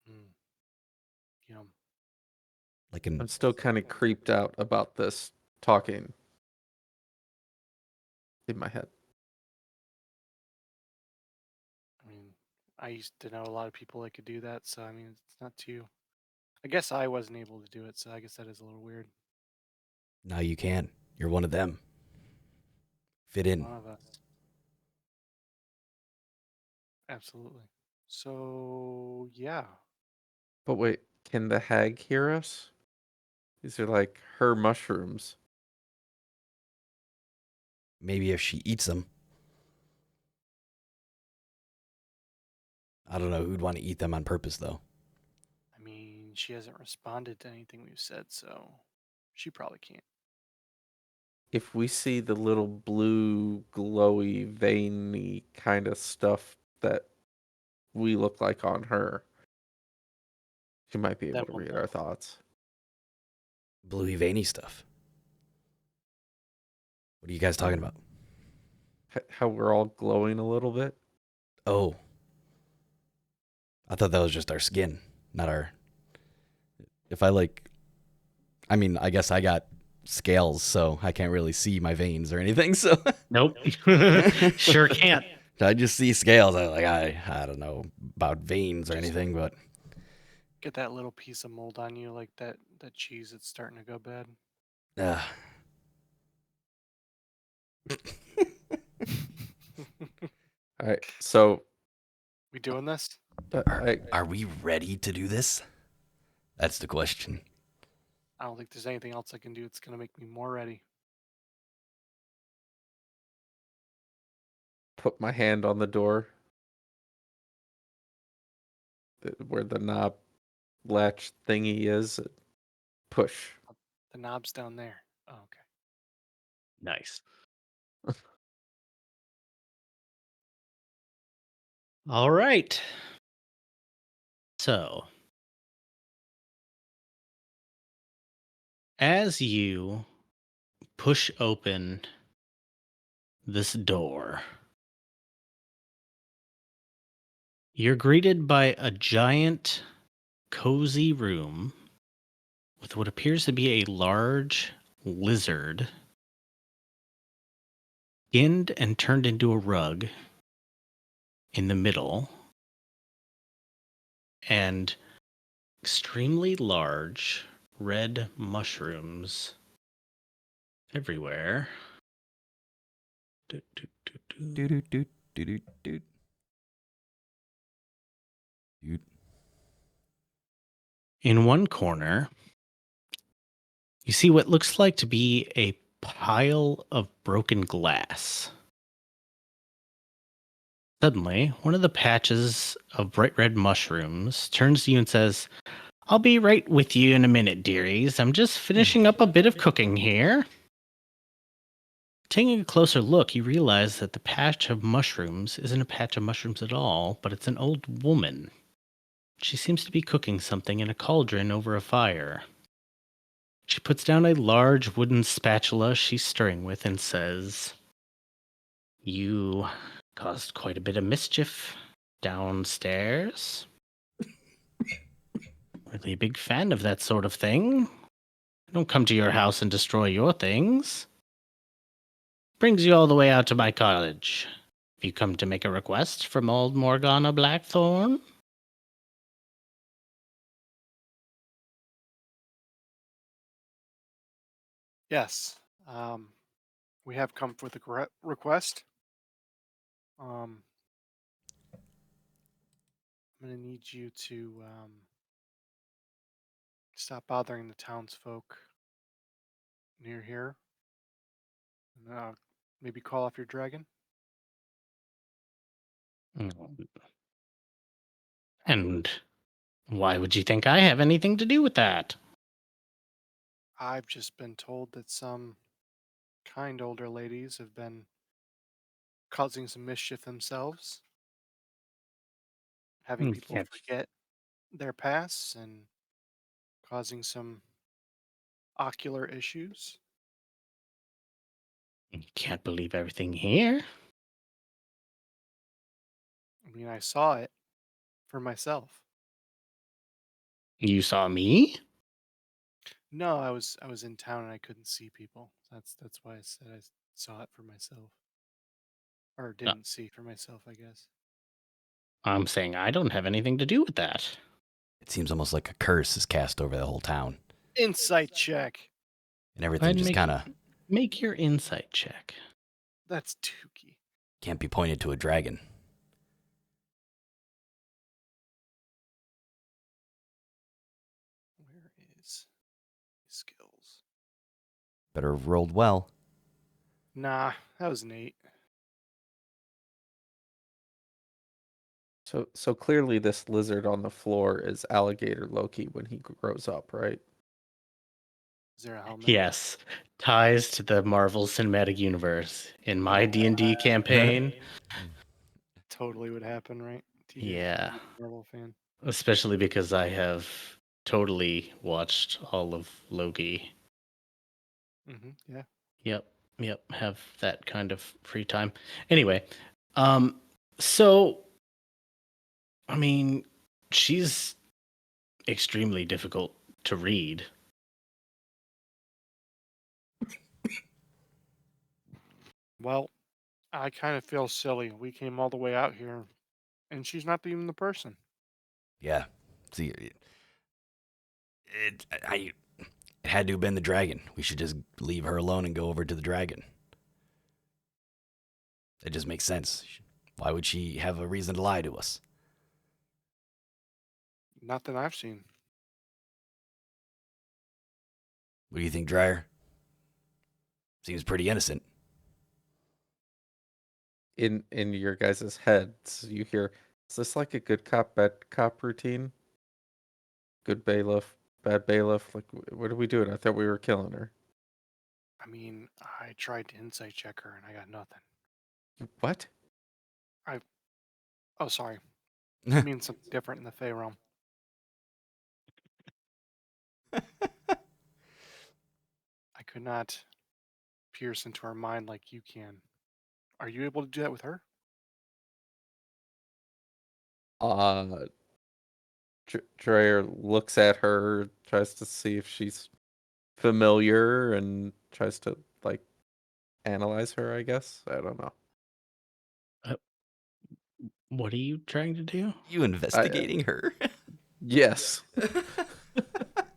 Mm. Yum. Like an I'm still kind of creeped out about this talking in my head. I mean, I used to know a lot of people that could do that, so I mean, it's not too. I guess I wasn't able to do it, so I guess that is a little weird. now you can. You're one of them. Fit in. One of us. Absolutely. So yeah, But wait, can the hag hear us? These are like her mushrooms. Maybe if she eats them. I don't know who'd want to eat them on purpose, though. I mean, she hasn't responded to anything we've said, so she probably can't. If we see the little blue, glowy, veiny kind of stuff that we look like on her, she might be able Then to we'll read know. our thoughts. Bluey veiny stuff. What are you guys talking about? How we're all glowing a little bit. Oh. I thought that was just our skin, not our. If I like. I mean, I guess I got scales, so I can't really see my veins or anything, so. Nope. Sure can't. I just see scales. I don't know about veins or Just- anything, but. Get that little piece of mold on you, like that cheese that's starting to go bad. All right, so We doing this? Are we ready to do this? That's the question. I don't think there's anything else I can do. It's gonna make me more ready. put my hand on the door where the knob latch thingy is. Push. The knob's down there. Oh, okay. Nice. All right. So, as you push open this door, you're greeted by a giant, cozy room with what appears to be a large lizard skinned and turned into a rug in the middle, and extremely large red mushrooms everywhere. Do, do, do, do. Doot, doot, doot, doot, doot, doot. Doot. In one corner, you see what looks like to be a pile of broken glass. Suddenly, one of the patches of bright red mushrooms turns to you and says, "I'll be right with you in a minute, dearies. I'm just finishing up a bit of cooking here." Taking a closer look, you realize that the patch of mushrooms isn't a patch of mushrooms at all, but it's an old woman. She seems to be cooking something in a cauldron over a fire. She puts down a large wooden spatula she's stirring with and says, "You caused quite a bit of mischief downstairs. Really a big fan of that sort of thing. I don't come to your house and destroy your things. Brings you all the way out to my cottage. Have you come to make a request from old Morgana Blackthorn?" Yes. We have come with a request. I'm gonna need you to stop bothering the townsfolk near here. And, maybe call off your dragon. Mm. And why would you think I have anything to do with that? I've just been told that some kind older ladies have been causing some mischief themselves, having You people can't, forget their pasts and causing some ocular issues. you can't believe everything here. I mean, I saw it for myself. You saw me? No, I was in town and I couldn't see people. That's why I said I saw it for myself, or No, didn't see for myself, I guess. I'm saying I don't have anything to do with that. It seems almost like a curse is cast over the whole town, Insight check. and Go everything ahead and just kind of make your insight check. That's Tukey. can't be pointed to a dragon. Where is skills? Better have rolled well. Nah, that was Nate. So clearly this lizard on the floor is alligator Loki when he grows up, right? Is there a helmet? Yes, ties to the Marvel Cinematic Universe. In my D&D campaign, Totally would happen, right? TJ, yeah, you're a Marvel fan. especially because I have totally watched all of Loki. Yeah. Yep, have that kind of free time. Anyway, um, so I mean, she's extremely difficult to read. Well, I kind of feel silly. We came all the way out here, and she's not even the person. Yeah. See, it had to have been the dragon. We should just leave her alone and go over to the dragon. It just makes sense. Why would she have a reason to lie to us? Not that I've seen. What do you think, Dryer? Seems pretty innocent. In your guys' heads, you hear, is this like a good cop, bad cop routine? Good bailiff, bad bailiff? Like, what are we doing? I thought we were killing her. I mean, I tried to insight check her, and I got nothing. What? Oh, sorry. I mean something different in the Fey realm. I could not pierce into her mind like you can. Are you able to do that with her? Uh, Dreyer looks at her, tries to see if she's familiar, and tries to, like, analyze her, I guess. I don't know. What are you trying to do? You investigating her? Yes.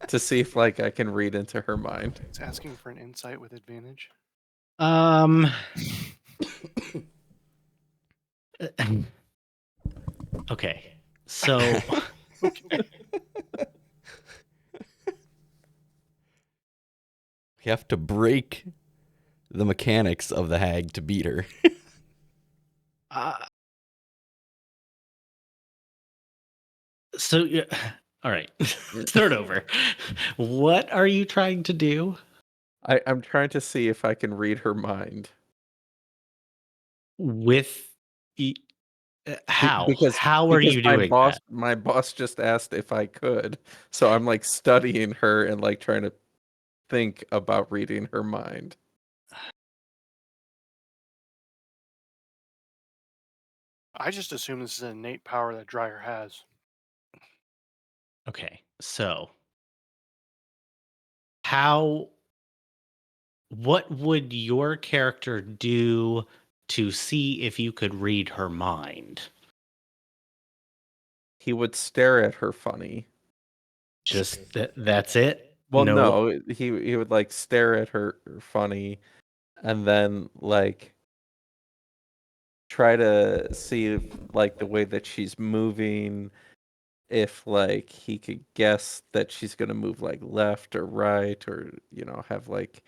To see if like I can read into her mind. It's asking for an insight with advantage. Um. Okay. So We have to break the mechanics of the hag to beat her. uh, so yeah, all right. Start over. What are you trying to do? I'm trying to see if I can read her mind. With how? Because How are you my doing boss that? my boss just asked if I could. So I'm like studying her and like trying to think about reading her mind. I just assume this is an innate power that Dryer has. Okay. So how what would your character do to see if you could read her mind? He would stare at her funny. Just that's it? Well, no, he would like stare at her funny and then like try to see if like the way that she's moving, if like he could guess that she's gonna move like left or right, or have like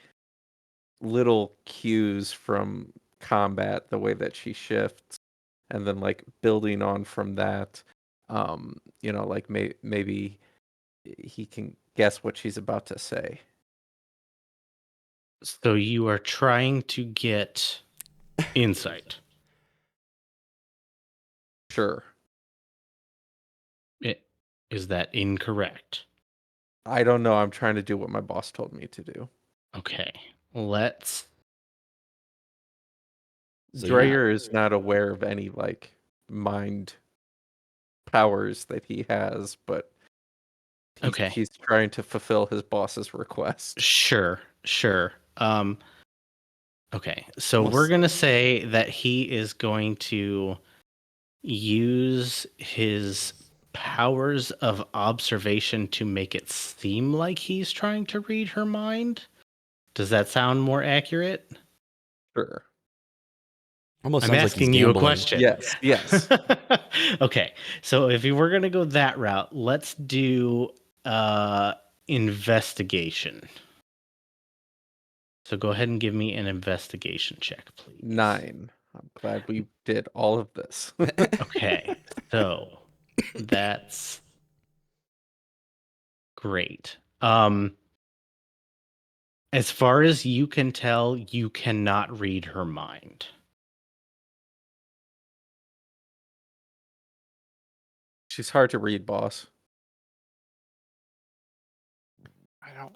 little cues from combat, the way that she shifts, and then like building on from that, like maybe he can guess what she's about to say. So you are trying to get insight. Sure. Is that incorrect? I don't know. I'm trying to do what my boss told me to do. Okay. Let's So Dreyer is not aware of any like mind powers that he has, but Okay. he's trying to fulfill his boss's request. Sure. Okay. So Almost- we're going to say that he is going to use his powers of observation to make it seem like he's trying to read her mind. Does that sound more accurate? Sure. almost I'm sounds like he's asking you a gambling. question. Yes. Okay. So if you were going to go that route, let's do investigation. So go ahead and give me an investigation check, please. 9. I'm glad we did all of this. Okay. So that's great. As far as you can tell, you cannot read her mind. She's hard to read, boss.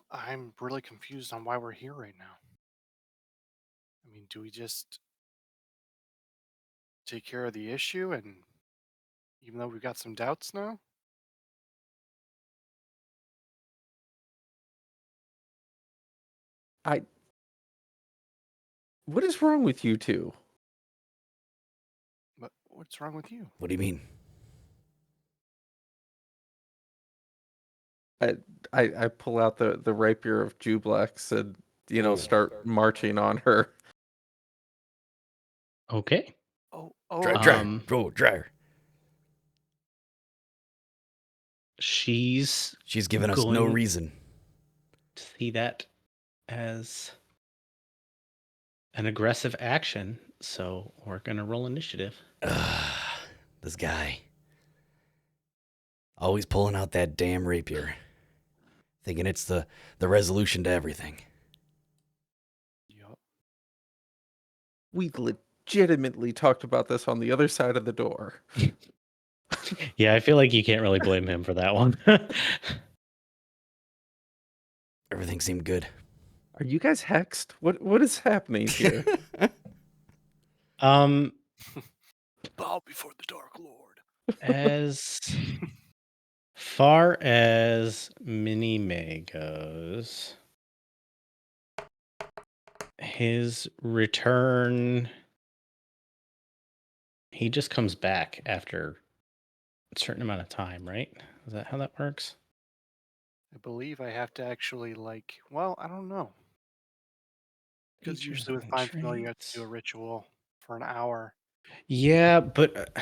I'm really confused on why we're here right now. I mean, do we just take care of the issue, and even though we've got some doubts now? What is wrong with you two? But what's wrong with you? What do you mean? I pull out the rapier of Jublex and start marching on her. Okay. Oh, Dryer. She's She's given us no going- reason. see that as an aggressive action, so we're going to roll initiative. This guy. Always pulling out that damn rapier. Thinking it's the resolution to everything. Yup. We legitimately talked about this on the other side of the door. Yeah, I feel like you can't really blame him for that one. Everything seemed good. Are you guys hexed? What is happening here? Bow before the Dark Lord. As far as Mini May goes, his return, he just comes back after a certain amount of time, right? Is that how that works? I believe I have to actually well, I don't know. Because Features usually with and Find Familiar, you have to do a traits. ritual for an hour. Yeah, but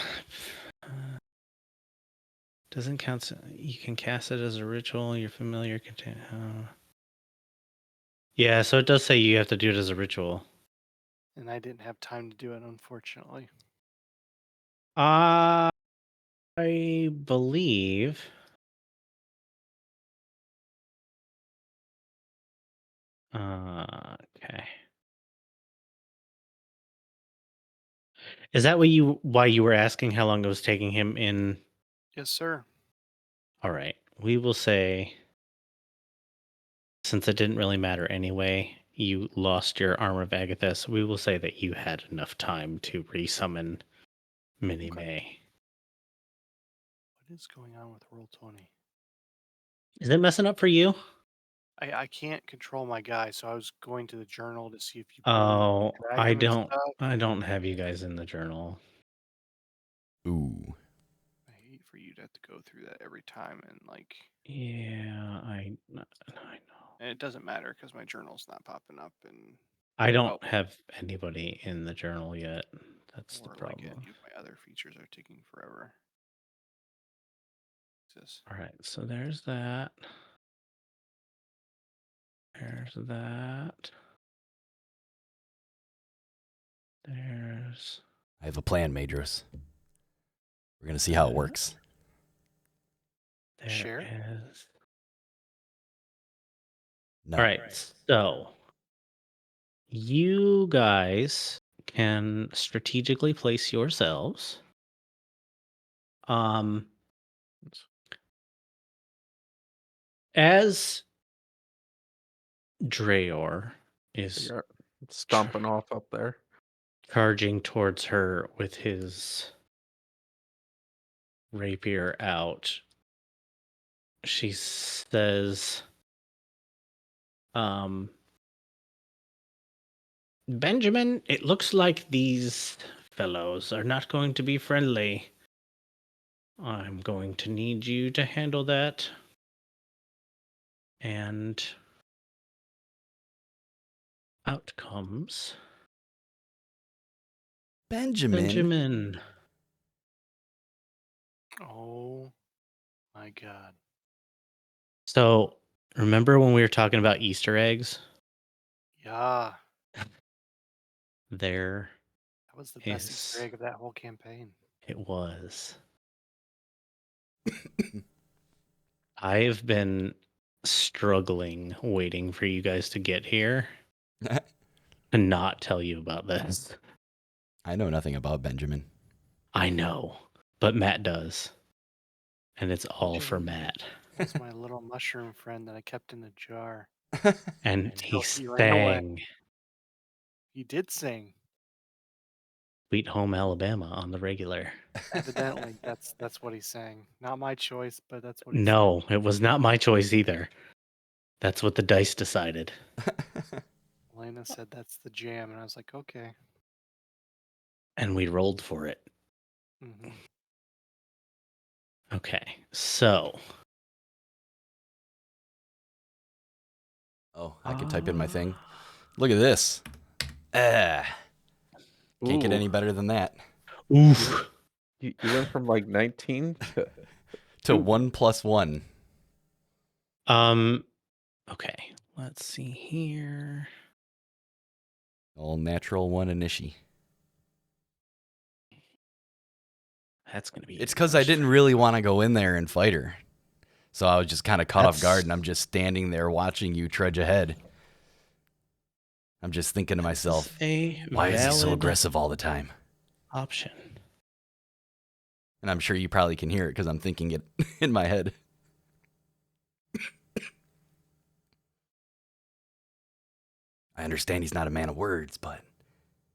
doesn't count. You can cast it as a ritual. Your familiar contain. Yeah, so it does say you have to do it as a ritual. And I didn't have time to do it, unfortunately. I believe. Okay. Is that why you were asking how long it was taking him in? Yes, sir. All right. We will say, since it didn't really matter anyway, you lost your Armor of Agathis. We will say that you had enough time to resummon Minnie Okay. May. What is going on with Roll20? Is it messing up for you? I can't control my guy, so I was going to the journal to see if you put him Oh, drag him and stuff. I don't have you guys in the journal. Ooh. I hate for you to have to go through that every time and Yeah, I know. and it doesn't matter because my journal's not popping up and I don't Oh. have anybody in the journal yet. That's the or problem. any of my other features are taking forever. Jesus. All right, so there's that. There's that. There's. I have a plan, Madros. We're going to see how it that. works. There Share? is. No. All right, so you guys can strategically place yourselves. As Drayor is You're stomping off up there. charging towards her with his rapier out, she says, Benjamin, it looks like these fellows are not going to be friendly. I'm going to need you to handle that. And out comes Benjamin. Oh my god. So, remember when we were talking about Easter eggs? Yeah. There That was the best Easter is. egg of that whole campaign. It was. I've been struggling waiting for you guys to get here and not tell you about this. I know nothing about Benjamin. I know, but Matt does. And it's all for Benjamin Matt. was my little mushroom friend that I kept in a jar. And Until he he ran away. sang He did sing. Sweet Home Alabama on the regular. Evidently, that's what he sang. Not my choice, but that's what he No, it was not my choice either. That's what the dice decided. sang. Elena said that's the jam, and I was like, okay. And we rolled for it. Mhm. Okay, so. Oh, I can type in my thing. Look at this. Can't get Ooh. any better than that. Oof. You went from like 19 To Ooh. 1 + 1. Okay, let's see here. All natural 1 initiate. That's going to be. It's because I didn't really want to go in there and fight her. So I was just kind of caught off guard, and I'm just standing there watching you trudge ahead. I'm just thinking to myself, why is he so aggressive all the time? Option. And I'm sure you probably can hear it because I'm thinking it in my head. I understand he's not a man of words, but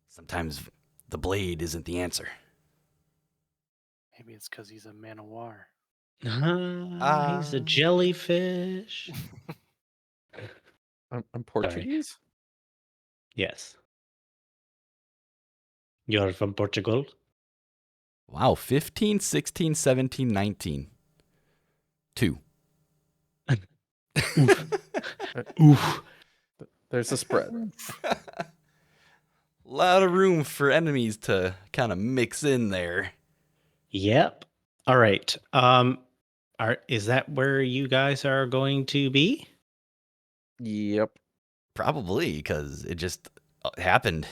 sometimes the blade isn't the answer. Maybe it's because he's a man of war. He's a jellyfish. I'm Portuguese? Yes. You're from Portugal? Wow, 15, 16, 17, 19. 2. Oof. There's a spread. Lot of room for enemies to kind of mix in there. Yep. All right. Is that where you guys are going to be? Yep. Probably because it just happened.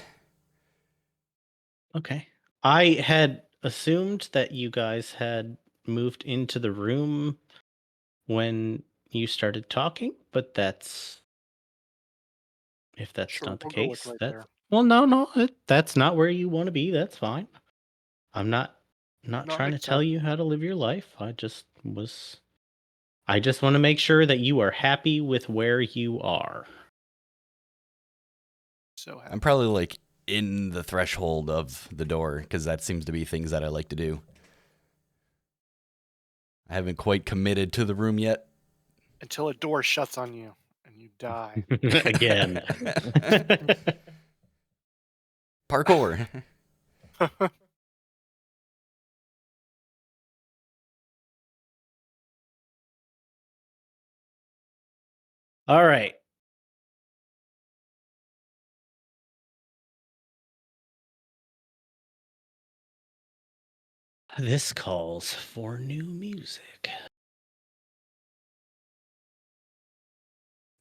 Okay. I had assumed that you guys had moved into the room when you started talking, but if that's Sure, not the we'll go with case, right that's there. well, no, that's not where you want to be. That's fine. I'm not No, trying to makes tell sense. you how to live your life. I just want to make sure that you are happy with where you are. So happy. I'm probably like in the threshold of the door because that seems to be things that I like to do. I haven't quite committed to the room yet. Until a door shuts on you and you die. Again. Parkour. All right. This calls for new music.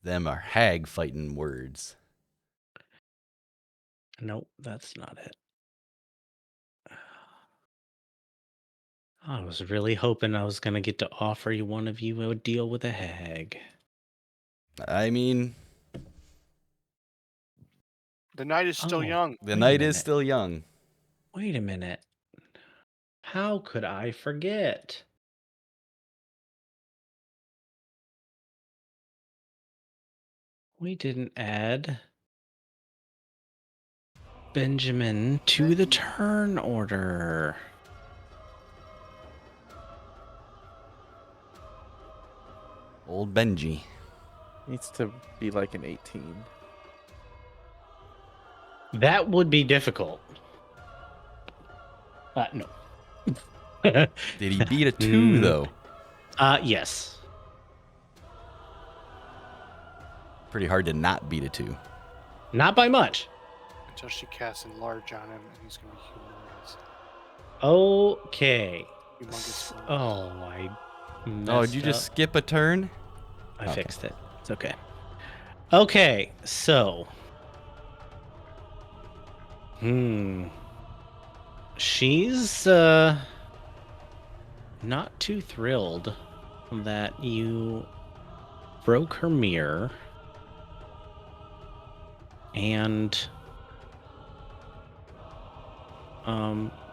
Them are hag fighting words. Nope, that's not it. I was really hoping I was going to get to offer you one of you a deal with a hag. I mean, The night is still Oh, young. the wait a night is minute. still young. Wait a minute. How could I forget? We didn't add Benjamin to the turn order. Old Benji. Needs to be like an 18. That would be difficult. No. Did he beat a 2 though? Yes. Pretty hard to not beat a 2. Not by much. Until she casts enlarge on him and he's going to be humongous. Okay. Humongous. Oh, I messed Oh, did you just up. skip a turn? I Okay. fixed it. It's okay. Okay, so. She's not too thrilled that you broke her mirror and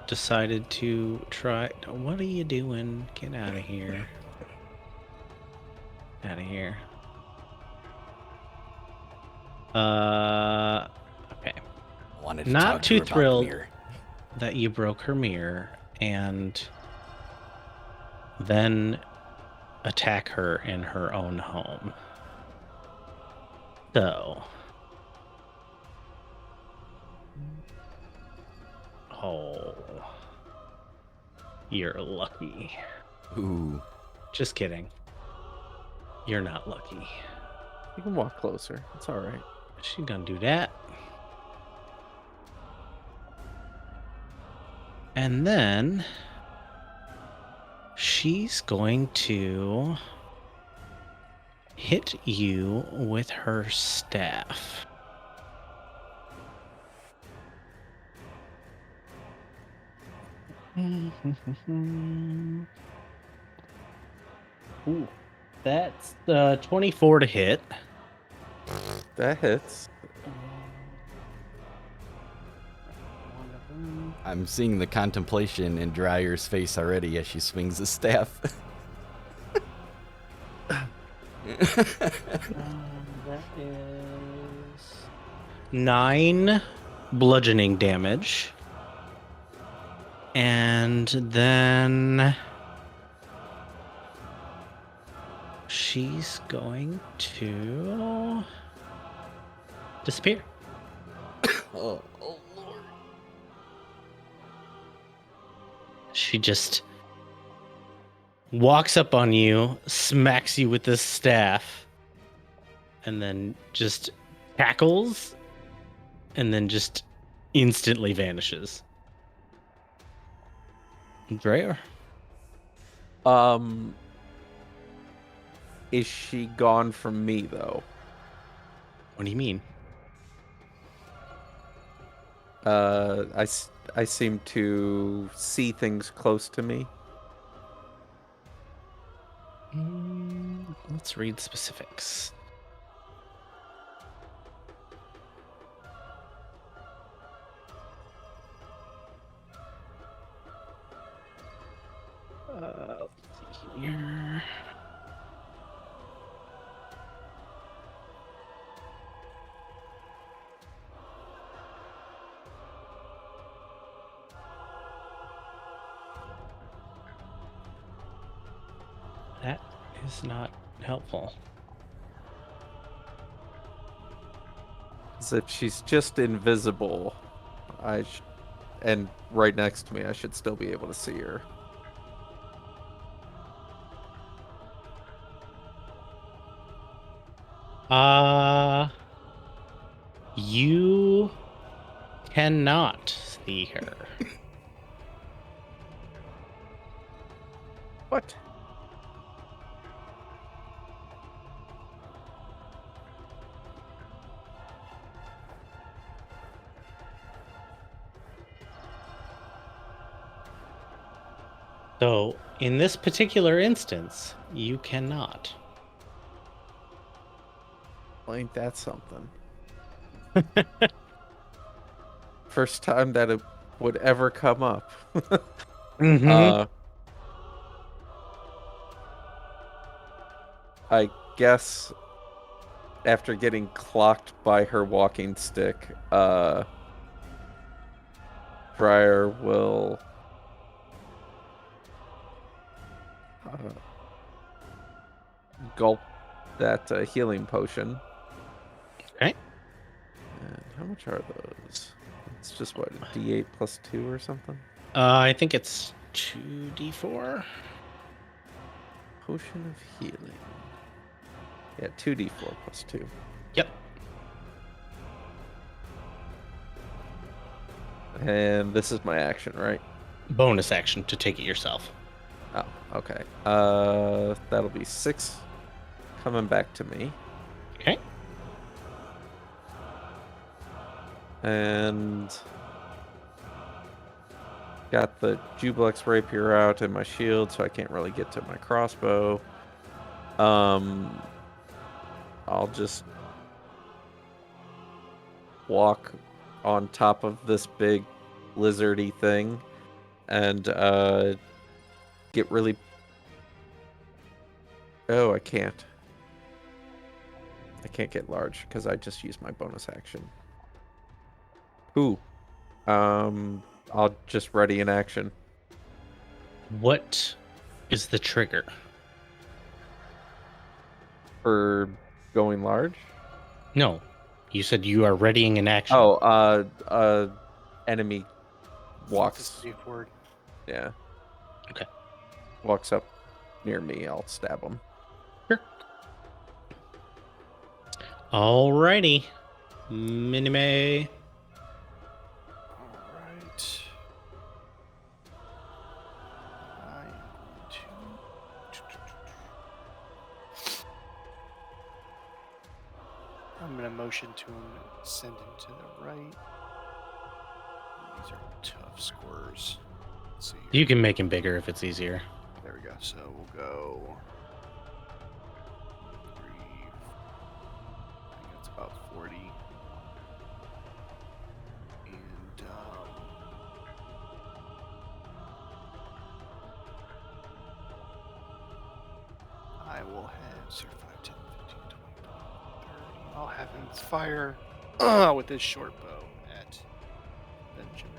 decided to try. What are you doing? Get out of here. Out of here. Okay. Wanted to Not talk to too her about the thrilled mirror. that you broke her mirror and then attack her in her own home. So. Oh. You're lucky. Ooh. Just kidding. You're not lucky. You can walk closer. It's all right. She's gonna do that. And then she's going to hit you with her staff. Ooh, that's 24 to hit. That hits. I'm seeing the contemplation in Dryer's face already as she swings the staff. That is 9 bludgeoning damage. And then she's going to disappear. Oh Lord. She just walks up on you, smacks you with this staff, and then just tackles, and then just instantly vanishes. Dreyer. Is she gone from me though? What do you mean? I seem to see things close to me. Let's read specifics. Let's see here. That is not helpful. As if she's just invisible. And right next to me, I should still be able to see her. You cannot see her. What? So, in this particular instance, you cannot. Well, ain't that something? First time that it would ever come up. Mm-hmm. I guess after getting clocked by her walking stick, Briar will gulp that healing potion. Okay. And how much are those? It's just what, a D8 plus 2 or something? I think it's 2d4. Potion of healing. Yeah, 2d4 plus 2. Yep. And this is my action, right? Bonus action to take it yourself. Oh, okay. That'll be 6 coming back to me. Okay. And got the Jublex rapier out and my shield, so I can't really get to my crossbow. I'll just walk on top of this big lizardy thing and get really... Oh, I can't. I can't get large because I just used my bonus action. Ooh. I'll just ready in action. What is the trigger? For going large? No. You said you are readying an action. Oh, enemy walks. Safe word. Yeah. Okay. Walks up near me, I'll stab him. Sure. Alrighty. Minime. Alright. I am I'm going to motion to him to send him to the right. These are tough squares. Let's see. You can make him bigger if it's easier. There we go. So we'll go 3. I think that's about 40. And I will have 0, 5, 10, 15, 20, 30. I'll have him fire with his short bow at Benjamin.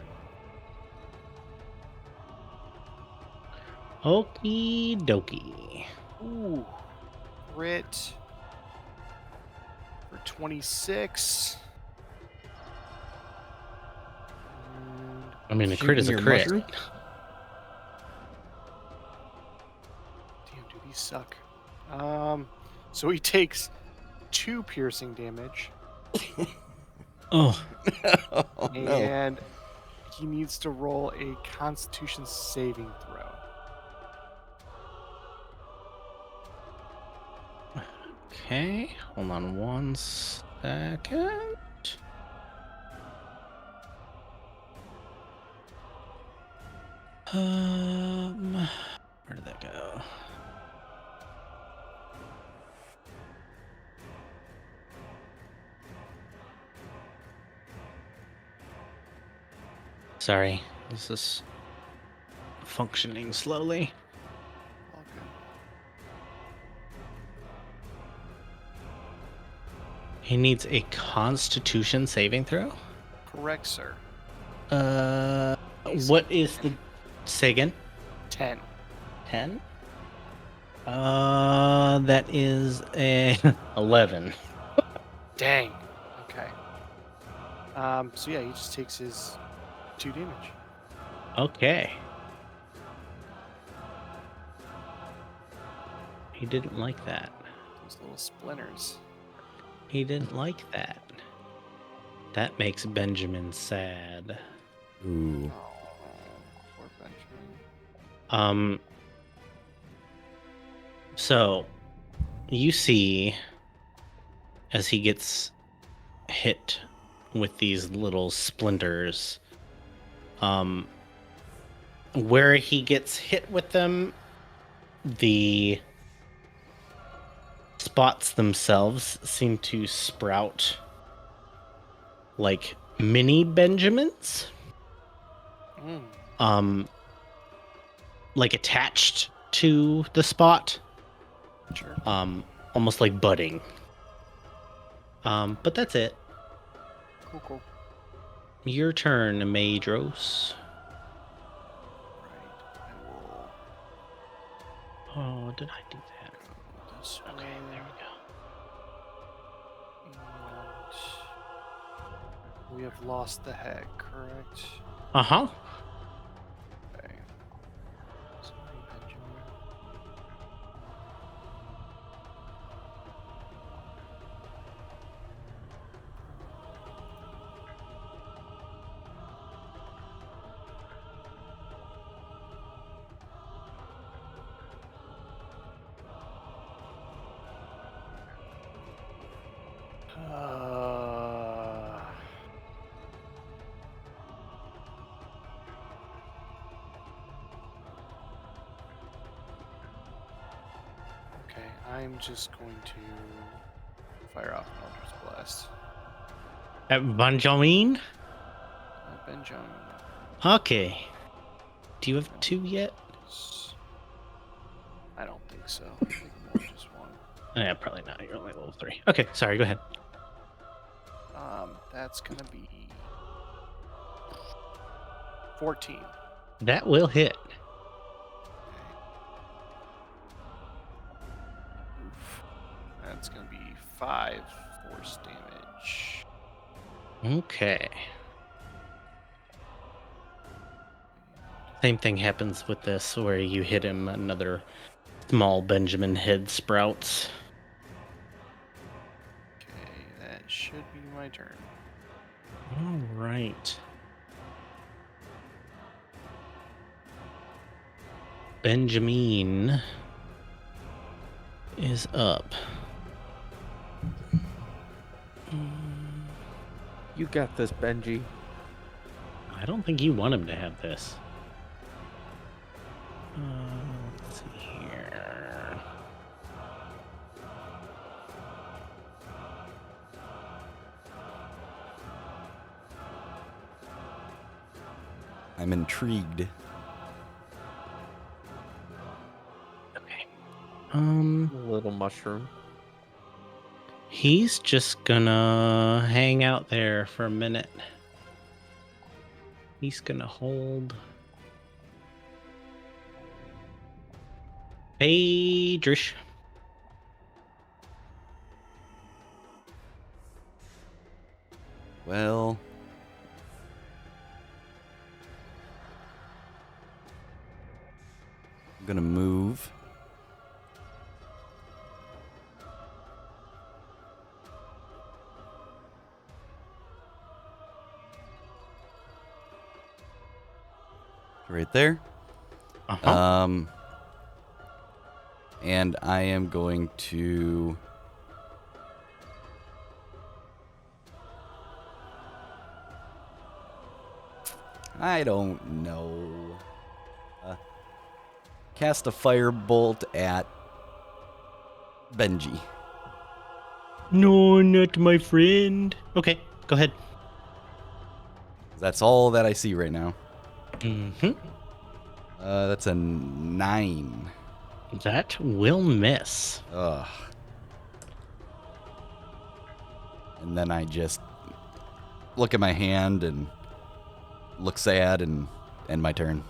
Okie dokie. Ooh, crit for 26. And I mean, a crit is a Shooting your crit. mushroom? suck. So he takes 2 piercing damage, Oh, Oh, no. and he needs to roll a Constitution saving throw. okay. Hold on 1 second. Where did that go? Sorry, this is functioning slowly. All good. He needs a Constitution saving throw. Correct, sir. AC What is the say again? 10. 10? That is a 11. Dang. Okay. So yeah, he just takes his 2 damage. Okay. He didn't like that. Those little splinters. He didn't like that. That makes Benjamin sad. Ooh. Oh, poor Benjamin. So you see as he gets hit with these little splinters, where he gets hit with them, the spots themselves seem to sprout like mini Benjamins, Mm, like attached to the spot, sure. almost like budding. But that's it. Cool. Your turn, Maedros. Right. I will Oh, did I do that? go this Okay, way. there we And we have lost the head, correct? go. Uh-huh. Okay. Sorry, Benjamin. Okay, I'm just going to fire off an Eldritch Blast. At Benjamin? Benjamin. Okay. Do you have 2 yet? I don't think so. I think more just one. Yeah, probably not. You're only level 3. Okay, sorry, go ahead. That's gonna be 14. That will hit. Oof. That's gonna be 5 force damage. Okay. Same thing happens with this, where you hit him, another small Benjamin head sprouts. Okay, that should be my turn. All right. Benjamin is up. You got this, Benji. I don't think you want him to have this. Let's see here. I'm intrigued. Okay. Little mushroom. He's just gonna hang out there for a minute. He's gonna hold. Hey, Drish. Well, I'm gonna move right there. Uh-huh. And I am going to. I don't know. Cast a firebolt at Benji. No, not my friend. Okay, go ahead. That's all that I see right now. Mm-hmm. That's a 9. That will miss. Ugh. And then I just look at my hand and look sad and end my turn.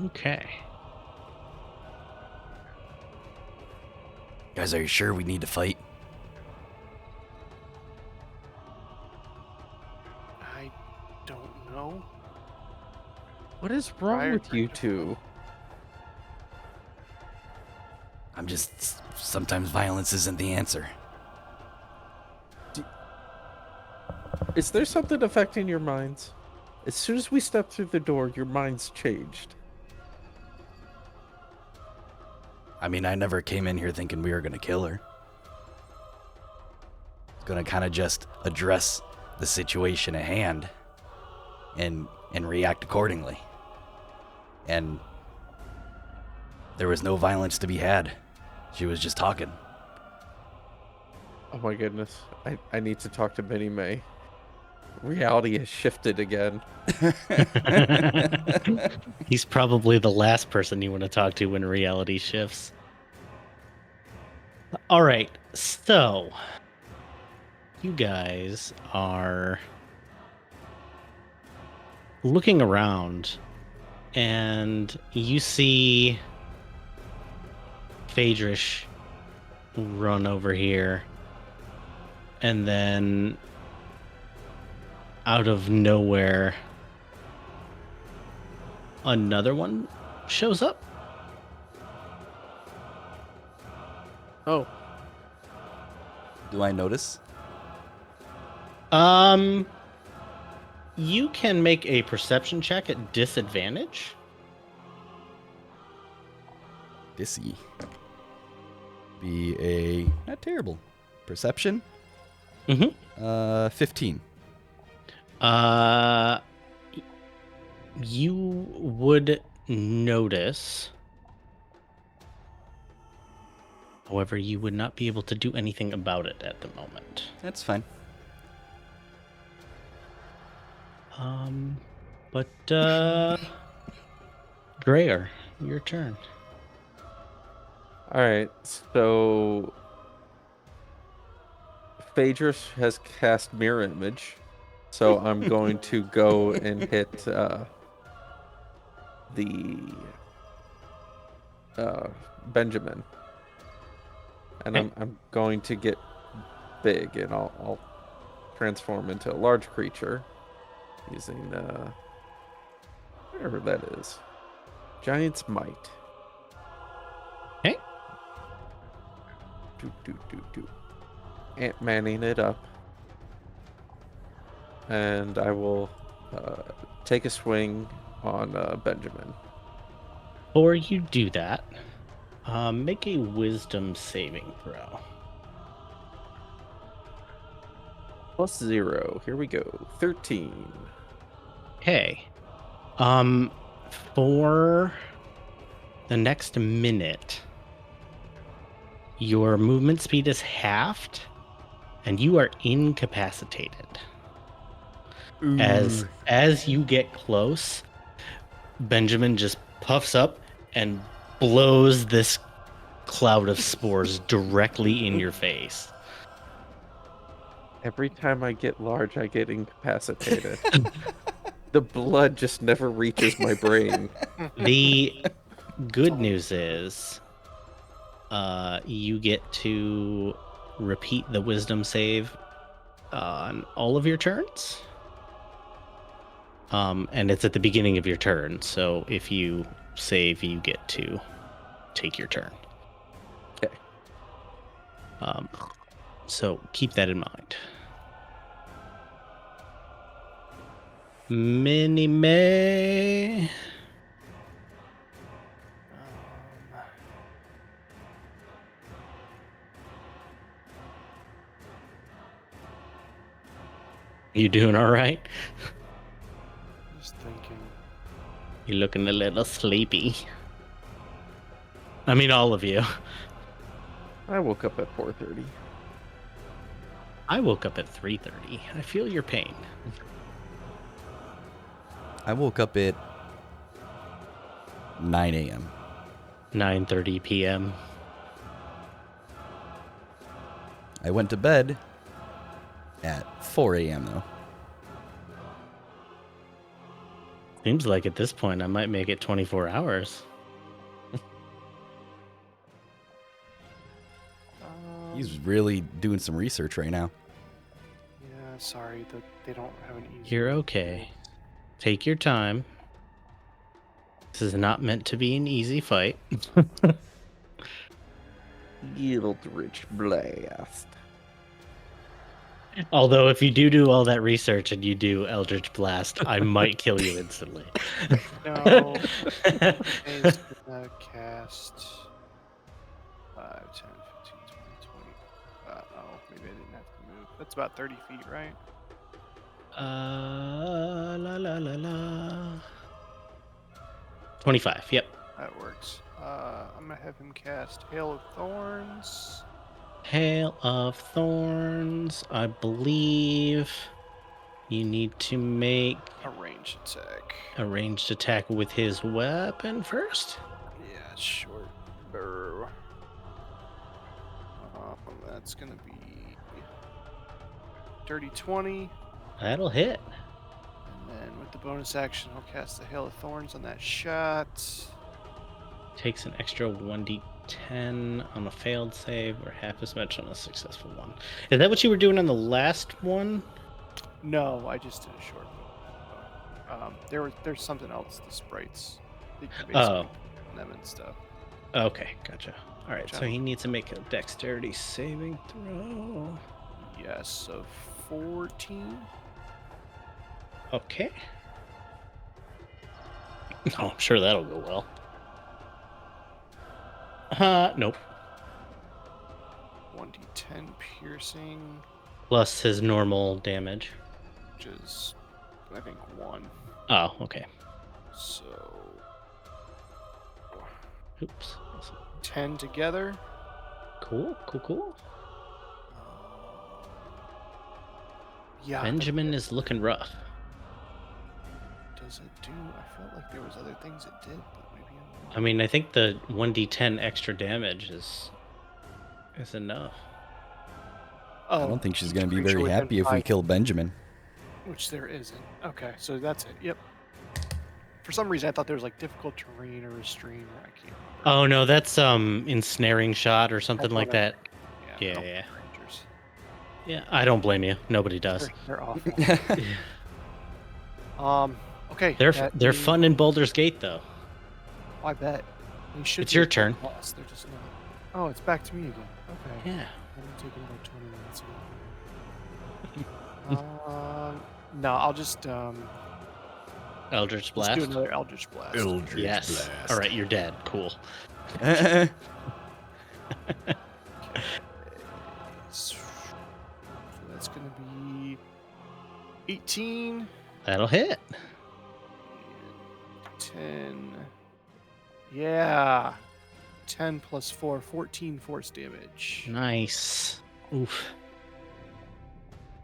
Okay. Guys, are you sure we need to fight? I don't know. What is wrong Prior with to- you two? I'm just. Sometimes violence isn't the answer. Is there something affecting your minds? As soon as we step through the door, your mind's changed. I mean, I never came in here thinking we were going to kill her. I was going to kind of just address the situation at hand and react accordingly. And there was no violence to be had. She was just talking. Oh my goodness. I need to talk to Minnie May. Reality has shifted again. He's probably the last person you want to talk to when reality shifts. All right, so you guys are looking around and you see Phaedrish run over here, and then out of nowhere another one shows up. Oh, Do I notice? You can make a perception check at disadvantage. Dissy. Be a not terrible perception. Mm-hmm. 15. You would notice. However, you would not be able to do anything about it at the moment. That's fine. But Dreyer, your turn. alright. So Phaedrus has cast Mirror Image. So I'm going to go and hit the Benjamin. And Okay. I'm going to get big, and I'll transform into a large creature using whatever that is. Giant's Might. Okay. Do. Ant-Manning it up. And I will take a swing on Benjamin. Before you do that, make a wisdom saving throw. +0. Here we go. 13. Okay. For the next minute, your movement speed is halved, and you are incapacitated. As you get close, Benjamin just puffs up and blows this cloud of spores directly in your face. Every time I get large, I get incapacitated. The blood just never reaches my brain. The good news is you get to repeat the wisdom save on all of your turns. And it's at the beginning of your turn, so if you save, you get to take your turn. Okay. So keep that in mind. Mini May. You doing all right? Just thinking. You looking a little sleepy. I mean, all of you. I woke up at 4:30. I woke up at 3:30. I feel your pain. I woke up at 9 a.m. 9:30 p.m. I went to bed at 4 a.m. though. Seems like at this point I might make it 24 hours. He's really doing some research right now. Yeah, sorry that they don't have an easy. You're way to do okay. it. Take your time. This is not meant to be an easy fight. Eldritch Blast. Although if you do all that research and you do Eldritch Blast, I might kill you instantly. No. Is cast 5, 10, 15, 20, 20. Oh, maybe I didn't have to move. That's about 30 feet, right? La la la la. 25. Yep. That works. I'm gonna have him cast Hail of Thorns. Hail of Thorns. I believe you need to make A ranged attack. a ranged attack with his weapon first. Yeah, short bow. That's gonna be dirty 20. That'll hit. And then with the bonus action, I'll cast the Hail of Thorns on that shot. Takes an extra 1d10 on a failed save, or half as much on a successful one. Is that what you were doing on the last one? No, I just did a short bow. There's something else. The sprites. You can basically Oh. put them and stuff. Okay, gotcha. All right, so Gotcha. he needs to make a dexterity saving throw. Yes, so 14. Okay. Oh, I'm sure that'll go well. Nope. 1d10 piercing, Plus his normal damage. which is, I think, 1. Oh, okay. So Oops. 10 together. Cool, cool, cool. Yeah. Benjamin is looking rough. Does it do? I felt like there was other things it did, but maybe I'm wrong. I mean, I think the 1d10 extra damage is enough. Oh, I don't think she's each going to be creature very within happy if we 5 kill Benjamin. Which there isn't. Okay, so that's it. Yep. For some reason, I thought there was like difficult terrain or restrain. Or I can't remember. Oh no, that's ensnaring shot or something That's like what I- that. Yeah. Yeah, yeah. Rangers. Yeah, I don't blame you. Nobody does. They're awful. Okay. They're that they're means- fun in Baldur's Gate though. I bet. They should It's be your a full turn. boss, they're just not. Oh, it's back to me again. Okay. Yeah. I'm gonna take another 20 minutes ago. No, I'll just Eldritch let's do Blast. Another Eldritch Blast. Yes. All right, you're dead. Cool. So that's gonna be 18 That'll hit. and 10. Yeah. 10 plus 4, 14 force damage. Nice. Oof.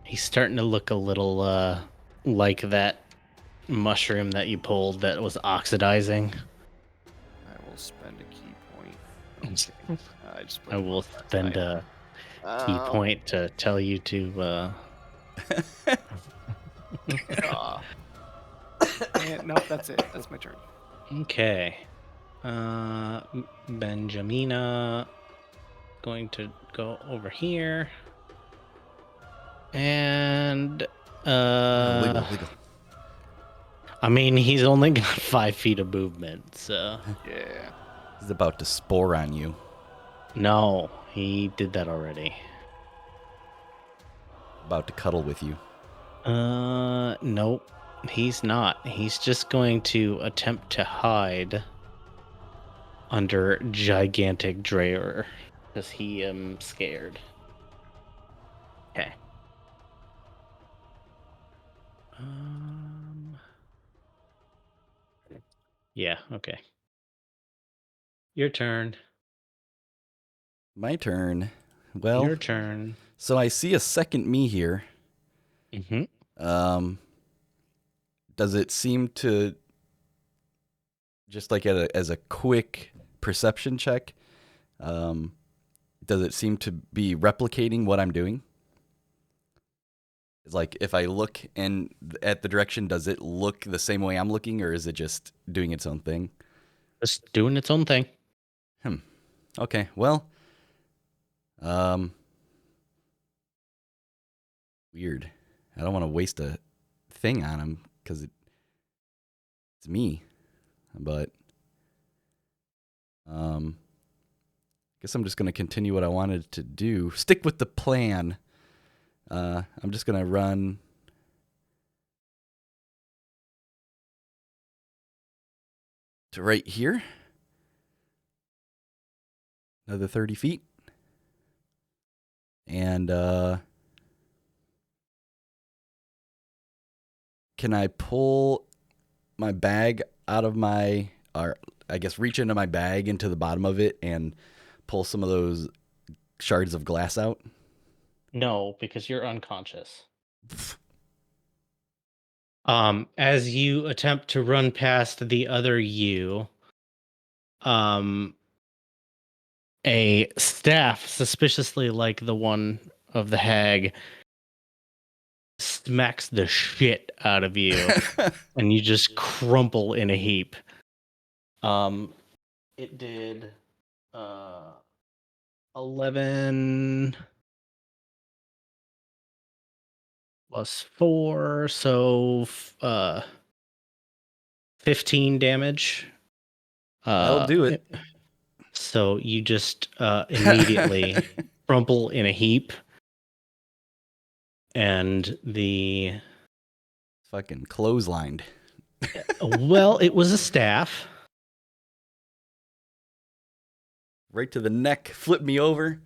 He's starting to look a little like that mushroom that you pulled that was oxidizing. I will spend a key point. No, I'm kidding. I just put I it will last spend time. a key point to tell you to No, that's it. That's my turn. Okay. Benjamina going to go over here. And Wiggle, wiggle. I mean, he's only got 5 feet of movement, so Yeah. He's about to spore on you. no, he did that already. About to cuddle with you. Nope. He's not. He's just going to attempt to hide under gigantic Dreyer because he am scared. Okay. Yeah, okay. Your turn. My turn. Well, Your turn. so I see a second me here. Mm-hmm. Does it seem to, just like as a quick perception check, does it seem to be replicating what I'm doing? It's like if I look at the direction, does it look the same way I'm looking, or is it just doing its own thing? Just doing its own thing. Okay, well, weird. I don't want to waste a thing on him because it's me, but guess I'm just gonna continue what I wanted to do. Stick with the plan. I'm just gonna run. To right here. Another 30 feet. And can I pull my bag out of my, or I guess reach into my bag into the bottom of it and pull some of those shards of glass out? No, because you're unconscious. As you attempt to run past the other you, a staff, suspiciously like the one of the hag, smacks the shit out of you, and you just crumple in a heap. It did 11 plus 4, so 15 damage. That'll do it. So you just immediately crumple in a heap, and the Fucking clotheslined. well, it was a staff. Right to the neck, flip me over,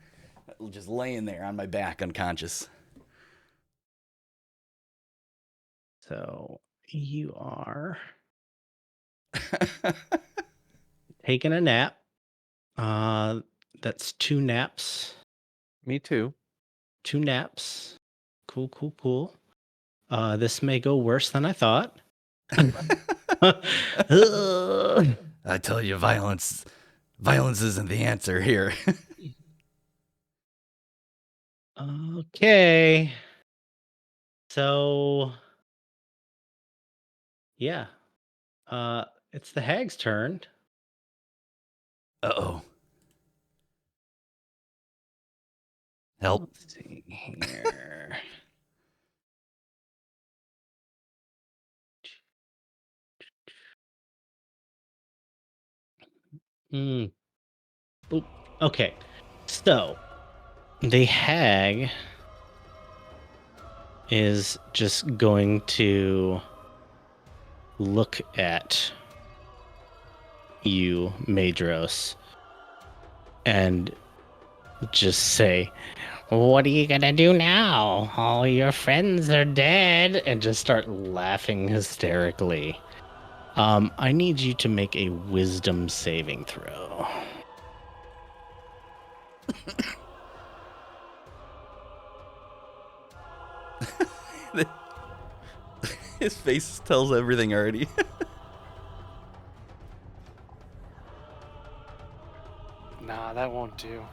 just laying there on my back, unconscious. So you are taking a nap. That's 2 naps. Me too. 2 naps. Cool. This may go worse than I thought. I tell you, violence isn't the answer here. Okay. So yeah. It's the hag's turn. Uh-oh. Help. Let's see here. Oop. Okay. So the hag is just going to look at you, Madros, and just say, "What are you gonna do now? All your friends are dead," and just start laughing hysterically. I need you to make a wisdom saving throw. His face tells everything already. Nah, that won't do.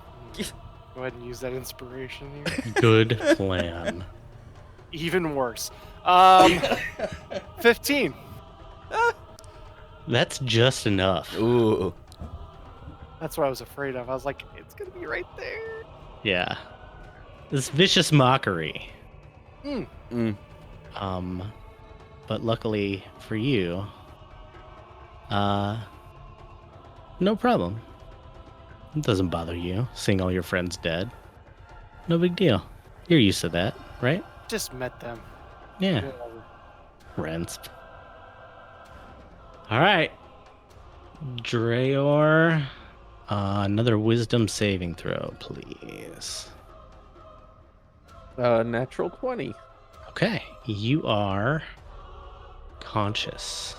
Go ahead and use that inspiration here. Good plan. Even worse. 15. That's just enough. Ooh. That's what I was afraid of. I was like, it's gonna be right there. Yeah. This vicious mockery. Mm. But luckily for you, no problem. It doesn't bother you seeing all your friends dead. No big deal. You're used to that, right? Just met them. Yeah. Whatever. Rensp. All right. Drayor, another wisdom saving throw, please. Natural 20. Okay, you are conscious.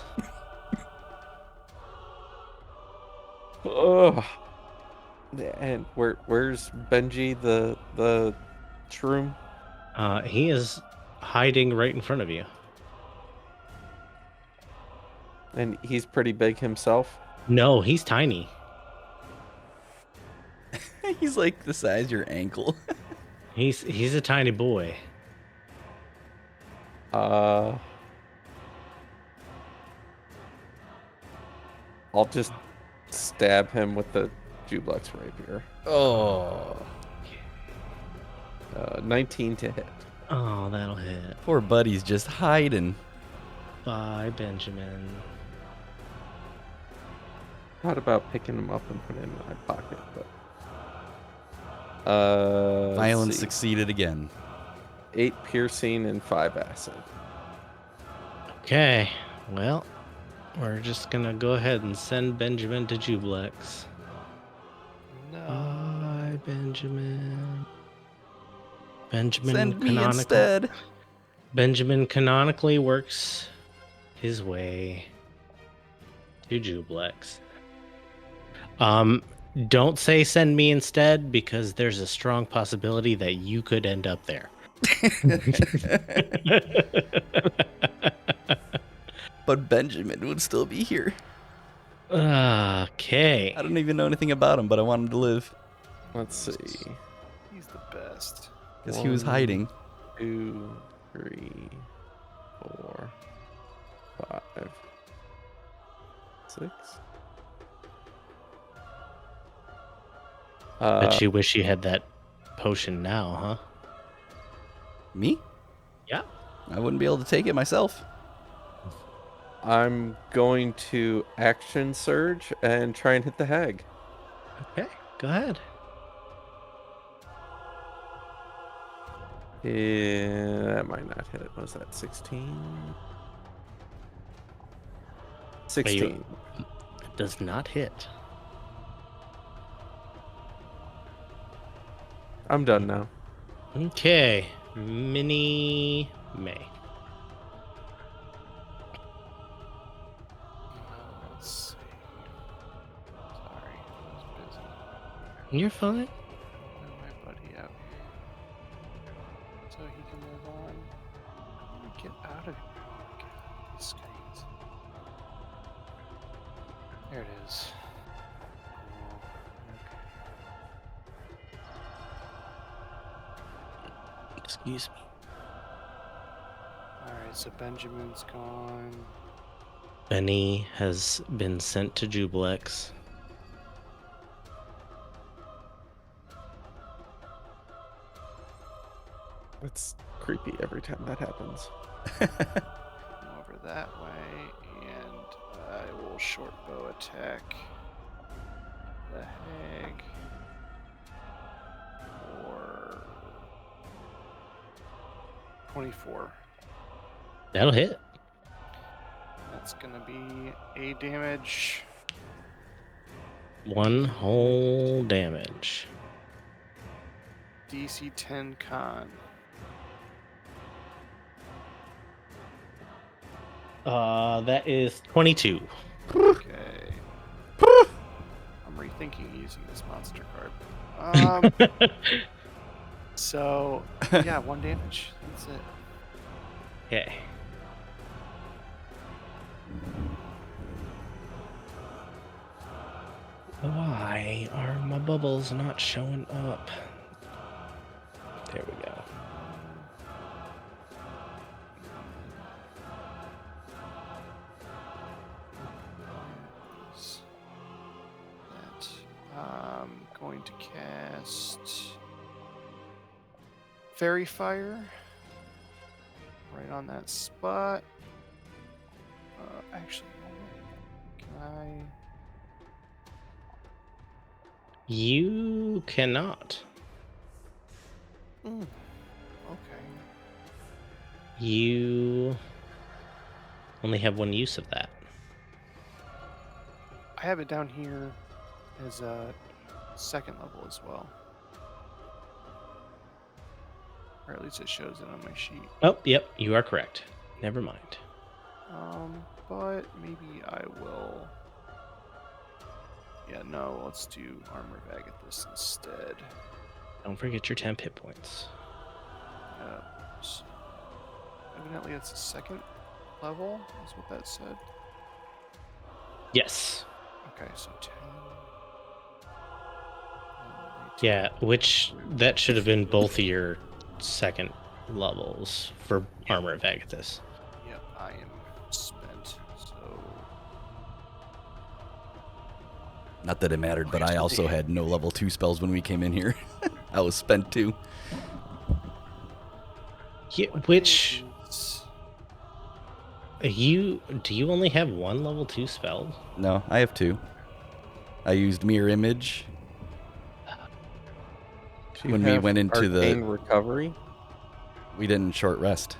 Ugh. And where's Benji the shroom? He is hiding right in front of you. And he's pretty big himself. No, he's tiny. He's like the size of your ankle. He's a tiny boy. I'll just stab him with the Jublex rapier. Oh, 19 to hit. Oh, that'll hit. poor buddy's just hiding. Bye, Benjamin. Thought about picking him up and putting him in my pocket, but Violence let's see. succeeded again. 8 piercing and 5 acid. Okay, well, we're just gonna go ahead and send Benjamin to Jublex. No. Bye, Benjamin. Benjamin Send me instead. Benjamin canonically works his way to Jublex. Don't say send me instead, because there's a strong possibility that you could end up there. But Benjamin would still be here. Okay. I don't even know anything about him, but I want him to live Let's see. He's the best. because he was One. hiding. 2, 3, 4, 5, 6. Bet you wish you had that potion now, huh? Me? Yeah. I wouldn't be able to take it myself. I'm going to action surge and try and hit the hag. Okay, go ahead. Yeah, that might not hit. What was that? 16? 16. It does not hit. I'm done now. Okay, Mini May. Let's see. Sorry, I was busy. You're fine. Move my buddy out here so he can move on. How do we get out of here? Oh my god, these screens. There it is. Cool. Okay. Excuse me. Alright, so Benjamin's gone. Benny has been sent to Jublex. It's creepy every time that happens. Come over that way, and I will short bow attack the hag for 24. That'll hit. That's gonna be a damage. 1 whole damage. DC 10 con. That is 22. Okay. I'm rethinking using this monster card. So yeah, 1 damage. That's it. Okay. Why are my bubbles not showing up? There we go. I'm going to cast Fairy Fire right on that spot. Actually, can I? You cannot. Okay. You only have one use of that. I have it down here as a second level as well. Or at least it shows it on my sheet. Oh, yep, you are correct. Never mind. But maybe I will. Yeah, no, let's do Armor of Agathis instead. Don't forget your 10 hit points. So evidently, it's a second level, is what that said. Yes. Okay, so 10. Yeah, which that should have been both of your second levels for Armor of Agathis. Yep, I am spent. So Not that it mattered, but I also had no level 2 spells when we came in here. I was spent too. Yeah, which is- do you only have one level 2 spell? No, I have 2. I used Mirror Image Do you when we have went into arcane the. recovery. We didn't short rest.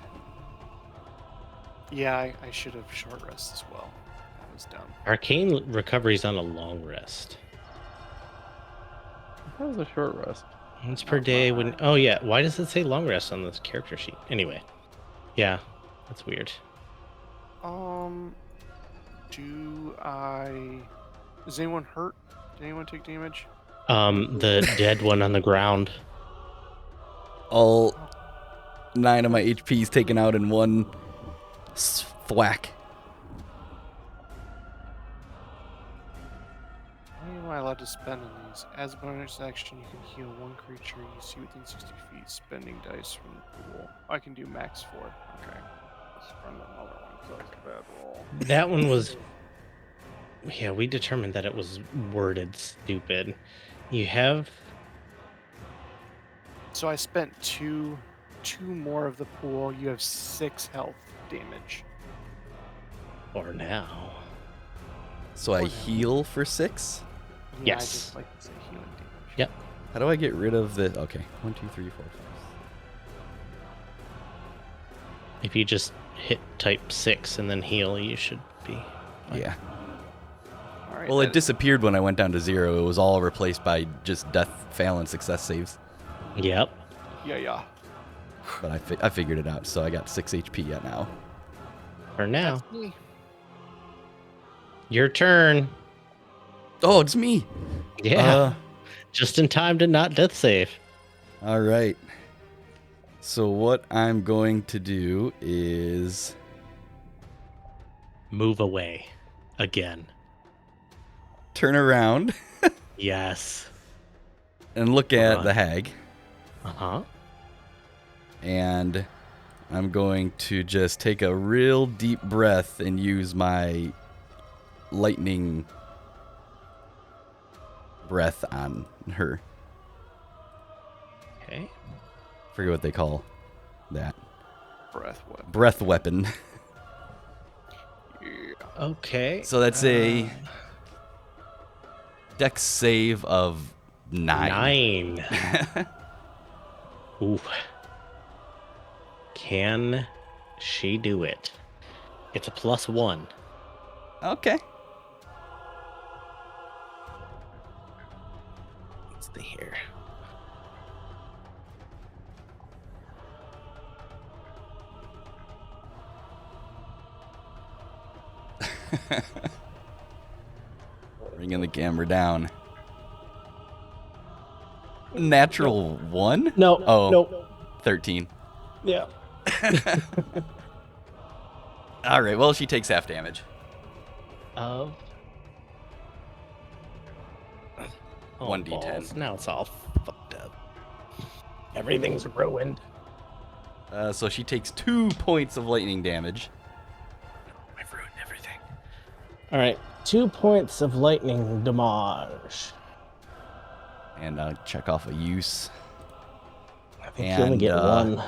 Yeah, I should have short rest as well. That was dumb. Arcane recovery's on a long rest. That was a short rest. Once per day when oh yeah, why does it say long rest on this character sheet? Anyway. Yeah, that's weird. Do I? Is anyone hurt? Did anyone take damage? The dead one on the ground. All 9 of my HP is taken out in one thwack. How many am I allowed to spend on these? As a bonus action, you can heal one creature you see within 60 feet, spending dice from the pool. I can do max 4. Okay. Spend another one, so that's a bad roll. That one was yeah, we determined that it was worded stupid. You have So I spent two more of the pool. You have 6 health damage. or now. So I heal for 6? Yeah, I Yes. just like to say healing damage. Yep. How do I get rid of the. Okay. 1, 2, 3, 4, 5. If you just hit type 6 and then heal, you should be fine. Yeah. All right. Well, it disappeared when I went down to 0. It was all replaced by just death, fail, and success saves. Yep. Yeah. But I figured it out, so I got 6 HP yet now. For now. That's me. Your turn. Oh, it's me. Yeah. Just in time to not death save. All right. So what I'm going to do is Move away. Again. turn around Yes. and look at Run. the hag, Uh-huh. and I'm going to just take a real deep breath and use my lightning breath on her. Okay. Forget what they call that. Breath weapon. Breath weapon. Yeah. Okay. So that's a dex save of 9. 9. Ooh. Can she do it? It's a +1. Okay. Let's see here. Bringing the camera down. Natural 1? No. Oh. No. 13. Yeah. All right. Well, she takes half damage. Of 1d10. balls. Now it's all fucked up. Everything's ruined. So she takes 2 points of lightning damage. I've ruined everything. All right. 2 points of lightning damage. And check off a use. I think you only get And, one.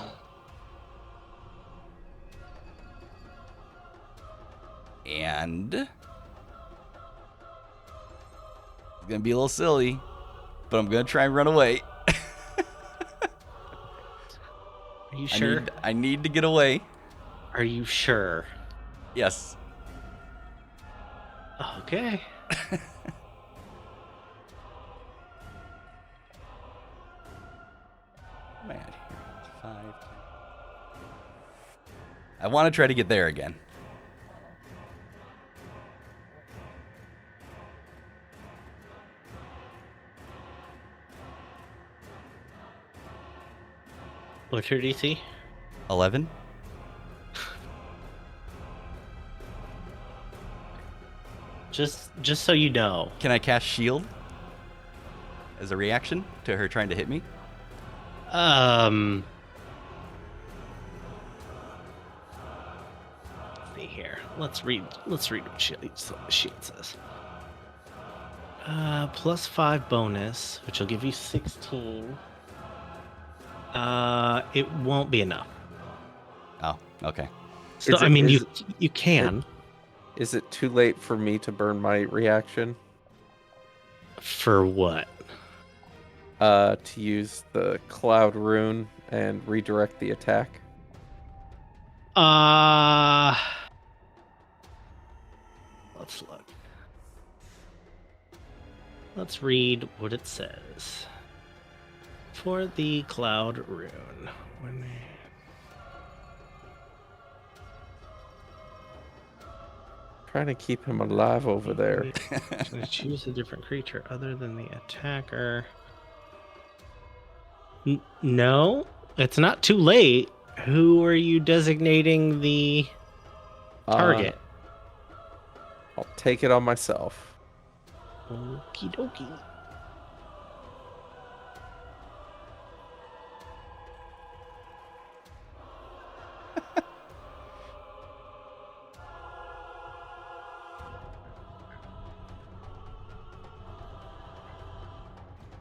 And it's gonna be a little silly, but I'm gonna try and run away. Are you sure? I need to get away. Are you sure? Yes. Okay. Man, here. 5, 10. I want to try to get there again. What's your DC? 11. Just so you know. Can I cast shield as a reaction to her trying to hit me? Let's see here. Let's read what shield says. +5 bonus, which will give you 16. It won't be enough. Oh, okay. So Is it- I mean, is you can Is it too late for me to burn my reaction? for what? To use the cloud rune and redirect the attack. Let's look. Let's read what it says. For the cloud rune. Trying to keep him alive over there. Choose a different creature other than the attacker. No, it's not too late. Who are you designating the target? I'll take it on myself. Okie dokie.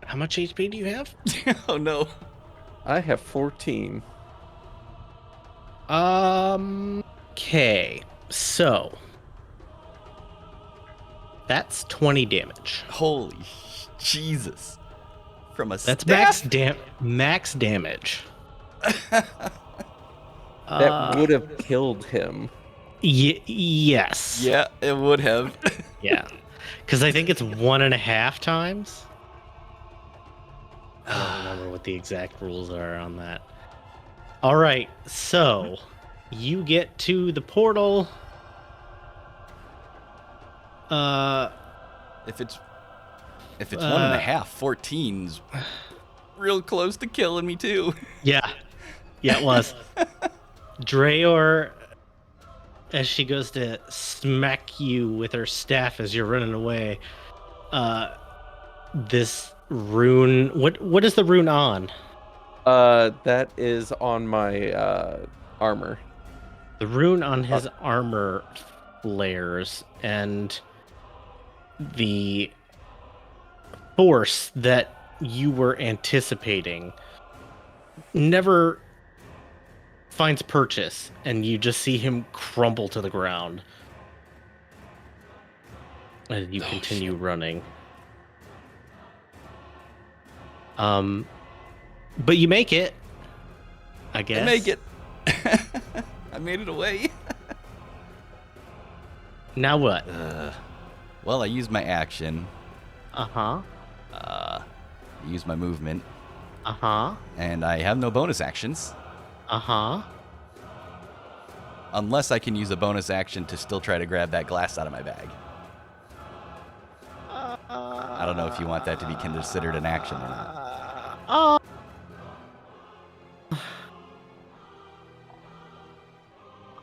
How much HP do you have? Oh no. I have 14. Okay. So that's 20 damage. Holy Jesus. From a That's staff? max damage. That would have killed him. Yes. Yeah, it would have. Yeah. Because I think it's 1.5 times. I don't remember what the exact rules are on that. All right. So you get to the portal. If it's 1.5, 14's real close to killing me too. Yeah. Yeah, it was. Drayor, as she goes to smack you with her staff as you're running away, this rune. What is the rune on? That is on my armor. The rune on his armor flares, and the force that you were anticipating never finds purchase, and you just see him crumble to the ground as you continue running. But you make it, I guess. I make it. I made it away. Now what? Well, I used my action. Uh-huh. I used my movement. Uh-huh. And I have no bonus actions. Uh-huh. Unless I can use a bonus action to still try to grab that glass out of my bag. I don't know if you want that to be considered an action or not.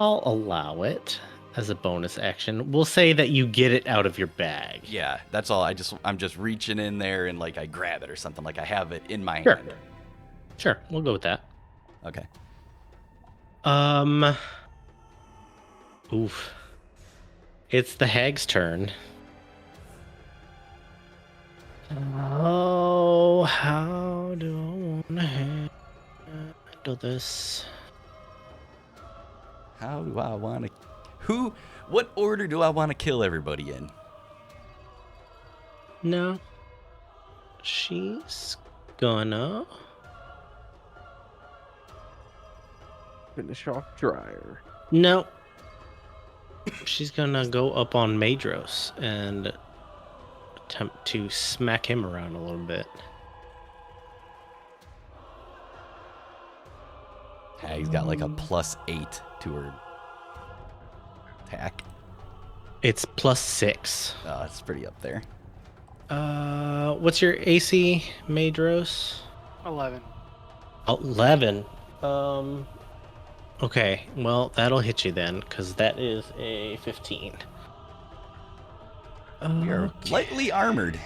I'll allow it as a bonus action. We'll say that you get it out of your bag. Yeah, that's all. I'm just reaching in there and like I grab it or something. Like I have it in my Sure. hand. Sure, we'll go with that. Okay. Oof. It's the hag's turn. Oh, how do I want to handle this? How do I want to... What order do I want to kill everybody in? No. She's gonna... Finish off Dryer. No. She's gonna go up on Madros and attempt to smack him around a little bit. Hag's got like a +8 to her attack. It's +6. Oh, it's pretty up there. What's your AC, Madros? 11. 11. Okay, well, that'll hit you then, because that is a 15. We are Okay. lightly armored.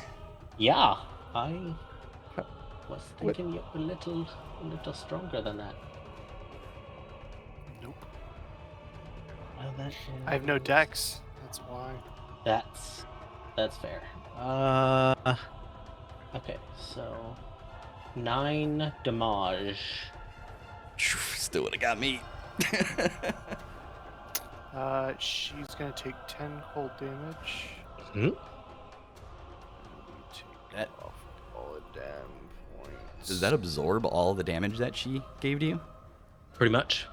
Yeah, I was thinking you a little stronger than that. Nope. Well, that I have no is- dex. That's why. That's fair. Okay, so 9 damage. Still would have got me. She's gonna take 10 cold damage. Hmm? Take That- off all the damn points. Does that absorb all the damage that she gave to you? Pretty much.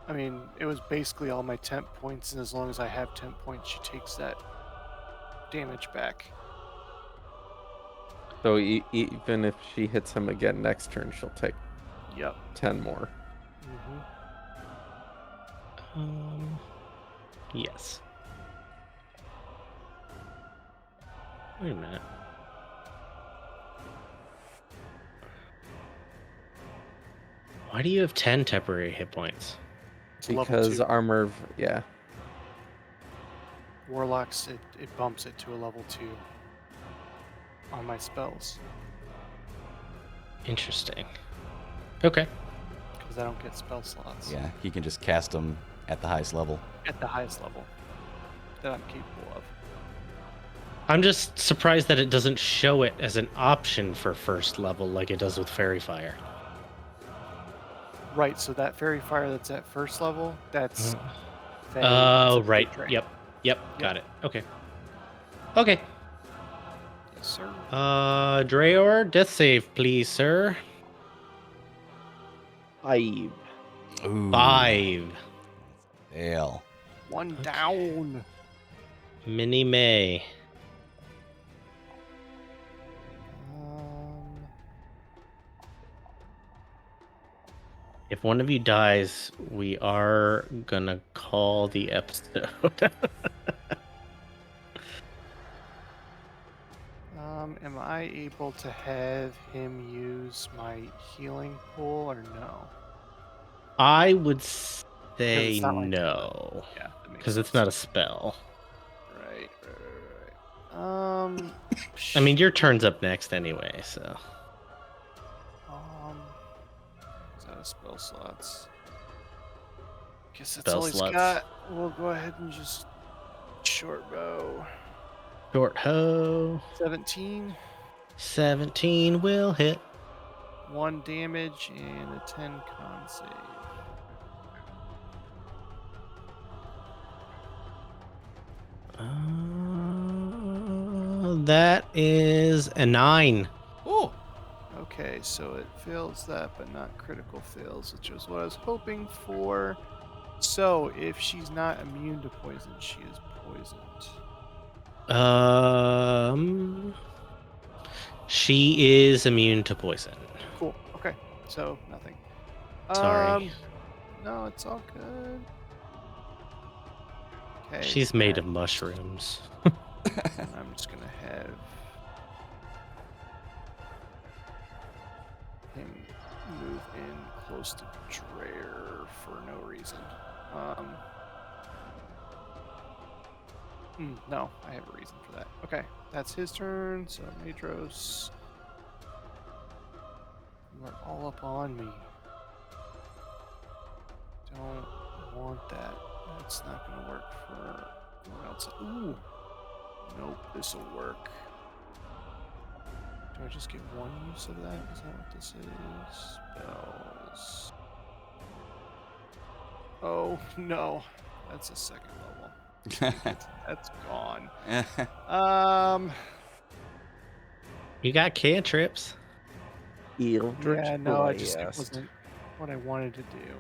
I mean, it was basically all my temp points, and as long as I have temp points, she takes that damage back. So even if she hits him again next turn, she'll take Yep. 10 more. Yes. Wait a minute. Why do you have 10 temporary hit points? It's level Because 2. armor, yeah. Warlocks, it bumps it to a level 2 on my spells Interesting. Okay. because I don't get spell slots Yeah, he can just cast them at the highest level. at the highest level that I'm capable of. I'm just surprised that it doesn't show it as an option for first level like it does with Fairy Fire. Right, so that fairy fire that's at first level, that's Fey, Oh, it's a right. Fey drain. Yep. Got it. Okay. Okay. Yes, sir. Drayor, death save, please, sir. 5. Ooh. 5. Fail. One down. Minnie May. If one of you dies, we are gonna call the episode. Am I able to have him use my healing pool or no? I would say it's not like- no, Yeah, that makes because it's sense. not a spell. Right. I mean, your turn's up next anyway, so. Is that a spell slots? Guess that's Spell all he's slots. got. We'll go ahead and just short bow. Short hoe. 17, 17 will hit. 1 damage, and a 10 con save. That is a 9. Oh. Okay, so it fails that, but not critical fails, which is what I was hoping for. So, if she's not immune to poison, she is poisoned. She is immune to poison. Cool. Okay, so nothing. Sorry. No, it's all good. Okay. She's made of mushrooms. I'm just gonna have him move in close to Dreyer for no reason. No, I have a reason for that. Okay, that's his turn. So Madros, you are all up on me. Don't want that. That's not gonna work for anyone else. Ooh. Nope, this will work. Do I just get one use of that? Is that what this is? Spells. Oh, no. That's a second level. That's gone. You got cantrips. Eldritch Yeah, no, I just it Blast. wasn't what I wanted to do.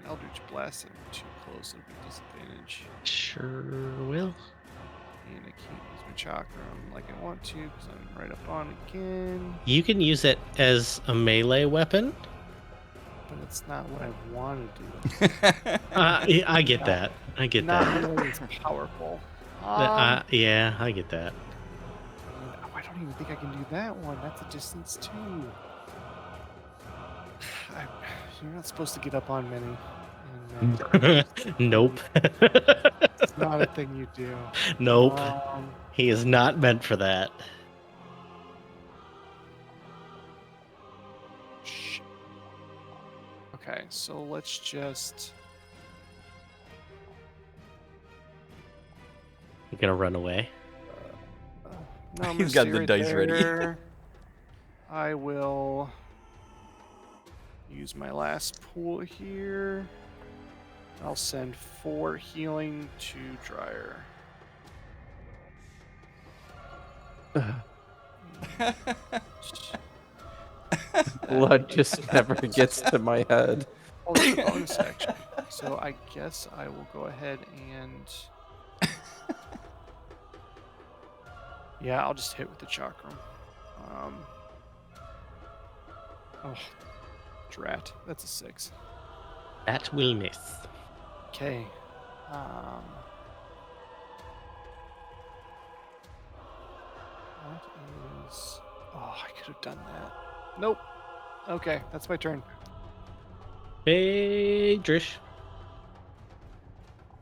an Eldritch Blast and too close, it'll be disadvantage. Sure will. And I can't use my chakram like I want to because I'm right up on again. You can use it as a melee weapon. But it's not what I want to do. I get that. I get Not that. nearly as powerful. Yeah, I get that. I don't even think I can do that one. That's a distance too. You're not supposed to get up on many. Nope. It's not a thing you do. Nope. He is not meant for that. Shit. Okay, so let's just. You're gonna run away. No, I'm He's gonna got the stay right dice ready. there. I will use my last pool here. I'll send 4 healing to Dryer. Blood just never gets to my head. Oh, that's a bonus action. So I guess I will go ahead and. Yeah, I'll just hit with the chakram. Oh, drat. That's a 6. That will miss. Okay. What is... Oh, I could have done that. Nope. Okay, that's my turn. Hey, Drish.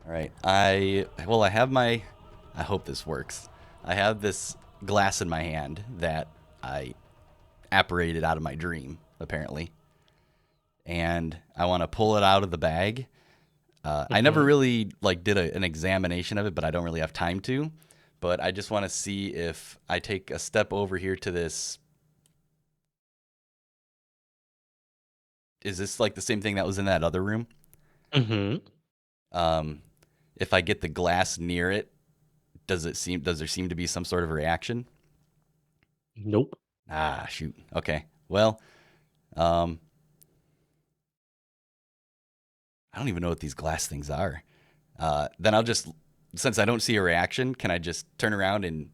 All right. I have my. I hope this works. I have this glass in my hand that I apparated out of my dream, apparently, and I want to pull it out of the bag. I never really did an examination of it, but I don't really have time to. But I just want to see if I take a step over here to this. Is this like the same thing that was in that other room? Mm-hmm. If I get the glass near it, does there seem to be some sort of reaction? Nope. Ah, shoot. Okay. Well, I don't even know what these glass things are. Then I'll just, since I don't see a reaction, can I just turn around and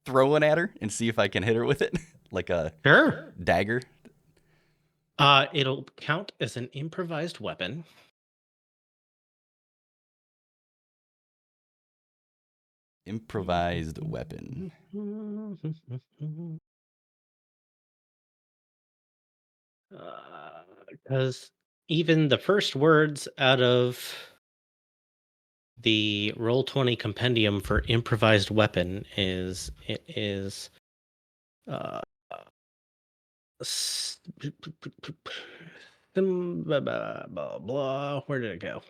throw one at her and see if I can hit her with it? Like a Sure. dagger? It'll count as an improvised weapon. Improvised weapon. Because even the first words out of the Roll20 compendium for improvised weapon is uh blah, blah, blah, blah. Where did it go?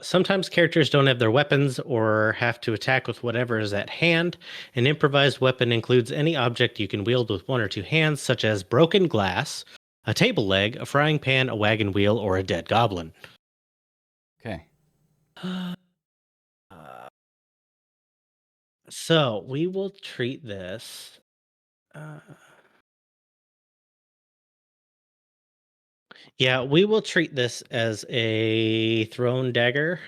Sometimes characters don't have their weapons or have to attack with whatever is at hand. An improvised weapon includes any object you can wield with 1 or 2 hands, such as broken glass, a table leg, a frying pan, a wagon wheel, or a dead goblin. Okay. So we will treat this. Yeah, we will treat this as a thrown dagger.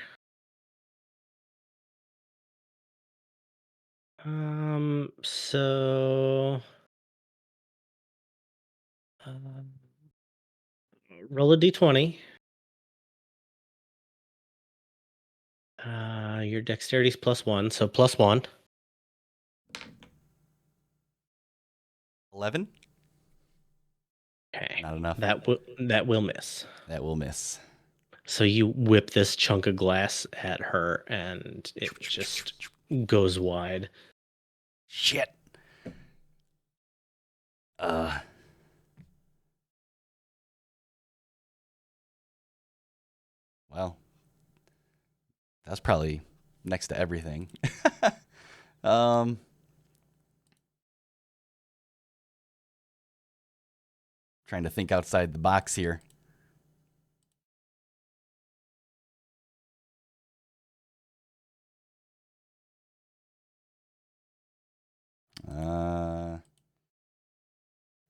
So roll a d20. Your dexterity's +1, so +1. 11? Okay. Not enough. That will miss. That will miss. So you whip this chunk of glass at her, and it just goes wide. Shit. Well, that's probably next to everything. Trying to think outside the box here.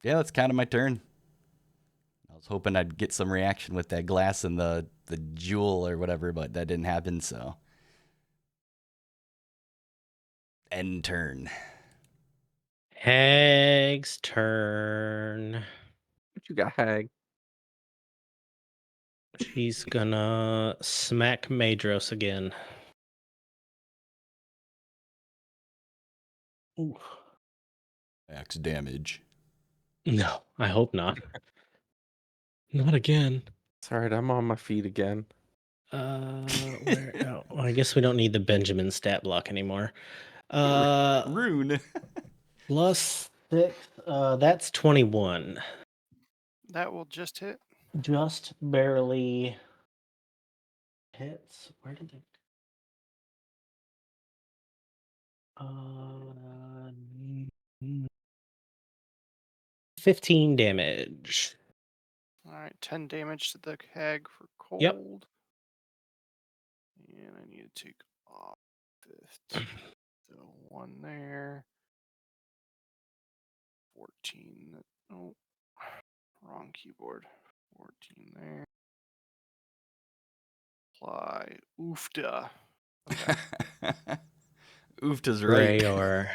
Yeah, that's kind of my turn. I was hoping I'd get some reaction with that glass and the jewel or whatever, but that didn't happen. So end turn. Hag's turn. What you got, Hag? She's gonna smack Madros again. Ooh. Max damage. No, I hope not. Not again. It's all right. I'm on my feet again. Where? Oh, well, I guess we don't need the Benjamin stat block anymore. Rune. +6. That's 21. That will just hit. Just barely hits. Where did it? 15 damage. All right, 10 damage to the hag for cold. Yep. And I need to take off 15. So 1 there. 14. Oh, wrong keyboard. 14 there. Apply. Oofda. Okay. Oofta's right. Rayor.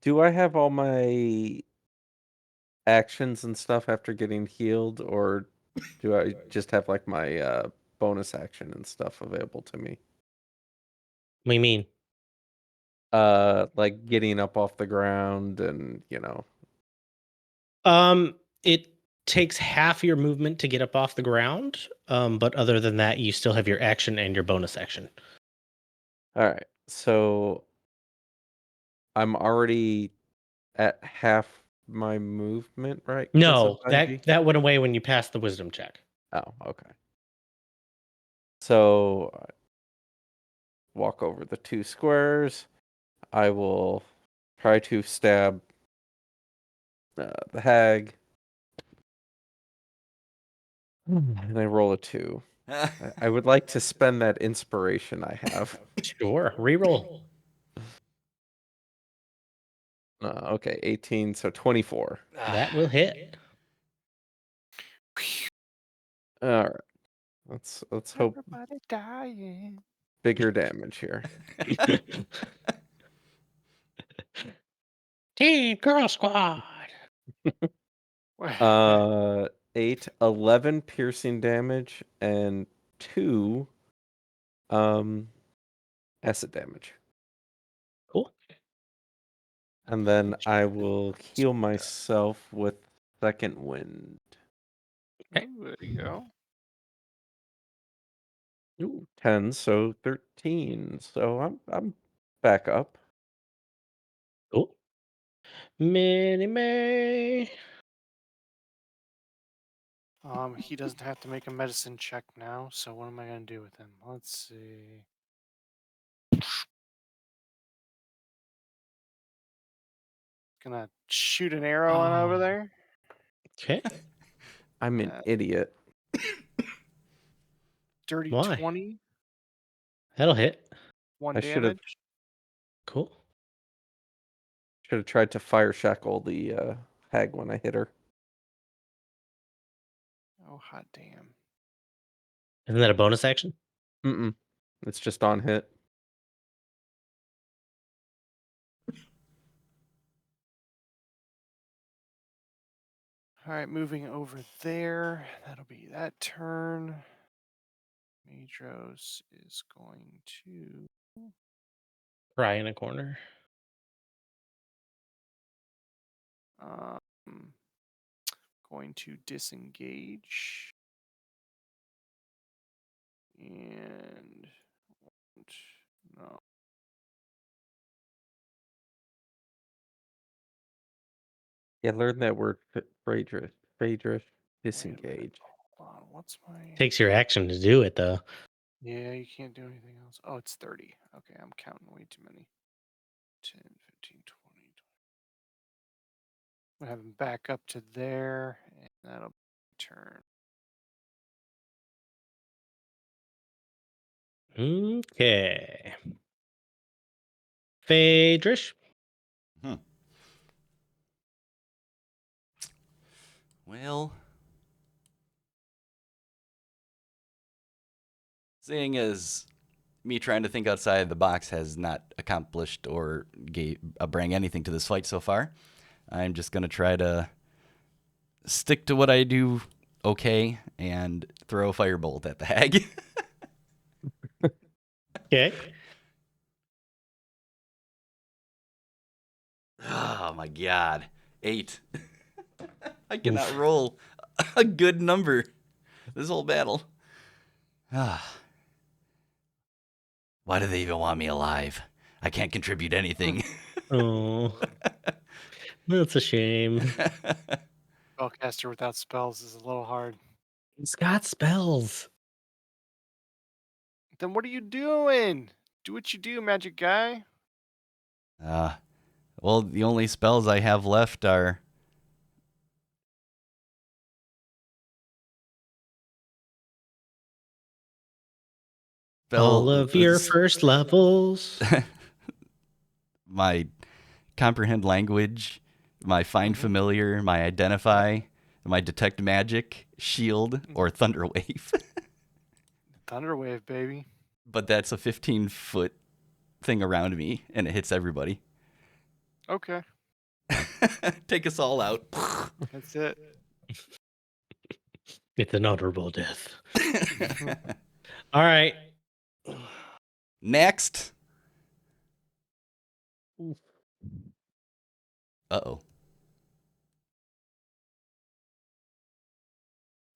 Do I have all my actions and stuff after getting healed, or do I just have like my bonus action and stuff available to me? What do you mean? Like getting up off the ground and It takes half your movement to get up off the ground. But other than that, you still have your action and your bonus action. All right. So I'm already at half my movement, right? 'Cause No, of 5G? that went away when you passed the wisdom check. Oh, okay. So walk over the 2 squares. I will try to stab the hag. And I roll a 2. I would like to spend that inspiration I have. Sure. Reroll. Okay, 18, so 24. That will hit. All right. Let's hope Everybody dying. bigger damage here. Team Girl Squad. 8, 11 piercing damage and 2 acid damage. Cool. And then I will heal myself with second wind. Okay. Ooh, there you go. Ooh, 10, so 13. So I'm back up. Cool. Minnie May. He doesn't have to make a medicine check now, so what am I gonna do with him? Let's see. Gonna shoot an arrow on over Oh. there. Okay. I'm an Uh, idiot. Dirty Why? 20, That'll hit. 1 I should have damage. Cool. tried to fire shackle the hag when I hit her. Oh hot damn. Isn't that a bonus action? Mm-mm. It's just on hit. All right, moving over there. That'll be that turn. Madros is going to. Cry in a corner. Going to disengage. And no. Yeah, learn that word, Phaedrus. Wait a Disengage. minute. Hold on. What's my. Takes your action to do it, though. Yeah, you can't do anything else. Oh, it's 30. Okay, I'm counting way too many. 10, 15, 20. We'll have him back up to there, and that'll be turn. Okay. Phaedrish. Well, seeing as me trying to think outside the box has not accomplished or bring anything to this fight so far, I'm just going to try to stick to what I do okay and throw a firebolt at the hag. Okay. Oh my god. 8. I cannot roll a good number this whole battle. Ah. Why do they even want me alive? I can't contribute anything. Oh, that's a shame. Spellcaster without spells is a little hard. He's got spells. Then what are you doing? Do what you do, magic guy. Well, the only spells I have left are All of your first levels. my comprehend language, my find familiar, my identify, my detect magic, shield, or thunder wave. Thunderwave, baby. But that's a 15-foot thing around me, and it hits everybody. Okay, Take us all out. that's it. It's an honorable death. All right. Next. Oof. Uh-oh.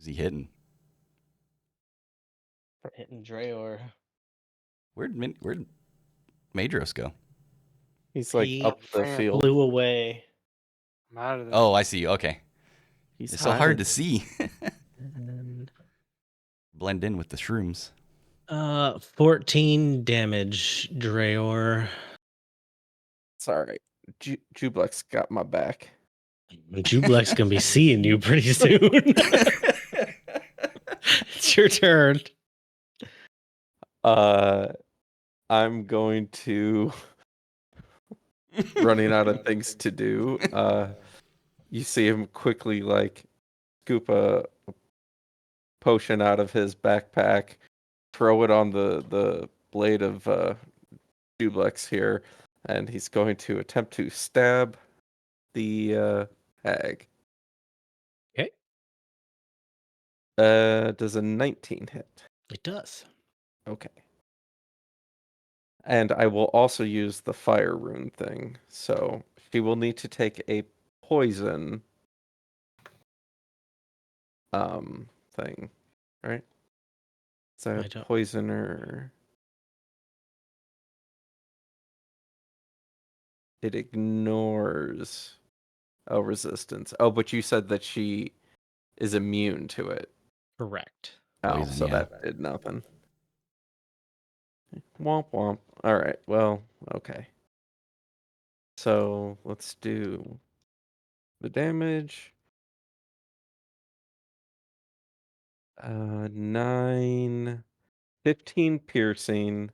Is he hitting? For hitting Drayor. Where'd Madros go? He's like He up the ran. field. Blew away. I'm out of there. Oh, I see. Okay. He's It's so hard to hiding. see. And Blend in with the shrooms. 14 damage, Drayor. It's all right. Jublex got my back. Jublex gonna be seeing you pretty soon. It's your turn. I'm going to running out of things to do. You see him quickly like scoop a potion out of his backpack, throw it on the blade of Jublex here, and he's going to attempt to stab the hag. Okay. Does a 19 hit? It does. Okay. And I will also use the fire rune thing. So she will need to take a poison thing, right? Is I that don't- poison or it ignores resistance. Oh, but you said that she is immune to it. Correct. Oh, Poison, so yeah. that did nothing. Womp womp. All right. Well, okay. So let's do the damage. 9, 15 piercing,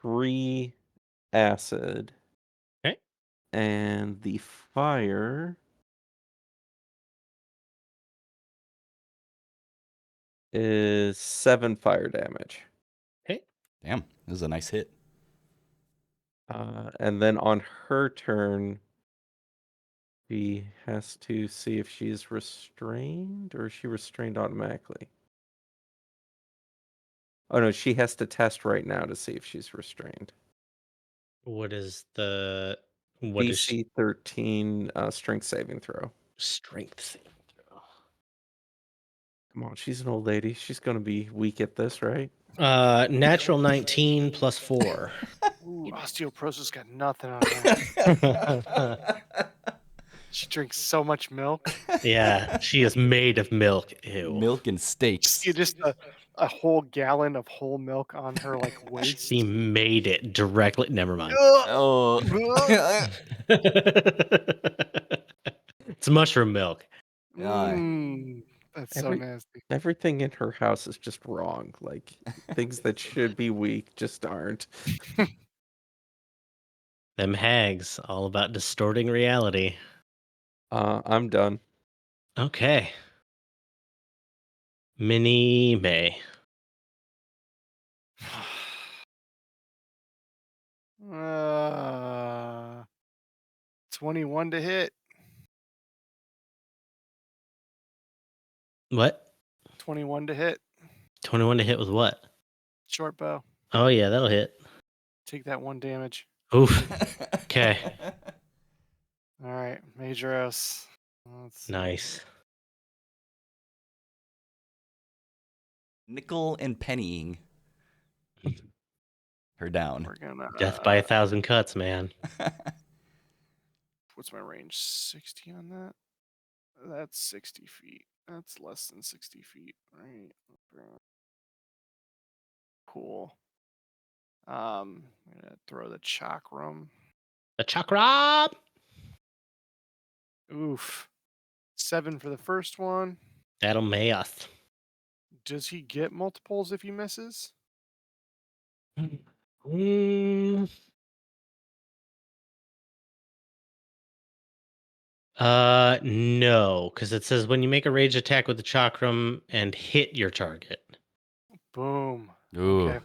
3 acid. Okay. And the fire is 7 fire damage. Okay. Damn, this is a nice hit. And then on her turn, she has to see if she's restrained or is she restrained automatically? Oh no, she has to test right now to see if she's restrained. What is the DC 13 strength saving throw. strength saving throw? Come on, she's an old lady. She's gonna be weak at this, right? Natural 19 plus 4. Ooh, osteoporosis got nothing on her. She drinks so much milk. Yeah, she is made of milk. Ew. Milk and steaks. See just a whole gallon of whole milk on her like waist. She made it directly. Never mind. Oh. It's mushroom milk. That's so Every- nasty. Everything in her house is just wrong. Like things that should be weak just aren't. Them hags, all about distorting reality. I'm done. Okay. Mini May. 21 to hit. What? 21 to hit. 21 to hit with what? Short bow. Oh yeah, that'll hit. Take that 1 damage. Oof. Okay. All right, Majoros. Let's see. Nice. Nickel and pennying her down. We're gonna Death by 1,000 cuts, man. what's my range? 60 on that? That's 60 feet. That's less than 60 feet, right? Cool. I'm gonna throw the chakram. The chakra. Oof. 7 for the first one. That'll may us. Does he get multiples if he misses? Mm. No, because it says when you make a rage attack with the chakram and hit your target. Boom. Ooh. Okay.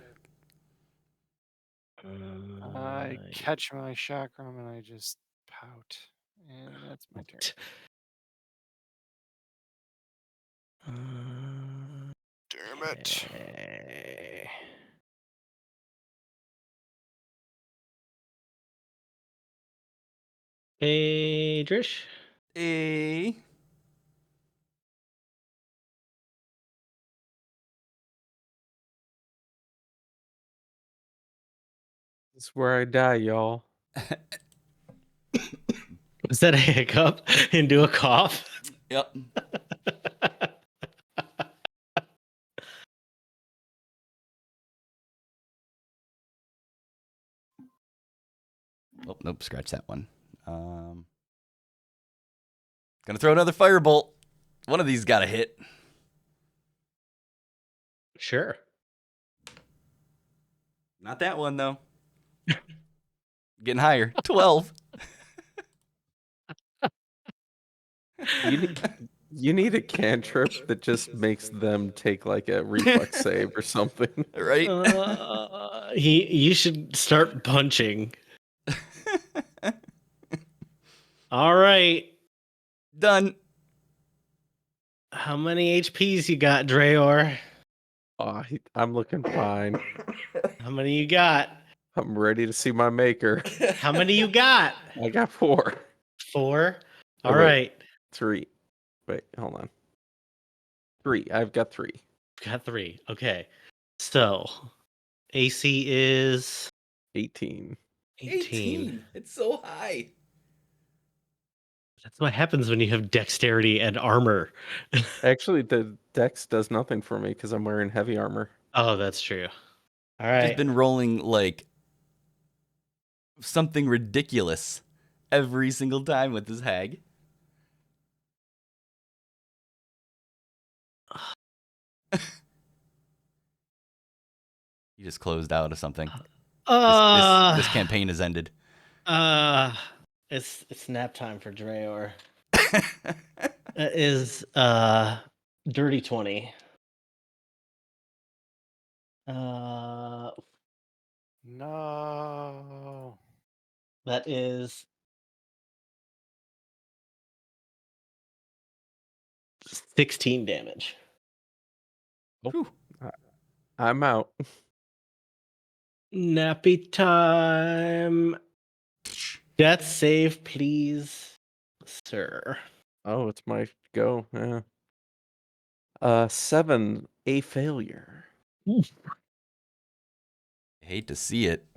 I catch my chakram and I just pout. And that's my turn. Damn it. Okay. Hey, Drish. Hey. This is where I die, y'all. Is that a hiccup into a cough? Yep. Oh, nope, scratch that one. Gonna throw another firebolt. One of these got a hit. Sure. Not that one, though. Getting higher. 12. You need a cantrip that just makes them take like a reflex save or something. Right? You should start punching. All right. Done. How many HPs you got, Dreor? Oh, I'm looking fine. How many you got? I'm ready to see my maker. How many you got? I got 4. 4. Oh, All wait. right. 3. Wait, hold on. 3. I've got 3. Got 3. Okay. So, AC is 18. 18. It's so high. That's what happens when you have dexterity and armor. Actually, the dex does nothing for me because I'm wearing heavy armor. Oh, that's true. All Just right. been rolling like something ridiculous every single time with this hag. You just closed out of something. This campaign has ended. It's nap time for Dreor. It is dirty 20. No. That is 16 damage. Whew. I'm out. Nappy time. Death save, please, sir. Oh, it's my go. Yeah. 7, a failure. I hate to see it.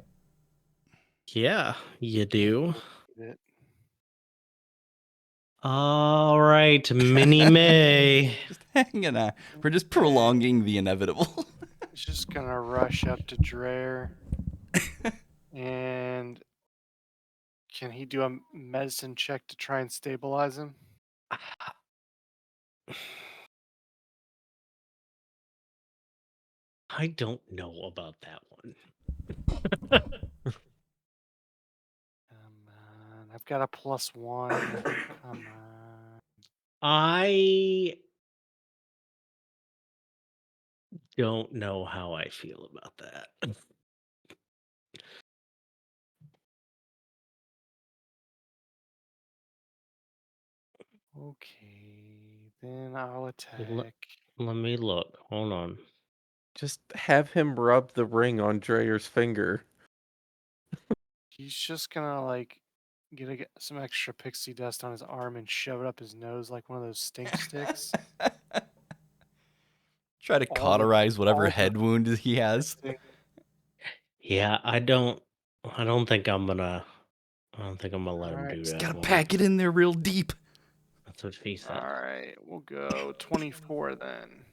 Yeah, you do. It- All right, Mini May. Just hanging on. We're just prolonging the inevitable. He's just gonna rush up to Dreyer. And can he do a medicine check to try and stabilize him? I don't know about that one. Come on. I've got a +1. Come on. I don't know how I feel about that. Okay, then I'll L- attack. Let me look. Hold on. Just have him rub the ring on Dreyer's finger. He's just gonna like get some extra pixie dust on his arm and shove it up his nose like one of those stink sticks. Try to All the- cauterize whatever all the head wound he has. thing- Yeah, I don't think I'm gonna let him Alright. do Just that gotta one. pack it in there real deep. That's what he said. All right, we'll go 24 then.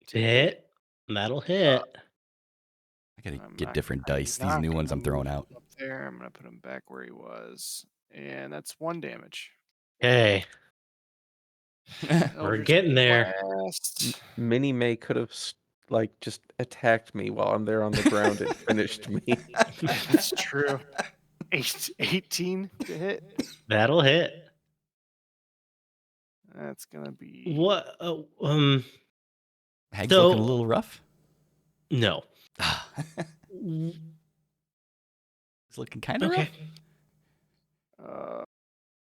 To hit, that'll hit. I gotta I'm get not- different I'm dice. These not new ones gonna I'm throwing move out. him up there. I'm gonna put him back where he was, and that's 1 damage. Okay, we're Eldritch getting there. Blast. Minnie May could have like just attacked me while I'm there on the ground and finished me. That's true. 18 to hit. That'll hit. That's gonna be What? Hag's So- looking a little rough. No. He's looking kind of Okay. rough.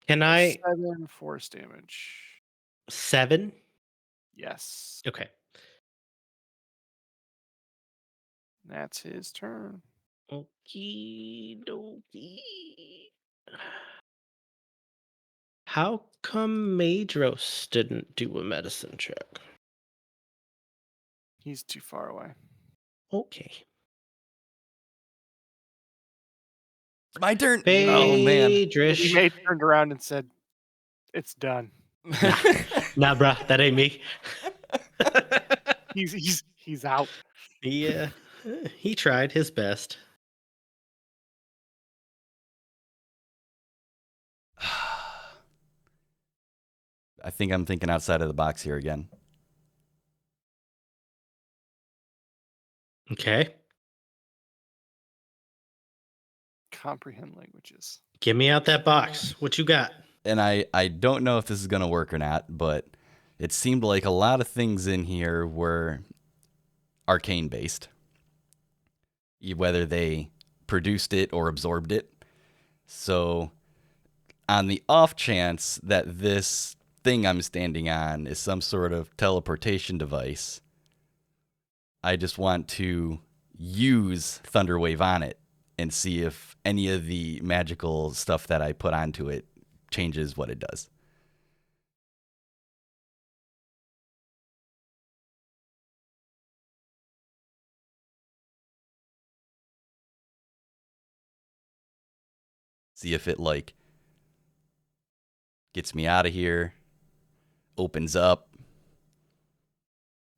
Can I 7 force damage. 7? Yes, Okay. that's his turn. Okie dokie. How come Madros didn't do a medicine check? He's too far away. Okay. It's my turn. Oh man. He Phaedrish. turned around and said, "It's done." Nah, bruh, that ain't me. He's out. Yeah, he tried his best. I think I'm thinking outside of the box here again. Okay. Comprehend languages. Get me out that box. What you got? And I don't know if this is going to work or not, but it seemed like a lot of things in here were arcane based, whether they produced it or absorbed it. So, on the off chance that this thing I'm standing on is some sort of teleportation device, I just want to use Thunderwave on it and see if any of the magical stuff that I put onto it changes what it does. See if it like gets me out of here, opens up.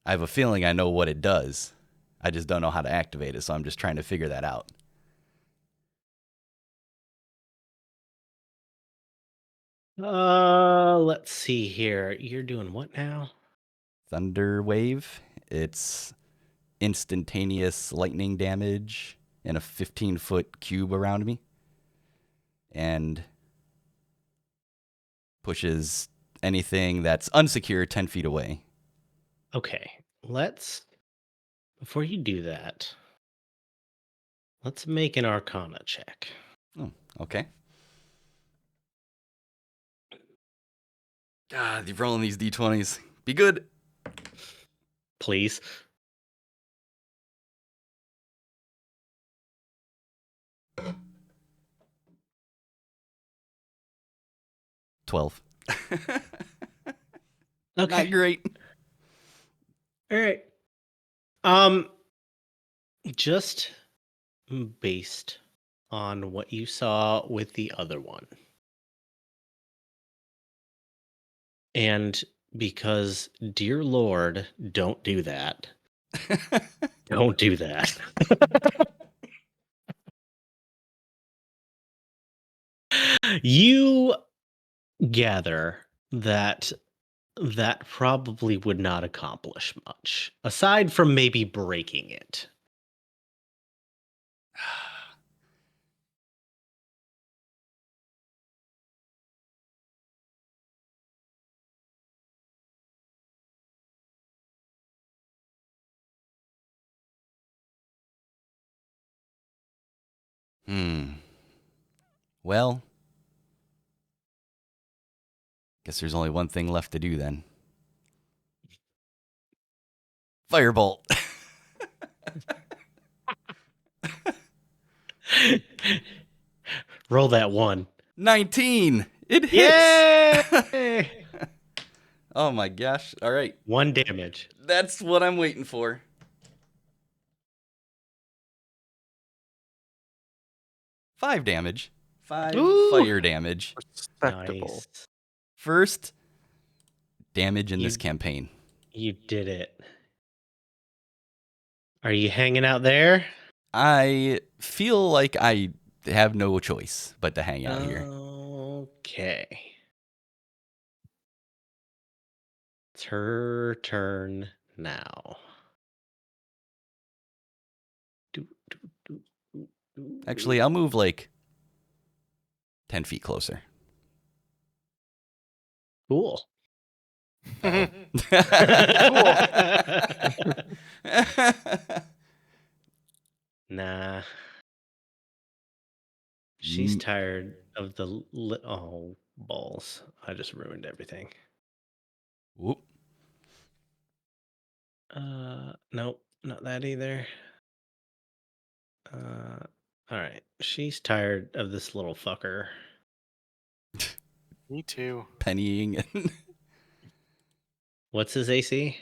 I have a feeling I know what it does. I just don't know how to activate it, so I'm just trying to figure that out. Let's see here. You're doing what now? Thunder Wave. It's instantaneous lightning damage in a 15-foot cube around me. And pushes anything that's unsecure 10 feet away. Okay, before you do that, let's make an Arcana check. Oh, okay. God, you're rolling these d20s. Be good. Please. $12. Okay. Not great. All right. Just based on what you saw with the other one. And because, dear Lord, don't do that. Don't do that. You gather that probably would not accomplish much, aside from maybe breaking it. Well, guess there's only one thing left to do then. Firebolt. Roll that one. 19. It hits. Yay! Oh my gosh. All right. 1 damage. That's what I'm waiting for. Five damage. Five Ooh. fire damage. Respectable. Nice. First damage in this You- campaign. You did it. Are you hanging out there? I feel like I have no choice but to hang out here. Okay. It's her turn now. Do, do, do, do, do. Actually, I'll move like 10 feet closer. Cool. Nah. She's Mm. tired of the oh balls. I just ruined everything. Whoop. Nope, not that either. All right. She's tired of this little fucker. Me too. Pennying. What's his AC?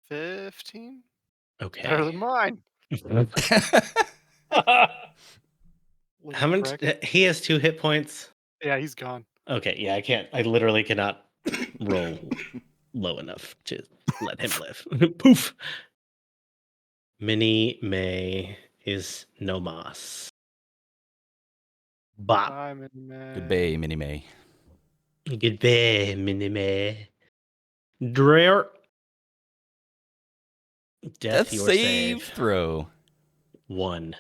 15? Okay. Better than mine. How many? He has 2 hit points. Yeah, he's gone. Okay, yeah, I can't. I literally cannot roll low enough to let him live. Poof. Minnie May is no mas. Bop. I'm in Goodbye, Minnie May. Goodbye, Minnie May. Dreer. Death, Death your save save. throw. 1.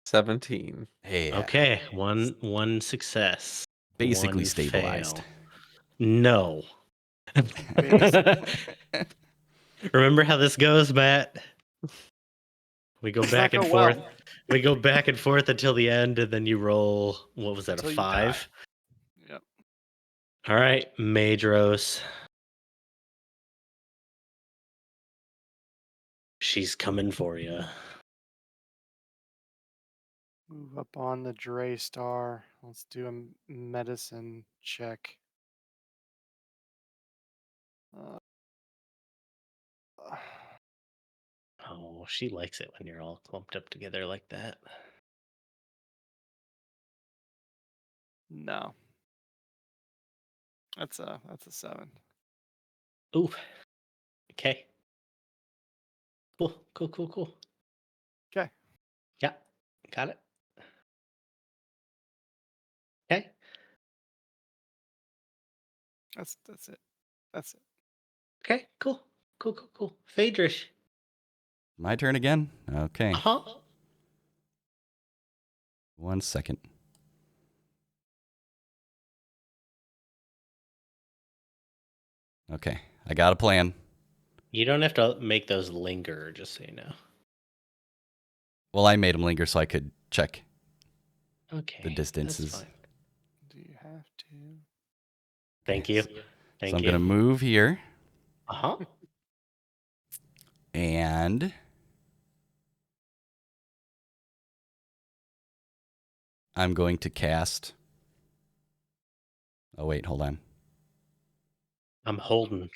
17. Hey. Okay, one success. Basically 1 stabilized. fail. No. Basically. Remember how this goes, Matt? We go Does back not and go well. forth. We go back and forth until the end, and then you roll. What was that? Until A you die. 5. Yep. All right, Madros. She's coming for you. Move up on the Dre Star. Let's do a medicine check. Oh, she likes it when you're all clumped up together like that. No. That's a 7. Ooh. Okay. Cool. Okay. Yeah. Got it. Okay. That's it. That's it. Okay. Cool. Phaedrish. My turn again? Okay. Uh-huh. 1 second. Okay. I got a plan. You don't have to make those linger, just so you know. Well, I made them linger so I could check Okay. the distances. That's fine. Do you have to? Thank you. So Thank I'm you. going to move here Uh-huh. and I'm going to cast. Oh, wait, hold on. I'm holding.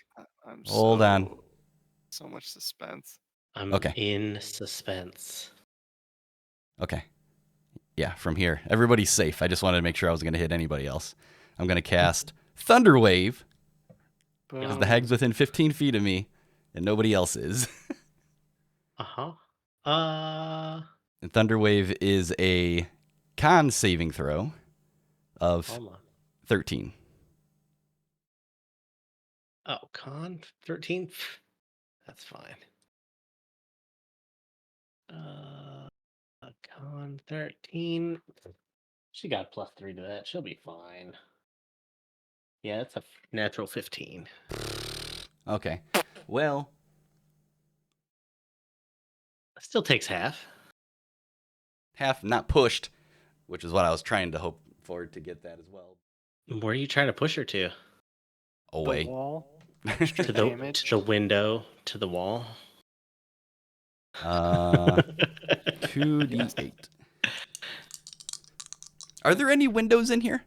I'm Hold on. So much suspense. I'm Okay. in suspense. Okay. Yeah, from here. Everybody's safe. I just wanted to make sure I wasn't going to hit anybody else. I'm going to cast Thunder Wave because the Boom. hag's within 15 feet of me and nobody else is. Uh-huh. And Thunder Wave is a con saving throw of Hold on. 13. Oh, con 13? That's fine. Con 13. She got +3 to that. She'll be fine. Yeah, it's a natural 15. Okay. Well, Still takes half. half not pushed, which is what I was trying to hope for to get that as well. Where are you trying to push her to? Away. The wall. To Damage. the window, to the wall. 2d8. Are there any windows in here?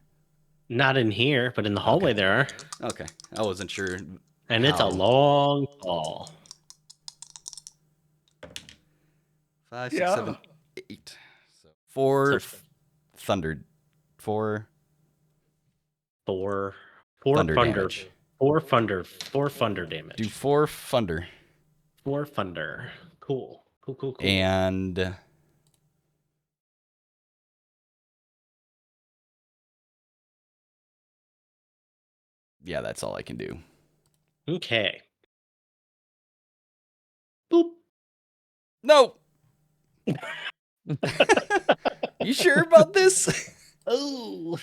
Not in here, but in the hallway Okay. there are. Okay, I wasn't sure. And it's a how. long hall. 5, 6, Yeah. 7, 8. So 4 So- thunder. 4 Four thunder thunder. damage. Four thunder damage. Do 4 thunder. 4 thunder. Cool. Cool. And yeah, that's all I can do. Okay. Boop. No. You sure about this? Oh.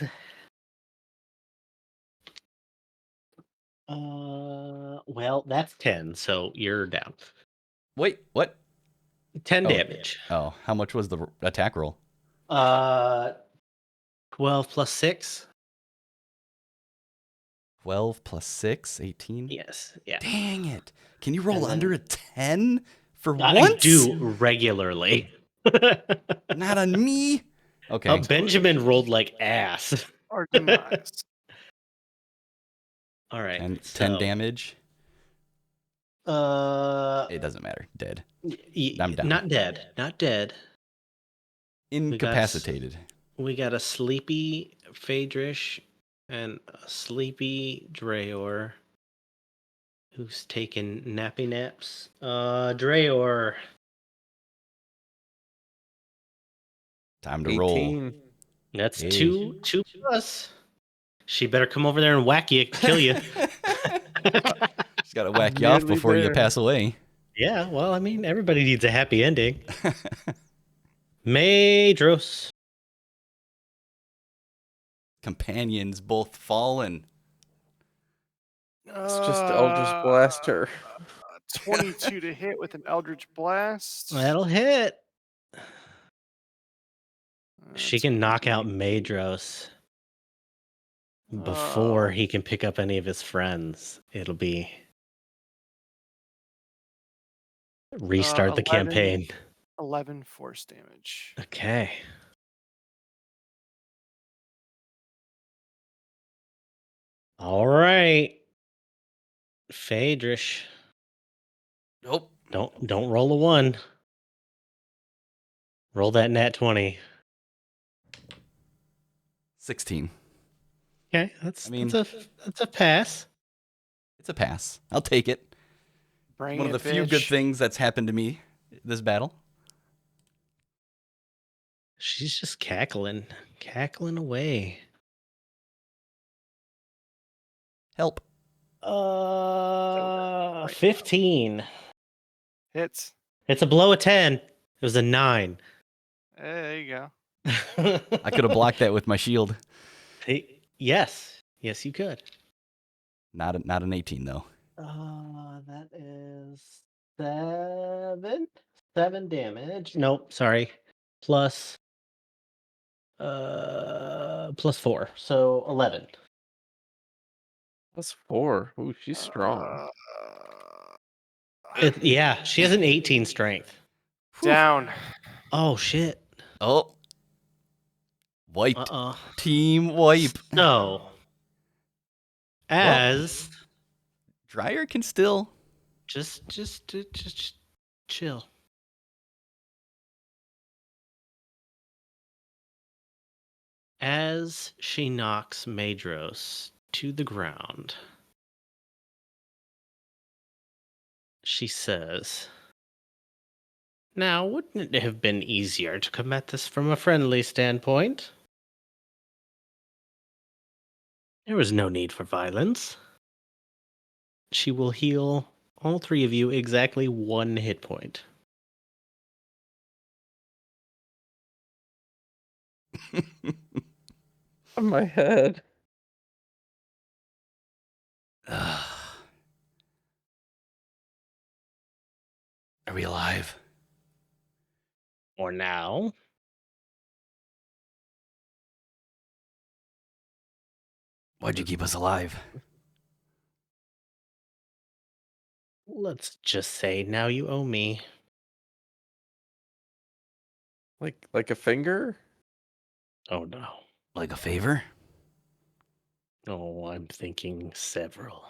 Well, that's 10, so you're down. Wait, what? 10 Oh. damage. Oh, how much was the attack roll? 12 plus 6. 12 plus 6, 18. Yes. Yeah. Dang it. Can you roll And then- under a 10 for I once? do regularly. Not on me. Okay. Benjamin rolled like ass. Or demise. All right. 10 so, damage. Uh, It doesn't matter. Dead. y- I'm down. Not dead. Not dead. Incapacitated. We got a sleepy Phaedrish and a sleepy Drayor who's taking nappy naps. Drayor. Time to roll. 18. That's Hey. two plus. She better come over there and whack you, kill you. Just got to whack you off Nearly before you there. pass away. Yeah, well, I mean, everybody needs a happy ending. Maedros. Companions both fallen. It's just Eldritch Blaster. 22 to hit with an Eldritch Blast. That'll hit. She That's can knock gonna out be- Maedros before Oh. he can pick up any of his friends. It'll be restart the 11. campaign. 11 force damage. Okay. All right. Phaedrish. Nope. Don't roll a 1. Roll that nat 20. 16. Okay, that's I mean- that's a pass. It's a pass. I'll take it. Bring One of it, the few good bitch. things that's happened to me this battle. She's just cackling away. Help. 15. Hits. It's a below a 10. It was a 9. There you go. I could have blocked that with my shield. Yes, you could. Not an 18 though. That is 7 damage. Nope, sorry. Plus 4. So 11. That's 4. Ooh, she's strong. Yeah, she has an 18 strength. Down. Oh shit. Oh. Wiped. Uh-uh. Team wipe. So as Dryer can still. just chill. As she knocks Maedros to the ground, she says, "Now, wouldn't it have been easier to come at this from a friendly standpoint? There was no need for violence. She will heal all 3 of you exactly 1 hit point." On my head. Are we alive? For now. Why'd you keep us alive? Let's just say now you owe me. Like a finger? Oh no. Like a favor? Oh, I'm thinking several.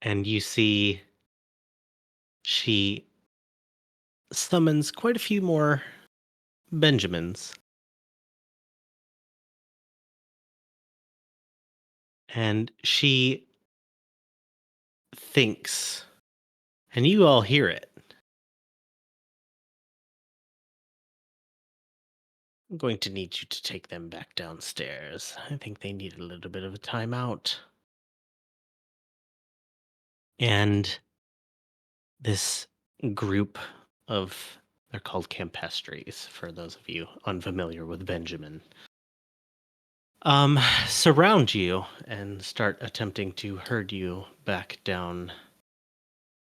And you see she summons quite a few more Benjamins. And she thinks, and you all hear it. I'm going to need you to take them back downstairs. I think they need a little bit of a timeout. And this group of, they're called campestries, for those of you unfamiliar with Benjamin, surround you and start attempting to herd you back down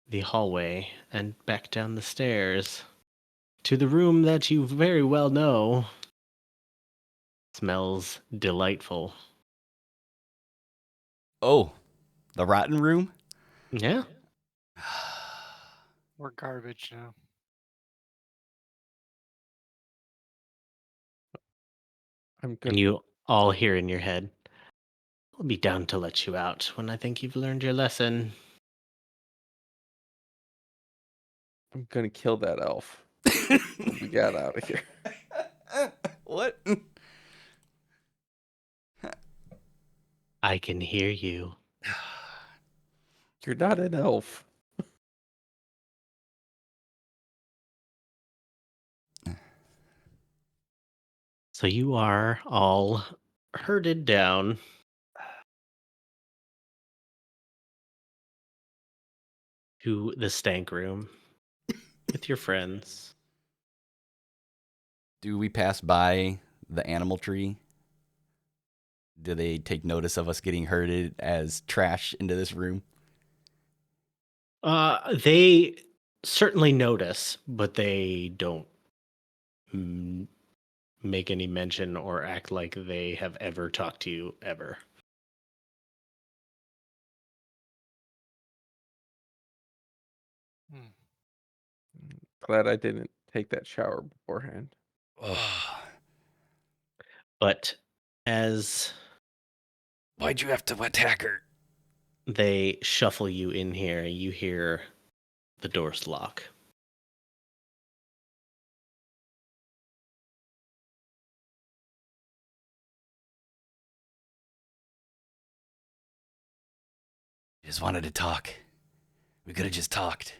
the hallway and back down the stairs to the room that you very well know smells delightful. Oh, the rotten room? Yeah. We're garbage now. I'm And gonna you all hear in your head, I'll be down to let you out when I think you've learned your lesson. I'm gonna kill that elf. When we got out of here. What? I can hear you. You're not an elf. So you are all herded down to the stank room with your friends. Do we pass by the animal tree? Do they take notice of us getting herded as trash into this room? They certainly notice, but they don't make any mention or act like they have ever talked to you ever. Hmm. Glad I didn't take that shower beforehand. But as Why'd you have to attack her? they shuffle you in here, you hear the doors lock. Just wanted to talk. We could have just talked.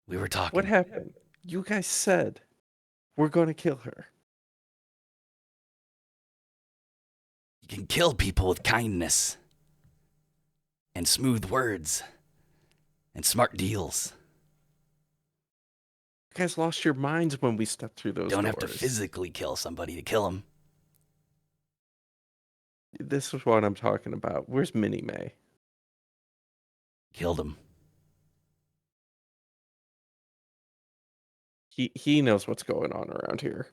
We were talking. What happened? You guys said we're gonna kill her. You can kill people with kindness and smooth words and smart deals. You guys lost your minds when we stepped through those Don't doors. have to physically kill somebody to kill them. This is what I'm talking about. Where's Minnie May? Killed them. He knows what's going on around here.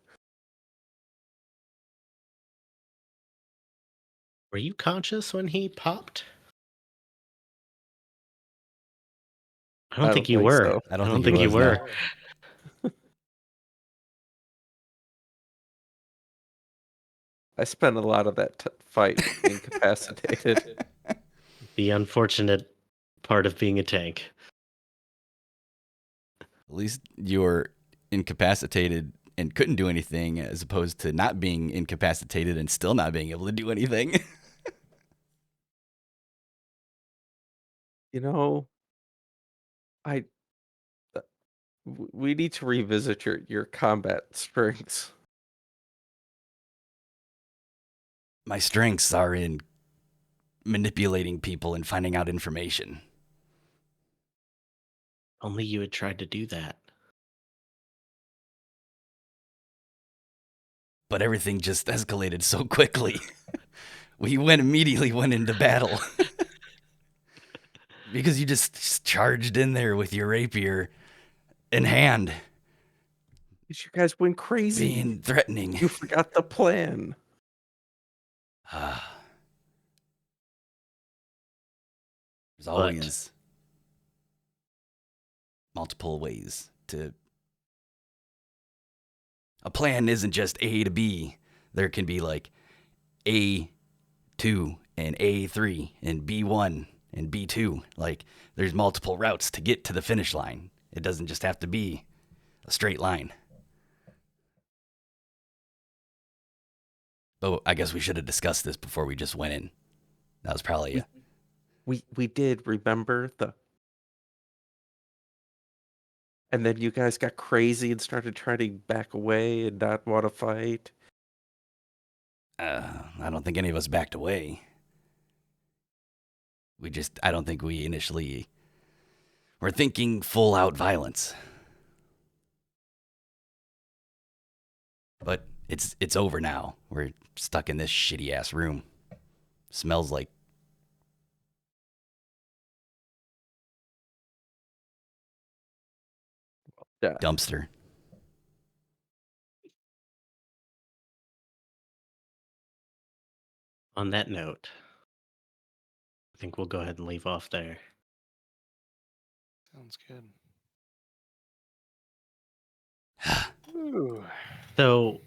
Were you conscious when he popped? I don't think you were. so. I don't I don't think think he you was, were. no. I spent a lot of that fight incapacitated. The unfortunate part of being a tank. At least you were incapacitated and couldn't do anything, as opposed to not being incapacitated and still not being able to do anything. You know, I we need to revisit your combat strengths. My strengths are in manipulating people and finding out information. Only you had tried to do that. But everything just escalated so quickly. We immediately went into battle. Because you just charged in there with your rapier in hand. You guys went crazy. Being threatening. You forgot the plan. There's But- always multiple ways to. A plan isn't just A to B. There can be like A2 and A3 and B1 and B2. Like, there's multiple routes to get to the finish line. It doesn't just have to be a straight line. But I guess we should have discussed this before we just went in. That was probably We did remember the. And then you guys got crazy and started trying to back away and not want to fight. I don't think any of us backed away. I don't think we initially were thinking full out violence. But it's over now. We're stuck in this shitty ass room. Smells like Yeah. dumpster. On that note, I think we'll go ahead and leave off there. Sounds good. Ooh. So